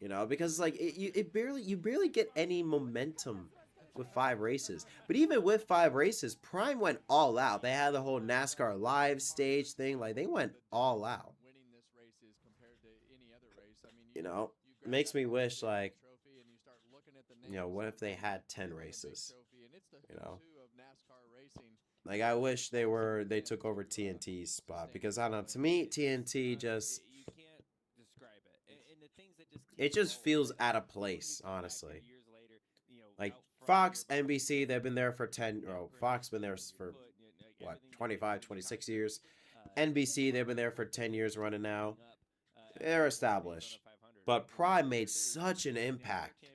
You know, because, like, you barely get any momentum with 5 races. But even with 5 races, Prime went all out. They had the whole NASCAR live stage thing. Like, they went all out. You know, makes me wish, like, you know, what if they had 10 races? You know, like, I wish they took over TNT's spot, because I don't know, to me TNT just, it just feels out of place, honestly. Like, Fox, NBC, they've been there for 10, or Fox been there for what, 25, 26 years. NBC, they've been there for 10 years running now. They're established. But Prime made such an impact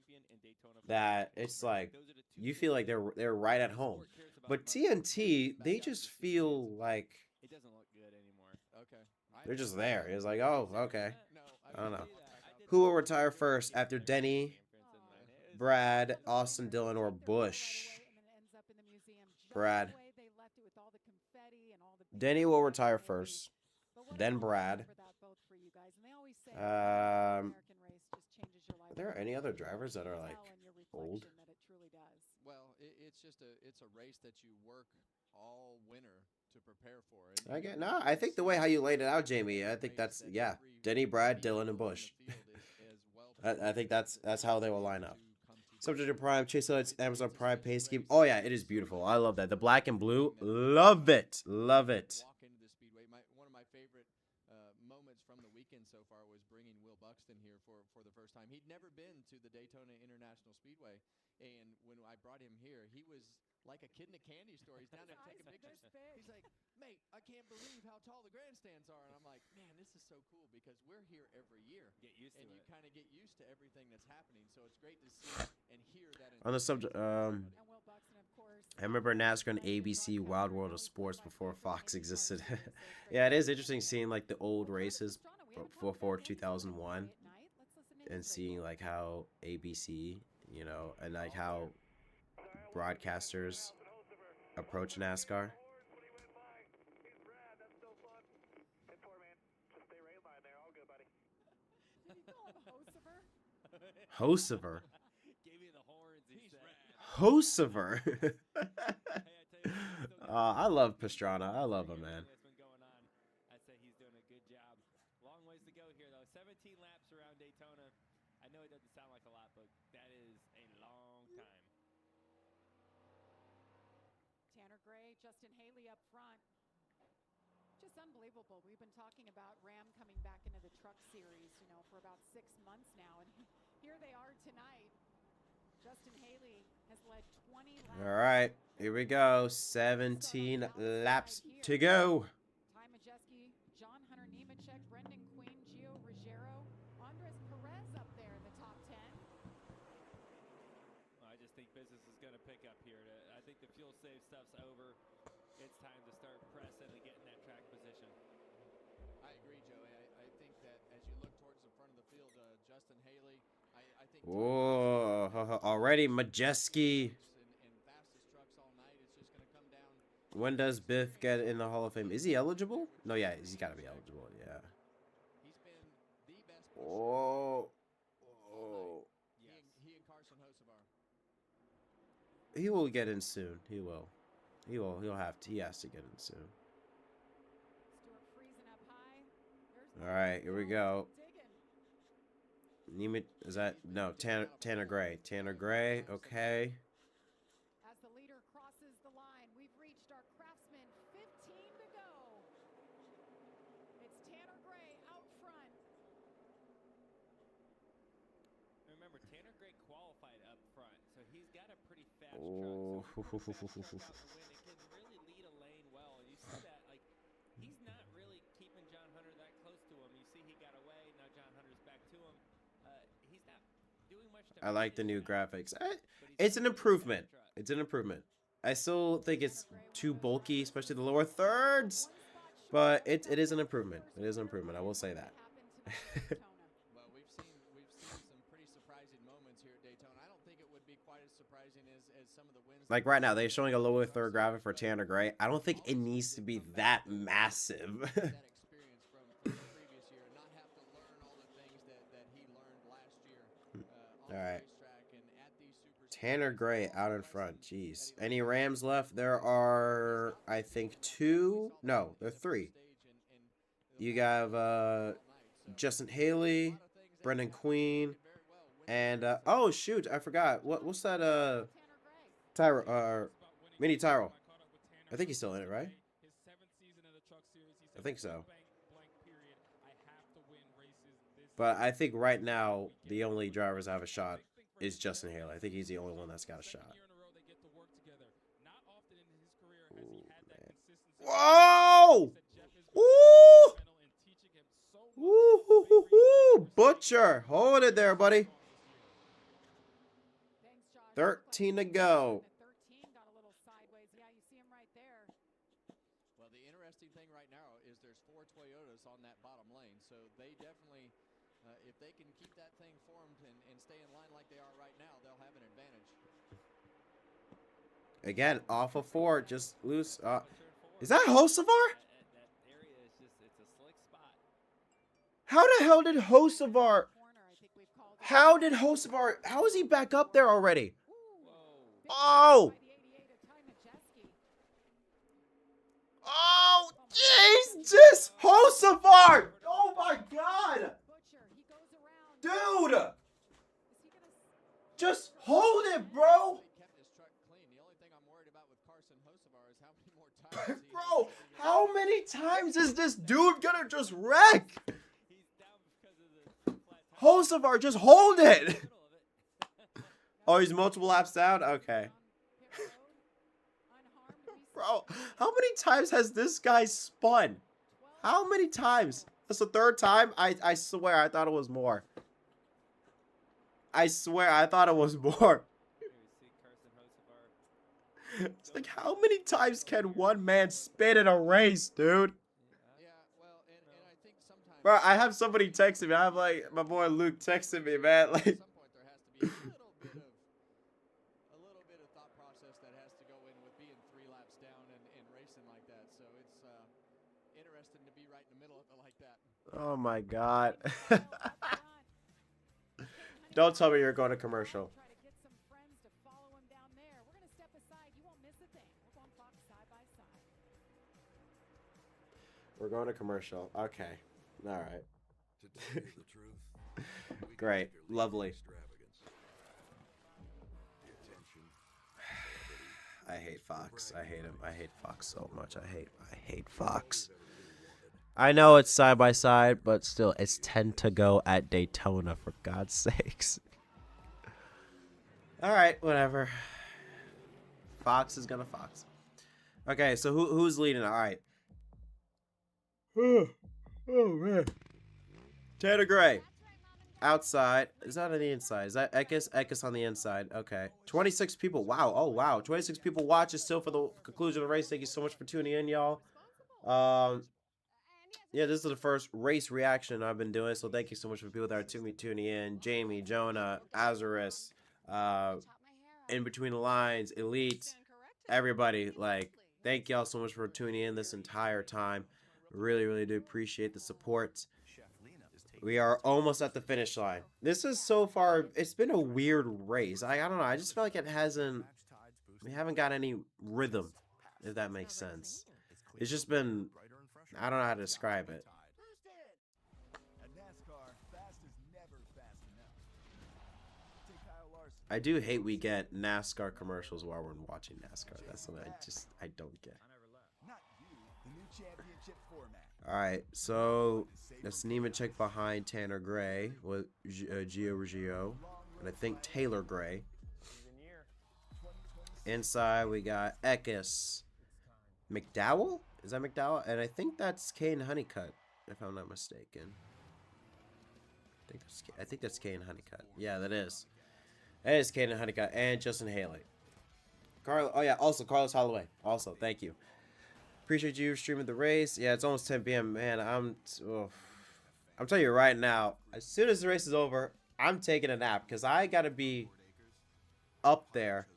that it's like you feel like they're right at home. But TNT, they just feel like It doesn't look good anymore. Okay. they're just there. It's like, oh, okay. I don't know. Who will retire first after Denny, Brad, Austin Dillon, or Bush? Brad. Denny will retire first. Then Brad. Are there any other drivers that are like old? Well, it's a race that you work all winter to prepare for. I get no. I think the way how you laid it out, Jamie. I think that's Denny, Brad, Dillon, and Bush. I think that's how they will line up. Subject to Prime, Chase Elliott's Amazon Prime pay scheme. Oh yeah, it is beautiful. I love that. The black and blue, love it, love it. Walk into the speedway. One of my favorite moments from the weekend so far was bringing Will Buxton here for the first time. He'd never been to the Daytona International Speedway, and when I brought him here, he was like a kid in a candy store. He's down there taking pictures. He's like, mate, I can't believe how tall the grandstands are. And I'm like, man, this is so cool because we're here every year. Get used to it. And you kind of get used to everything that's happening. So it's great to see and hear that. On the subject, I remember NASCAR and ABC Wild World of Sports before Fox existed. Yeah, it is interesting seeing like the old races before 2001 and seeing like how ABC, you know, and like how broadcasters approach NASCAR. Hosever. Hosever. I love Pastrana. I love him, man. I'd say he's doing a good job. Long ways to go here, though. 17 laps around Daytona. I know it doesn't sound like a lot, but that is a long time. Tanner Gray, Justin Haley up front. Just unbelievable. We've been talking about Ram coming back into the truck series, you know, for about 6 months now, and here they are tonight. Justin Haley has led 20 laps. All right, here we go. 17 laps to go. Ty Majeski, John Hunter Nemechek, Brendan Quinn, Gio Ruggiero, Andres Perez up there in the top 10. I just think business is going to pick up here. I think the fuel save stuff's over. It's time to start pressing and getting that track position. I agree, Joey. I think that as you look towards the front of the field, Justin Haley, I think. Oh, already Majeski. And fastest trucks all night. It's just going to come down. When does Biff get in the Hall of Fame? Is he eligible? No, yeah, he's got to be eligible. Yeah. He's been the best. Oh. He and Carson Hocevar. He will get in soon. He will. He'll have to. He has to get in soon. Stewart freezing up high. All right, here we go. Neiman, is that no Tanner Gray? Tanner Gray, okay. As the leader crosses the line, we've reached our Craftsman 15 to go. It's Tanner Gray out front. Remember, Tanner Gray qualified up front, so he's got a pretty fast truck. So it can really lead a lane well, and you see that like he's not really keeping John Hunter that close to him. You see he got away, now John Hunter's back to him. He's not doing much to I like the new graphics. It's an improvement. It's an improvement. I still think it's too bulky, especially the lower thirds, but it is an improvement. It is an improvement. I will say that. Well, we've seen some pretty surprising moments here at Daytona. I don't think it would be quite as surprising as some of the wins. Like right now, they're showing a lower third graphic for Tanner Gray. I don't think it needs to be that massive. That experience from the previous year, not have to learn all the things that he learned last year on All the right. racetrack and at these super. Tanner Gray out in front. Jeez. Any Rams left? There are, I think, two. No, there are three. You got Justin Haley, Brendan Queen, and oh shoot, I forgot. What's that? Tyro, Mini Tyro. I think he's still in it, right? I think so. But I think right now the only drivers that have a shot is Justin Haley. I think he's the only one that's got a shot. Ooh, man. Whoa! Woo! Woo! Butcher, hold it there, buddy. 13 to go. Well, the interesting thing right now is there's 4 Toyotas on that bottom lane, so they definitely, if they can keep that thing formed and stay in line like they are right now, they'll have an advantage. Again, off of 4, just loose. Is that Hocevar? That area is just, it's a slick spot. How the hell did Hocevar? How is he back up there already? Oh! Oh, Jesus! Hocevar! Oh my God! Dude! Just hold it, bro! Bro, how many times is this dude gonna just wreck? Hocevar, just hold it! Oh, he's multiple laps down? Okay. Bro, how many times has this guy spun? How many times? That's the 3rd time? I swear I thought it was more. I swear I thought it was more. It's like, how many times can one man spin in a race, dude? Bro, I have somebody texting me. I have, like, my boy Luke texting me, man. Like, A little bit of thought process that has to go in with being 3 laps down and racing like that. So it's interesting to be right in the middle of it like that. oh my God. Don't tell me you're going to commercial. We're going to commercial. Okay. All right. To tell you the truth, Great. Lovely. I hate Fox. I hate him. I hate Fox so much. I hate Fox. I know it's side by side, but still, it's 10 to go at Daytona, for God's sakes. All right, whatever. Fox is gonna Fox. Okay, so who's leading? All right. Oh man. Tanner Gray. Outside. Is that on the inside? Is that Ekis? Ekis on the inside. Okay. 26 people. Wow. Oh, wow. 26 people watching still for the conclusion of the race. Thank you so much for tuning in, y'all. Yeah, this is the first race reaction I've been doing, so thank you so much for people that are tuning in. Jamie, Jonah, Azarus, In Between the Lines, Elite, everybody. Like, thank y'all so much for tuning in this entire time. Really, really do appreciate the support. We are almost at the finish line. This is so far, it's been a weird race. I don't know, I just feel like it hasn't, we haven't got any rhythm, if that makes sense. It's just been, I don't know how to describe it. I do hate we get NASCAR commercials while we're watching NASCAR. That's something I don't get. Alright, so that's Nemechek behind Tanner Gray with Gio Reggio, and I think Taylor Gray. Inside we got Ekis McDowell? Is that McDowell? And I think that's Kane Honeycutt, if I'm not mistaken. I think that's Kane Honeycutt. Yeah, that is. That is Kane Honeycutt and Justin Haley. Oh yeah, also Carlos Holloway. Also, thank you. Appreciate you streaming the race. Yeah, it's almost 10 p.m. Man, I'm telling you right now, as soon as the race is over, I'm taking a nap because I gotta be up there.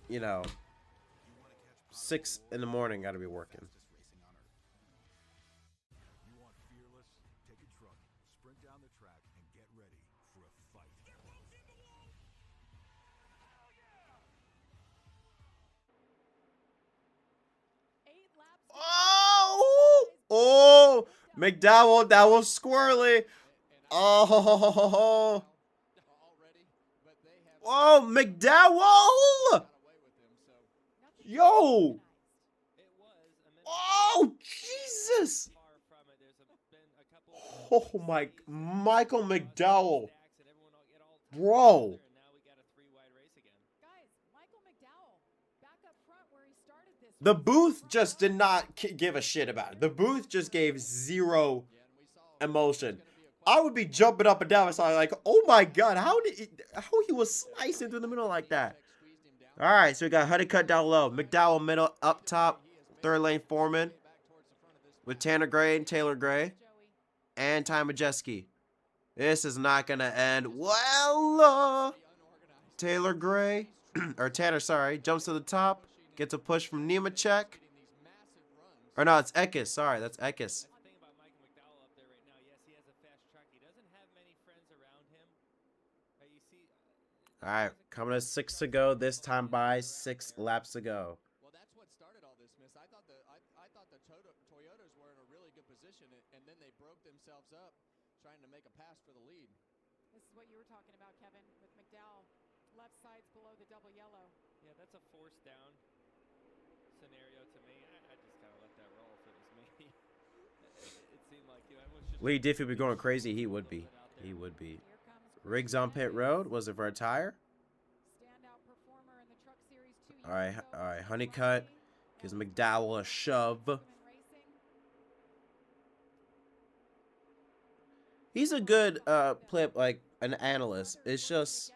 You know, 6 in the morning, gotta be working. Oh! Oh! McDowell, that was squirrely. Oh! Oh, McDowell! Yo! Oh, Jesus! Oh my, Michael McDowell. Bro. The booth just did not give a shit about it. The booth just gave zero emotion. I would be jumping up and down. So like, oh my god, how he was slicing through the middle like that? All right, so we got Honeycutt down low, McDowell middle, up top, third lane Foreman with Tanner Gray and Taylor Gray and Ty Majeski. This is not gonna end well. Taylor Gray or Tanner, sorry, jumps to the top, gets a push from Nemechek. Or no, it's Ekis. Sorry, that's Ekis. All right, coming to 6 to go. This time by 6 laps to go. Well, that's what started all this, Miss. I thought the Toyotas were in a really good position, and then they broke themselves up trying to make a pass for the lead. This is what you were talking about, Kevin, with McDowell. Left side's below the double yellow. Yeah, that's a force down scenario to me. I just kind of let that roll if it was me. It seemed like, you know, everyone's just... Lee Diffie would be going crazy. He would be. He would be. Riggs on pit road. Was it for a tire? All right. Honeycutt gives McDowell a shove. He's a good like an analyst. It's just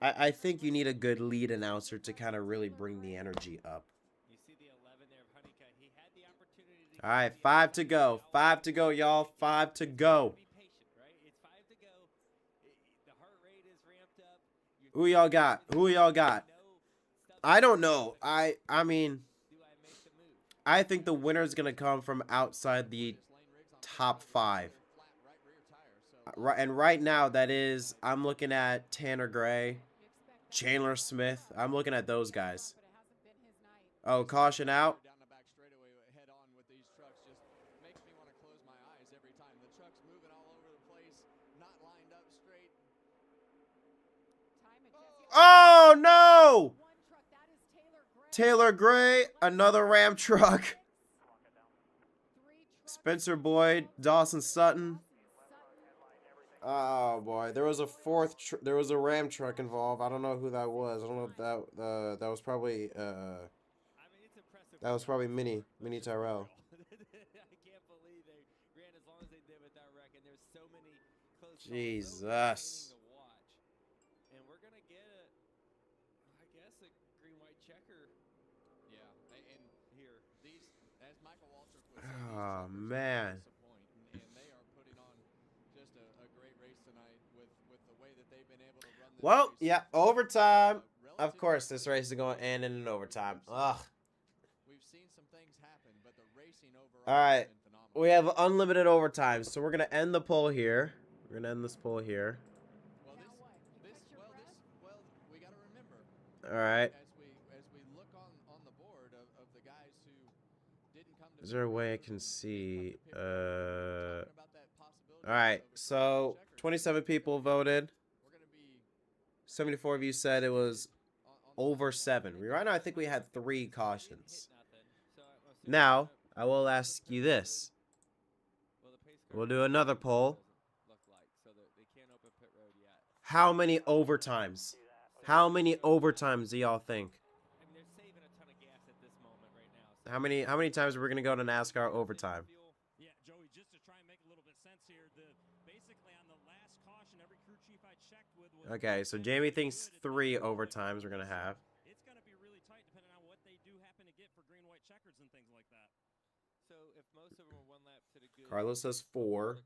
I think you need a good lead announcer to kind of really bring the energy up. All right, 5 to go. 5 to go, y'all. 5 to go. Who y'all got? Who y'all got? I don't know. I mean, I think the winner is gonna come from outside the top 5. And right now, that is, I'm looking at Tanner Gray, Chandler Smith. I'm looking at those guys. Oh, caution out. Oh, no! Taylor Gray, another Ram truck. Spencer Boyd, Dawson Sutton. Oh, boy. There was a there was a Ram truck involved. I don't know who that was. I don't know if that was probably, Mini Tyrell. Jesus. Oh, man. And they are putting on just a great race tonight with the way that they've been able to run this Well, race. yeah, overtime. Of course, this race is going to end in an overtime. Ugh. We've seen some things happen, but the racing overall All right. has been phenomenal. We have unlimited overtime, so we're going to end the poll here. We're going to end this poll here. Well, we got to remember. All right. As we look on the board of the guys who didn't come to. Is there a way I can see? All right. So 27 people voted. 74 of you said it was over 7. Right now, I think we had 3 cautions. Now, I will ask you this. We'll do another poll. How many overtimes? How many overtimes do y'all think? How many times are we gonna go to NASCAR overtime? Yeah, Joey, just to try and make a little bit sense here, basically on the last caution, every crew chief I checked with was... Okay, so Jamie thinks 3 overtimes we're gonna have. It's gonna be really tight depending on what they do happen to get for green, white checkers and things like that. So if most of them are 1 lap to the good, Carlos says 4.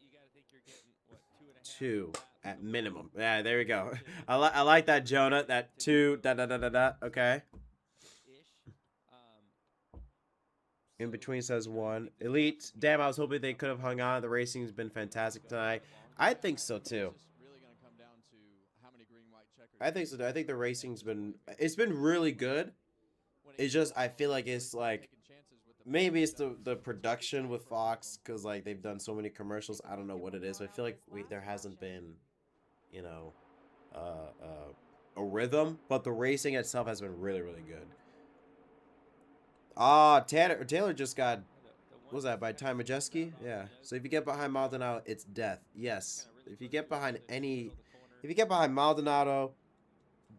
you gotta think you're getting what, 2.5 2 at minimum. Yeah, there we go. I like that, Jonah. That 2 . Okay. In between says 1. Elite. Damn, I was hoping they could have hung on. The racing's been fantastic tonight. I think so too. I think so too. I think the racing's been really good. It's just I feel like it's like maybe it's the production with Fox because like they've done so many commercials. I don't know what it is. But I feel like there hasn't been, you know, a rhythm. But the racing itself has been really good. Taylor just got, what was that, by Ty Majeski? Yeah. So if you get behind Maldonado, it's death. Yes. If you get behind Maldonado,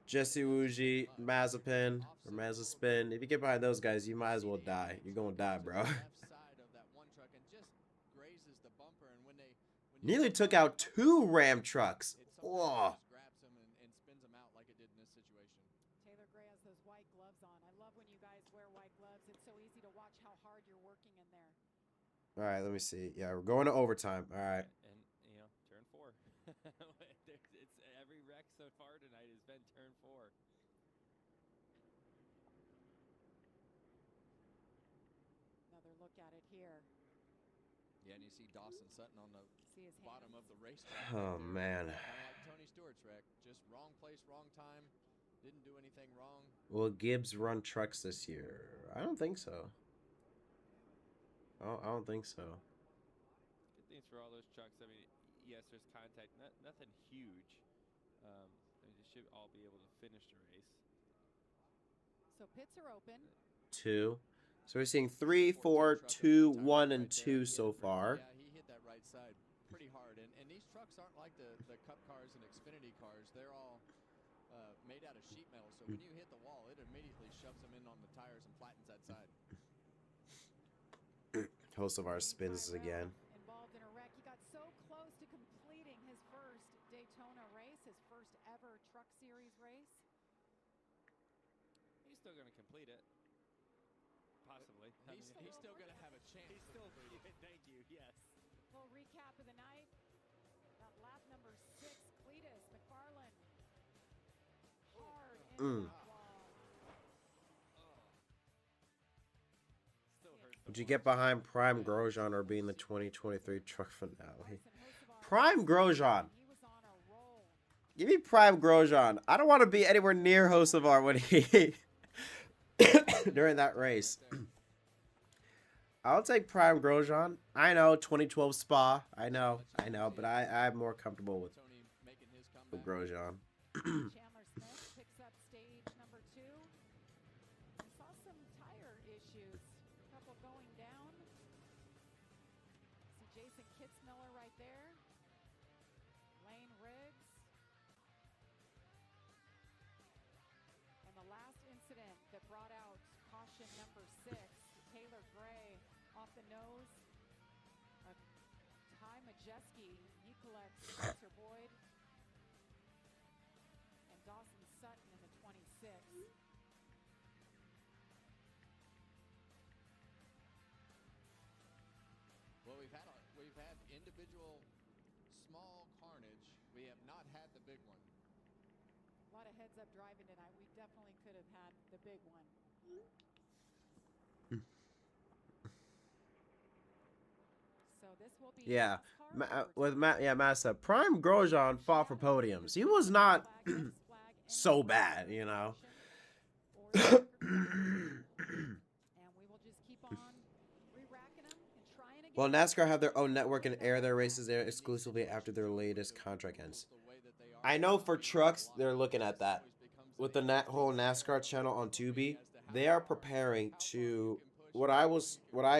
Jesse Wuji, Mazepin, or Mazepin. If you get behind those guys, you might as well die. You're gonna die, bro. Nearly took out 2 Ram trucks. Whoa. Taylor Gray has those white gloves on. I love when you guys wear white gloves. It's so easy to watch how hard you're working in there. All right, let me see. Yeah, we're going to overtime. All right. And you know, turn 4. It's every wreck so far tonight has been turn 4. Another look at it here. Yeah, and you see Dawson Sutton on the bottom of the racetrack. Oh, man. Kind of like Tony Stewart's wreck. Just wrong place, wrong time. Didn't do anything wrong. Will Gibbs run trucks this year? I don't think so. I don't think so. Good things for all those trucks. I mean, yes, there's contact. Nothing huge. They should all be able to finish the race. So pits are open. 2. So we're seeing 3, 4, 2, 1, and 2 so far. Yeah, he hit that right side pretty hard. And these trucks aren't like the Cup cars and Xfinity cars. They're all made out of sheet metal. So when you hit the wall, it immediately shoves them in on the tires and flattens that side. Host of our spins again. Involved in a wreck. He got so close to completing his first Daytona race, his first ever Truck Series race. He's still going to complete it. Possibly. He's still going to have a chance. He's still. Thank you. Yes. Little recap of the night. That lap number 6, Cletus McFarland. Hard into the wall. Would you get behind Prime Grosjean or being the 2023 truck finale? Prime Grosjean. Give me Prime Grosjean. I don't want to be anywhere near Hocevar when he during that race. I'll take Prime Grosjean. I know 2012 Spa. I know, but I'm more comfortable with Grosjean. Chandler Smith picks up stage number 2. We saw some tire issues. A couple going down. See Jason Kitzmiller right there. Lane Riggs. And the last incident that brought out caution number 6, Taylor Gray off the nose of Ty Majeski. He collects Spencer Boyd and Dawson Sutton in the 26. Well, we've had individual small carnage. We have not had the big one. A lot of heads-up driving tonight. We definitely could have had the big one. So this will be Yeah, Massa. Prime Grosjean fought for podiums. He was not so bad, you know. And we will just keep on re-racking them and trying again. Well, NASCAR have their own network and air their races there exclusively after their latest contract ends. I know for trucks, they're looking at that. With the whole NASCAR channel on Tubi, they are preparing to... What I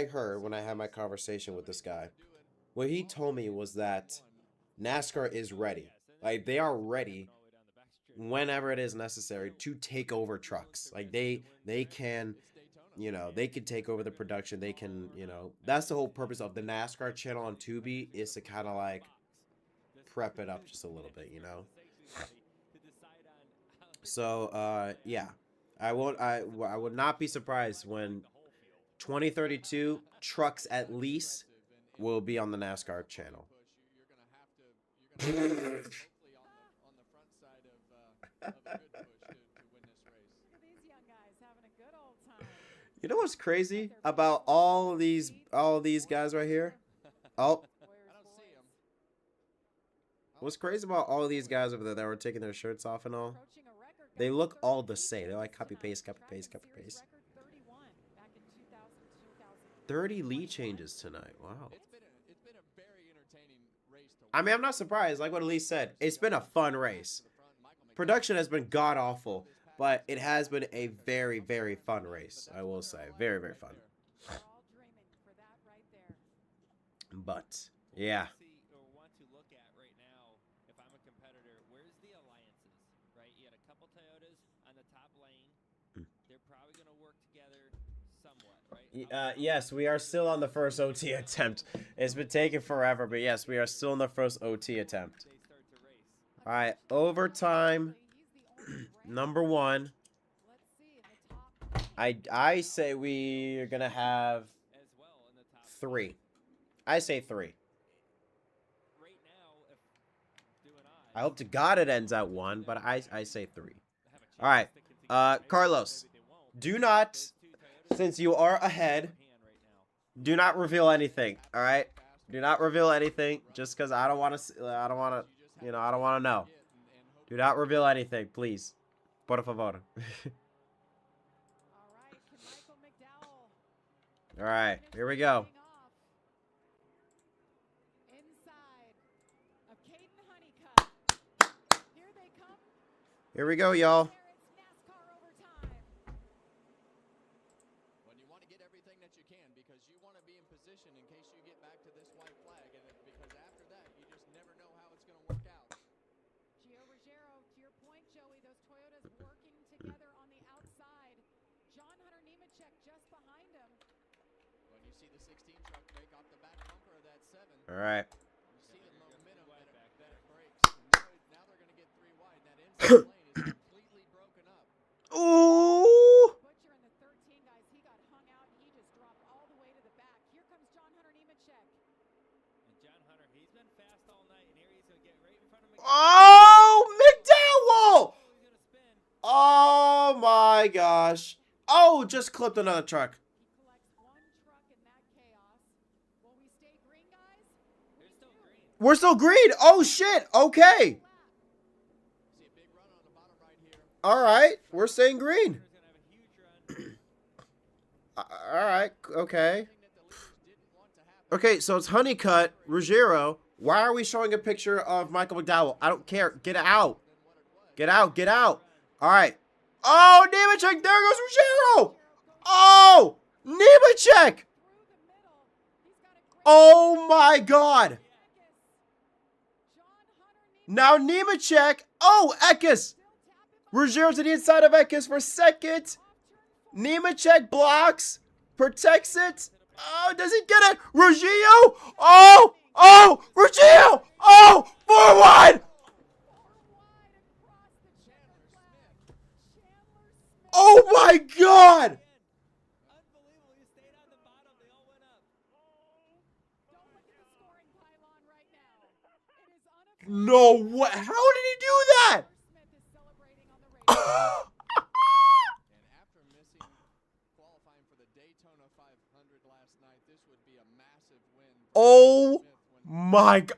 heard when I had my conversation with this guy, what he told me was that NASCAR is ready. Like, they are ready whenever it is necessary to take over trucks. Like, they can... You know, they can take over the production. They can, you know, that's the whole purpose of the NASCAR channel on Tubi, is to kind of like prep it up just a little bit, you know. So, yeah, I would not be surprised when 2032 trucks at least will be on the NASCAR channel. Hopefully on the front side of a good push to win this race. Look at these young guys having a good old time. You know what's crazy about all these guys right here? Oh. What's crazy about all these guys over there that were taking their shirts off and all? They look all the same. They're like copy paste, copy paste, copy paste. 30 lead changes tonight. Wow. It's been a very entertaining race to watch. I mean, I'm not surprised. Like what Elise said, it's been a fun race. Production has been god awful, but it has been a very, very fun race. I will say, very, very fun. But yeah. Want to look at right now, if I'm a competitor, where's the alliances, right? You had a couple Toyotas on the top lane. They're probably going to work together somewhat, right? Yes, we are still on the first OT attempt. It's been taking forever, but yes, we are still in the first OT attempt. All right, overtime. Number 1. I say we are gonna have 3. I say 3. I hope to God it ends at 1, but I say 3. All right, Carlos, do not, since you are ahead, do not reveal anything. All right, do not reveal anything, just because I don't want to. I don't want to. I don't want to know. Do not reveal anything, please. Por favor. All right, here we go. Here we go, y'all. When you want to get everything that you can, because you want to be in position in case you get back to this white flag, and because after that, you just never know how it's going to work out. Gio Ruggiero, to your point, Joey, those Toyotas working together on the outside. John Hunter Nemechek just behind him. When you see the 16 truck break off the back bumper of that 7. All right. You see the momentum that it breaks. Now they're going to get 3 wide. That inside lane is completely broken up. Ooh. Butcher in the 13, guys. He got hung out. He just dropped all the way to the back. Here comes John Hunter Nemechek. And John Hunter, he's been fast all night, and here he's going to get right in front of McDowell. Oh, McDowell! Oh my gosh. Oh, just clipped another truck. He collects 1 truck in that chaos. Will we stay green, guys? They're still green. We're still green. Oh shit. Okay. See a big run on the bottom right here. All right. We're staying green. All right. Okay. Okay, so it's Honeycutt, Ruggiero. Why are we showing a picture of Michael McDowell? I don't care. Get out. Get out. Get out. All right. Oh, Nemechek. There goes Ruggiero. Oh, Nemechek. Oh, my God. Now Nemechek. Oh, Eckes. Ruggiero to the inside of Eckes for second. Nemechek blocks. Protects it. Oh, does he get it? Ruggiero. Oh. Oh, Ruggiero. Oh, 4-1. Oh my God! Unbelievable. He stayed on the bottom. They all went up. Don't look at the scoring pylon right now. It is No way. How did he do that? Smith is celebrating on the radio. And after missing qualifying for the Daytona 500 last night, this would be a massive win. Oh my God.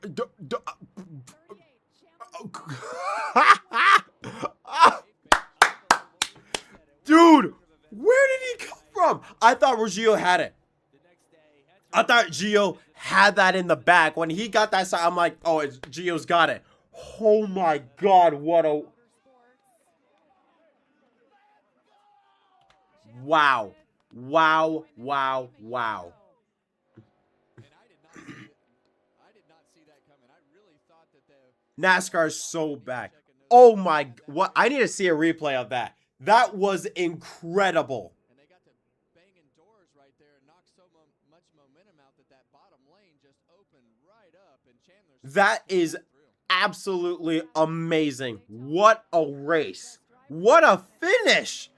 Dude, where did he come from? I thought Ruggiero had it. I thought Gio had that in the back. When he got that side, I'm like, oh, Gio's got it. Oh my God, what a... Wow. Wow, wow, wow. I did not see that coming. I really thought that NASCAR's so back. Oh my... What? I need to see a replay of that. That was incredible. And they got to banging doors right there and knock so much momentum out that bottom lane just opened right up. And Chandler... That is absolutely amazing. What a race. What a finish.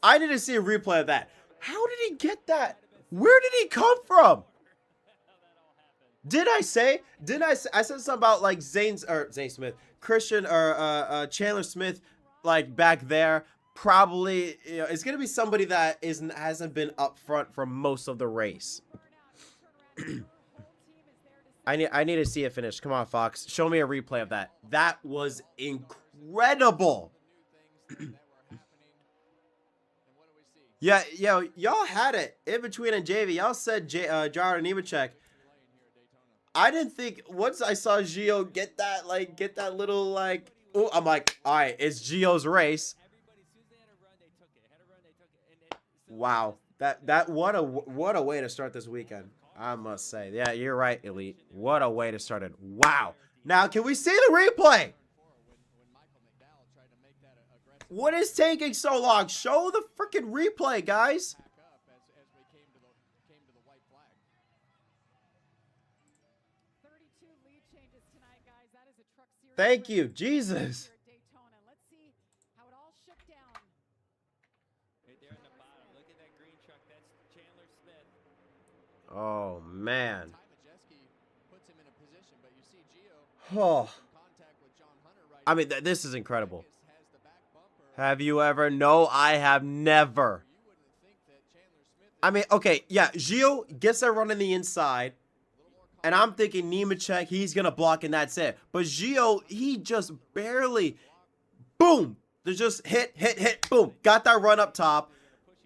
I need to see a replay of that. How did he get that? Where did he come from? Did I say? I said something about like Zane Smith, Christian or Chandler Smith, like back there. Probably, you know, it's gonna be somebody that hasn't been up front for most of the race. I need to see it finish. Come on, Fox, show me a replay of that. That was incredible. Yeah, y'all had it in between and JV. Y'all said Jared Nemechek. I didn't think once I saw Gio get that little like, oh, I'm like, all right, it's Gio's race. Wow, that what a way to start this weekend, I must say. Yeah, you're right, Elite. What a way to start it. Wow. Now, can we see the replay? When Michael McDowell tried to make that a What is taking so long? Show the freaking replay, guys. As we came to the white flag. 32 lead changes tonight, guys. That is a truck series. Thank you, Jesus. Here at Daytona. Let's see how it all shook down. Right there in the bottom. Look at that green truck. That's Chandler Smith. Oh man. Ty Majeski puts him in a position, but you see Gio Oh. some contact with John Hunter right I mean, this is incredible. Have you ever? No, I have never. I mean, okay, yeah, Gio gets that run in the inside, and I'm thinking Nemechek, he's going to block, and that's it. But Gio, he just barely, boom, there's just hit, boom, got that run up top,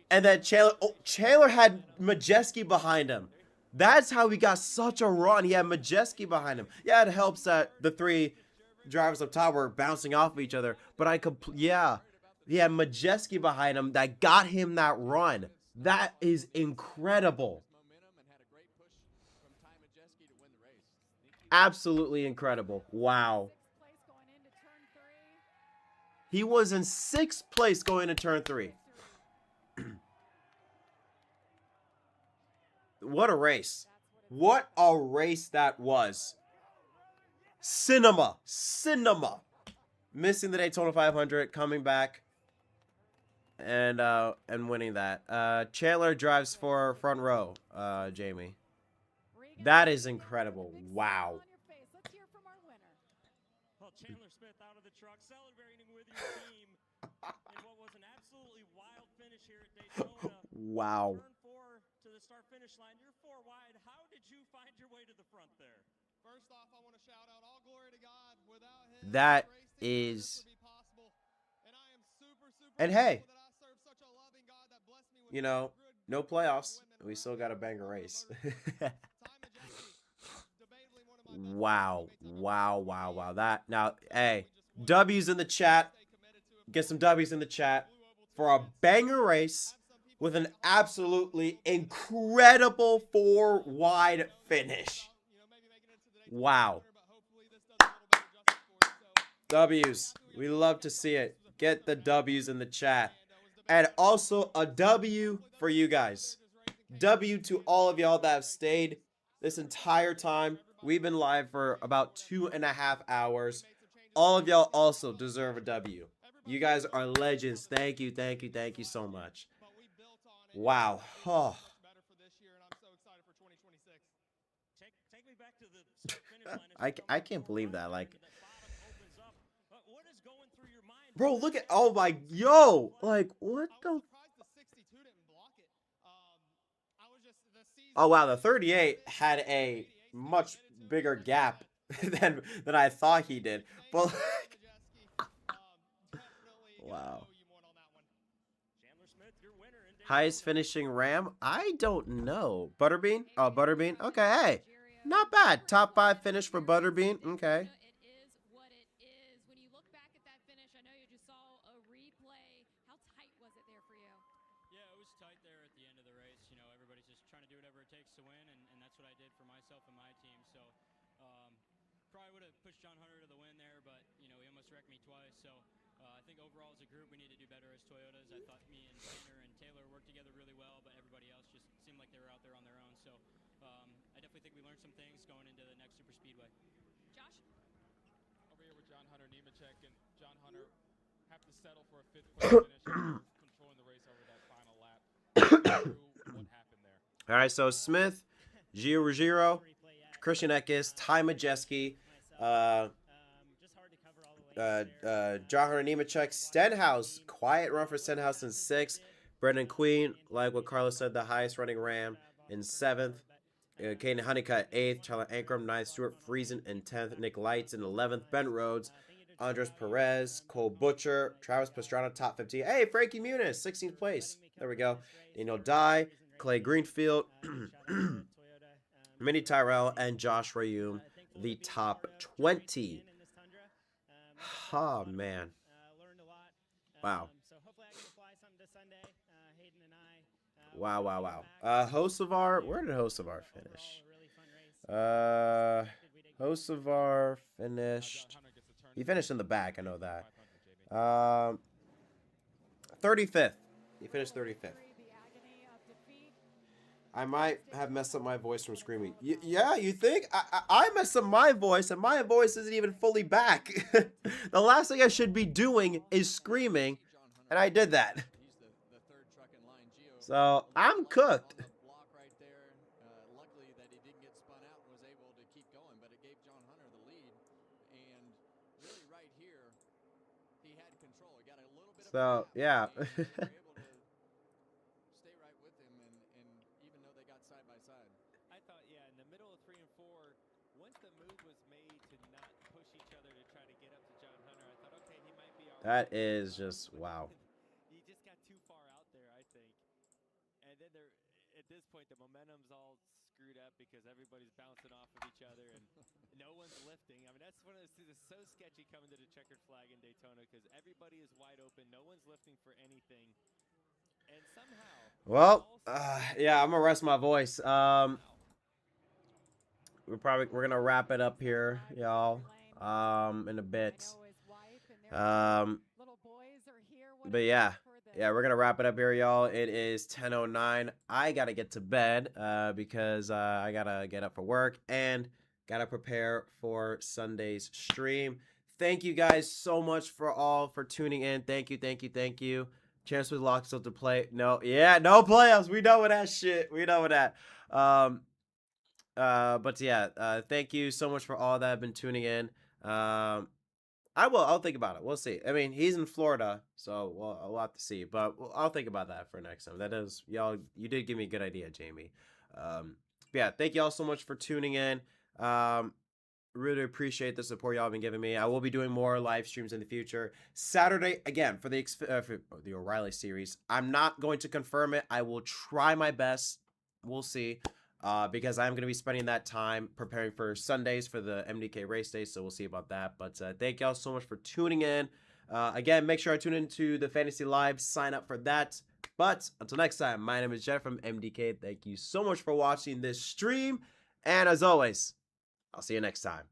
and then Chandler had Majeski behind him. That's how he got such a run. He had Majeski behind him. Yeah, it helps that the three drivers up top were bouncing off of each other, but he had Majeski behind him that got him that run. That is incredible. Absolutely incredible. Wow. He was in 6th place going into turn 3. What a race. What a race that was. Cinema. Missing the Daytona 500, coming back and winning that. Chandler drives for front row, Jamie. That is incredible. Wow. Well, Chandler Smith out of the truck, celebrating with your team in what was an absolutely wild finish here at Daytona. Wow. Turn 4 to the start-finish line. You're 4 wide. How did you find your way to the front there? First off, I want to shout out all glory to God. Without him, That is. And hey, you know, no playoffs. We still got a banger race. Wow. That now, hey, W's in the chat. Get some W's in the chat for a banger race with an absolutely incredible 4-wide finish. Wow. W's. We love to see it. Get the W's in the chat. And also a W for you guys. W to all of y'all that have stayed this entire time. We've been live for about 2.5 hours. All of y'all also deserve a W. You guys are legends. Thank you so much. Wow. Oh. I can't believe that. Like, bro, look at, oh my, yo, like, what the? Oh wow, the 38 had a much bigger gap than I thought he did. But like, wow. Highest finishing Ram? I don't know. Butterbean? Oh, Butterbean. Okay, hey, not bad. Top 5 finish for Butterbean. Okay. Probably would have pushed John Hunter to the win there, but, you know, he almost wrecked me twice. So I think overall as a group, we need to do better as Toyotas. I thought me and Tanner and Taylor worked together really well, but everybody else just seemed like they were out there on their own. So I definitely think we learned some things going into the next super speedway. Josh? Over here with John Hunter, Nemechek, and John Hunter have to settle for a 5th place finish after controlling the race over that final lap. What happened there? All right, so Smith, Gio Ruggiero, Christian Eckes, Ty Majeski, John Hunter Nemechek, Stenhouse, quiet run for Stenhouse in 6th. Brendan Queen, like what Carlos said, the highest running Ram in 7th. Caden Honeycutt 8th, Charlie Ankrum 9th, Stewart Friesen in 10th, Nick Lights in 11th, Ben Rhodes, Andres Perez, Cole Butcher, Travis Pastrana top 15. Hey, Frankie Muniz, 16th place. There we go. Daniel Dye, Clay Greenfield, Minnie Tyrell, and Josh Rayum, the top 20. Oh, man. Wow. Wow. Hocevar, where did Hocevar finish? Hocevar finished. He finished in the back, I know that. 35th. He finished 35th. I might have messed up my voice from screaming. Yeah, you think? I messed up my voice, and my voice isn't even fully back. The last thing I should be doing is screaming, and I did that. So, I'm cooked. Luckily that he didn't get spun out and was able to keep going, but it gave John Hunter the lead. And really right here, he had control. He got a little bit of So, yeah. and they were able to stay right with him, and even though they got side by side. I thought, yeah, in the middle of 3 and 4, once the move was made to not push each other to try to get up to John Hunter, I thought, okay, he might be all right. That is just, wow. He just got too far out there, I think. And then at this point, the momentum's all screwed up because everybody's bouncing off of each other and no one's lifting. I mean, that's one of those things that's so sketchy coming to the checkered flag in Daytona because everybody is wide open. No one's lifting for anything. And somehow... Well, yeah, I'm going to rest my voice. We're going to wrap it up here, y'all, in a bit. But yeah, we're going to wrap it up here, y'all. It is 10:09. I got to get to bed because I got to get up for work and got to prepare for Sunday's stream. Thank you guys so much for tuning in. Thank you. Chance with lock still to play. No playoffs. We know that shit. We know that. But yeah, thank you so much for all that have been tuning in. I'll think about it. We'll see. I mean, he's in Florida, so we'll have to see. But I'll think about that for next time. That is, y'all, you did give me a good idea, Jamie. Yeah, thank y'all so much for tuning in. Really appreciate the support y'all have been giving me. I will be doing more live streams in the future. Saturday, again, for the O'Reilly series. I'm not going to confirm it. I will try my best. We'll see. Because I'm going to be spending that time preparing for Sundays for the MDK race day, so we'll see about that. But thank y'all so much for tuning in. Again, make sure I tune into the Fantasy Live. Sign up for that. But until next time, my name is Jeff from MDK. Thank you so much for watching this stream. And as always, I'll see you next time.